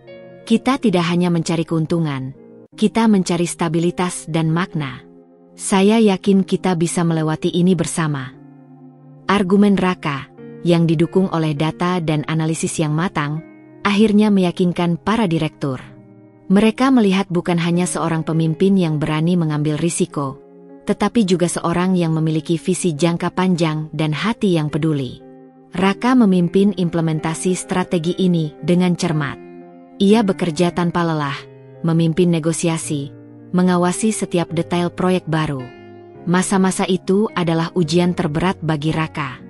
Kita tidak hanya mencari keuntungan, kita mencari stabilitas dan makna. Saya yakin kita bisa melewati ini bersama. Argumen Raka, yang didukung oleh data dan analisis yang matang, akhirnya meyakinkan para direktur. Mereka melihat bukan hanya seorang pemimpin yang berani mengambil risiko, tetapi juga seorang yang memiliki visi jangka panjang dan hati yang peduli. Raka memimpin implementasi strategi ini dengan cermat. Ia bekerja tanpa lelah, memimpin negosiasi, mengawasi setiap detail proyek baru. Masa-masa itu adalah ujian terberat bagi Raka.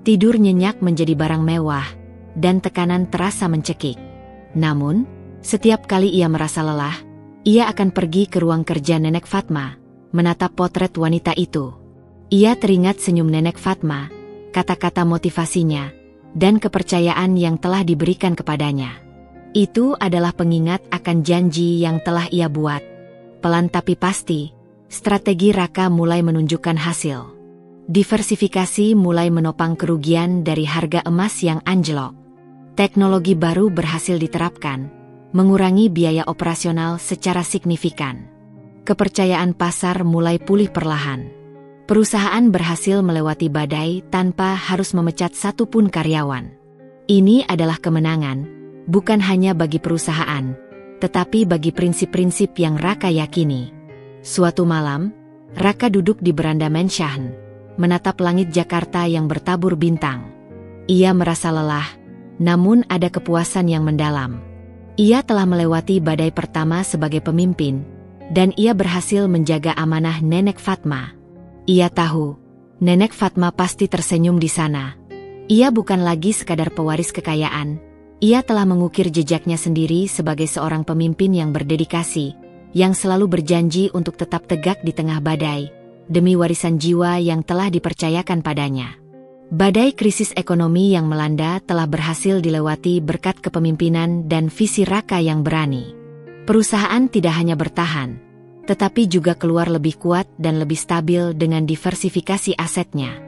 Tidur nyenyak menjadi barang mewah, dan tekanan terasa mencekik. Namun, setiap kali ia merasa lelah, ia akan pergi ke ruang kerja Nenek Fatma, menatap potret wanita itu. Ia teringat senyum Nenek Fatma, kata-kata motivasinya, dan kepercayaan yang telah diberikan kepadanya. Itu adalah pengingat akan janji yang telah ia buat. Pelan tapi pasti, strategi Raka mulai menunjukkan hasil. Diversifikasi mulai menopang kerugian dari harga emas yang anjlok. Teknologi baru berhasil diterapkan, mengurangi biaya operasional secara signifikan. Kepercayaan pasar mulai pulih perlahan. Perusahaan berhasil melewati badai tanpa harus memecat satupun karyawan. Ini adalah kemenangan, bukan hanya bagi perusahaan, tetapi bagi prinsip-prinsip yang Raka yakini. Suatu malam, Raka duduk di beranda Menshahen, menatap langit Jakarta yang bertabur bintang. Ia merasa lelah, namun ada kepuasan yang mendalam. Ia telah melewati badai pertama sebagai pemimpin, dan ia berhasil menjaga amanah Nenek Fatma. Ia tahu, Nenek Fatma pasti tersenyum di sana. Ia bukan lagi sekadar pewaris kekayaan, ia telah mengukir jejaknya sendiri sebagai seorang pemimpin yang berdedikasi, yang selalu berjanji untuk tetap tegak di tengah badai, demi warisan jiwa yang telah dipercayakan padanya. Badai krisis ekonomi yang melanda telah berhasil dilewati berkat kepemimpinan dan visi Raka yang berani. Perusahaan tidak hanya bertahan, tetapi juga keluar lebih kuat dan lebih stabil dengan diversifikasi asetnya.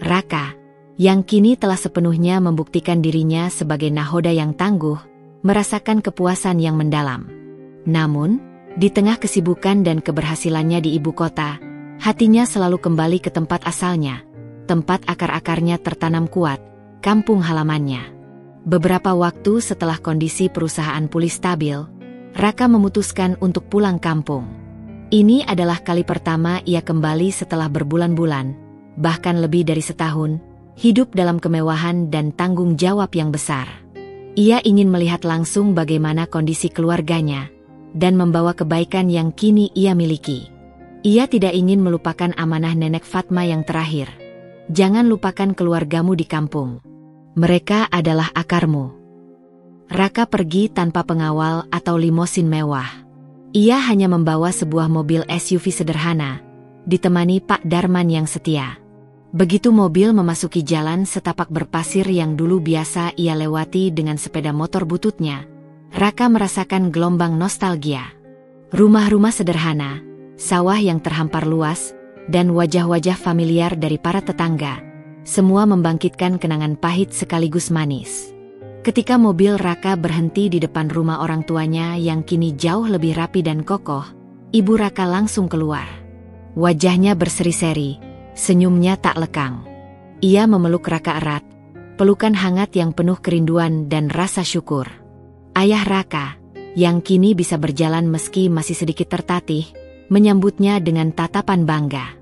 Raka, yang kini telah sepenuhnya membuktikan dirinya sebagai nahoda yang tangguh, merasakan kepuasan yang mendalam. Namun, di tengah kesibukan dan keberhasilannya di ibu kota, hatinya selalu kembali ke tempat asalnya, tempat akar-akarnya tertanam kuat, kampung halamannya. Beberapa waktu setelah kondisi perusahaan pulih stabil, Raka memutuskan untuk pulang kampung. Ini adalah kali pertama ia kembali setelah berbulan-bulan, bahkan lebih dari setahun, hidup dalam kemewahan dan tanggung jawab yang besar. Ia ingin melihat langsung bagaimana kondisi keluarganya, dan membawa kebaikan yang kini ia miliki. Ia tidak ingin melupakan amanah Nenek Fatma yang terakhir. Jangan lupakan keluargamu di kampung. Mereka adalah akarmu. Raka pergi tanpa pengawal atau limosin mewah. Ia hanya membawa sebuah mobil SUV sederhana, ditemani Pak Darman yang setia. Begitu mobil memasuki jalan setapak berpasir yang dulu biasa ia lewati dengan sepeda motor bututnya, Raka merasakan gelombang nostalgia. Rumah-rumah sederhana, sawah yang terhampar luas, dan wajah-wajah familiar dari para tetangga, semua membangkitkan kenangan pahit sekaligus manis. Ketika mobil Raka berhenti di depan rumah orang tuanya yang kini jauh lebih rapi dan kokoh, ibu Raka langsung keluar. Wajahnya berseri-seri, senyumnya tak lekang. Ia memeluk Raka erat, pelukan hangat yang penuh kerinduan dan rasa syukur. Ayah Raka, yang kini bisa berjalan meski masih sedikit tertatih, menyambutnya dengan tatapan bangga.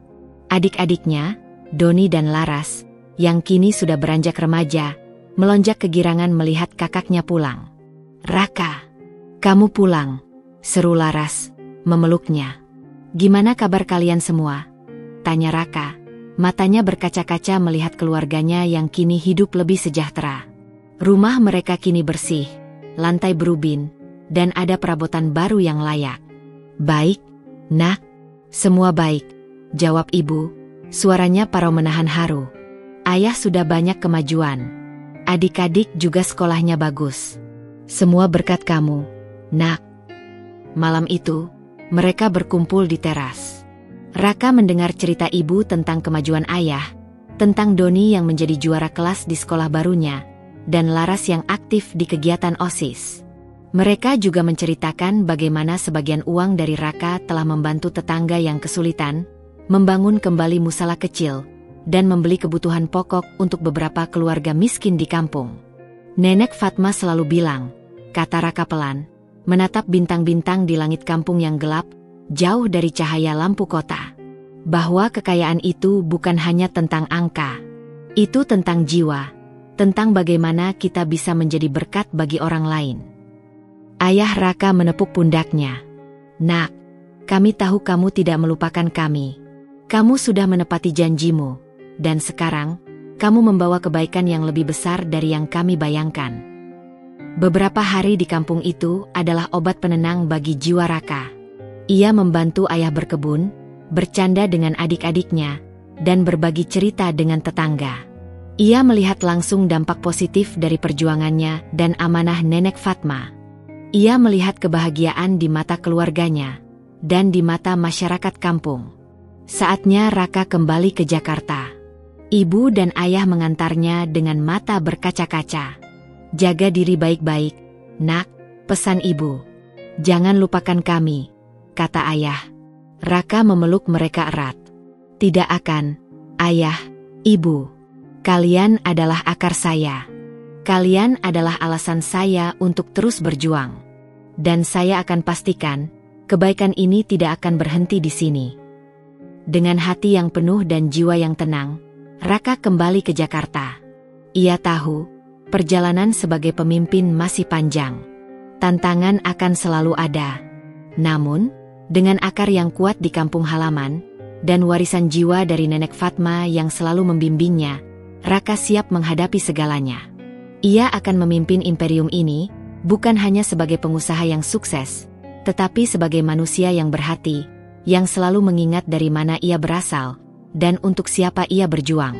Adik-adiknya, Doni dan Laras, yang kini sudah beranjak remaja, melonjak kegirangan melihat kakaknya pulang. "Raka, kamu pulang," seru Laras, memeluknya. "Gimana kabar kalian semua?" tanya Raka. Matanya berkaca-kaca melihat keluarganya yang kini hidup lebih sejahtera. Rumah mereka kini bersih, lantai berubin, dan ada perabotan baru yang layak. "Baik, Nak, semua baik," jawab ibu, suaranya parau menahan haru. "Ayah sudah banyak kemajuan. Adik-adik juga sekolahnya bagus. Semua berkat kamu, Nak." Malam itu, mereka berkumpul di teras. Raka mendengar cerita ibu tentang kemajuan ayah, tentang Doni yang menjadi juara kelas di sekolah barunya, dan Laras yang aktif di kegiatan OSIS. Mereka juga menceritakan bagaimana sebagian uang dari Raka telah membantu tetangga yang kesulitan, membangun kembali musala kecil, dan membeli kebutuhan pokok untuk beberapa keluarga miskin di kampung. "Nenek Fatma selalu bilang," kata Raka pelan, menatap bintang-bintang di langit kampung yang gelap, jauh dari cahaya lampu kota, bahwa kekayaan itu bukan hanya tentang angka. Itu tentang jiwa, tentang bagaimana kita bisa menjadi berkat bagi orang lain. Ayah Raka menepuk pundaknya. "Nak, kami tahu kamu tidak melupakan kami. Kamu sudah menepati janjimu, dan sekarang, kamu membawa kebaikan yang lebih besar dari yang kami bayangkan." Beberapa hari di kampung itu adalah obat penenang bagi jiwa Raka. Ia membantu ayah berkebun, bercanda dengan adik-adiknya, dan berbagi cerita dengan tetangga. Ia melihat langsung dampak positif dari perjuangannya dan amanah Nenek Fatma. Ia melihat kebahagiaan di mata keluarganya, dan di mata masyarakat kampung. Saatnya Raka kembali ke Jakarta. Ibu dan ayah mengantarnya dengan mata berkaca-kaca. "Jaga diri baik-baik, Nak," pesan ibu. "Jangan lupakan kami," kata ayah. Raka memeluk mereka erat. "Tidak akan, ayah, ibu. Kalian adalah akar saya. Kalian adalah alasan saya untuk terus berjuang. Dan saya akan pastikan, kebaikan ini tidak akan berhenti di sini." Dengan hati yang penuh dan jiwa yang tenang, Raka kembali ke Jakarta. Ia tahu, perjalanan sebagai pemimpin masih panjang. Tantangan akan selalu ada. Namun, dengan akar yang kuat di kampung halaman, dan warisan jiwa dari Nenek Fatma yang selalu membimbingnya, Raka siap menghadapi segalanya. Ia akan memimpin imperium ini, bukan hanya sebagai pengusaha yang sukses, tetapi sebagai manusia yang berhati, yang selalu mengingat dari mana ia berasal, dan untuk siapa ia berjuang.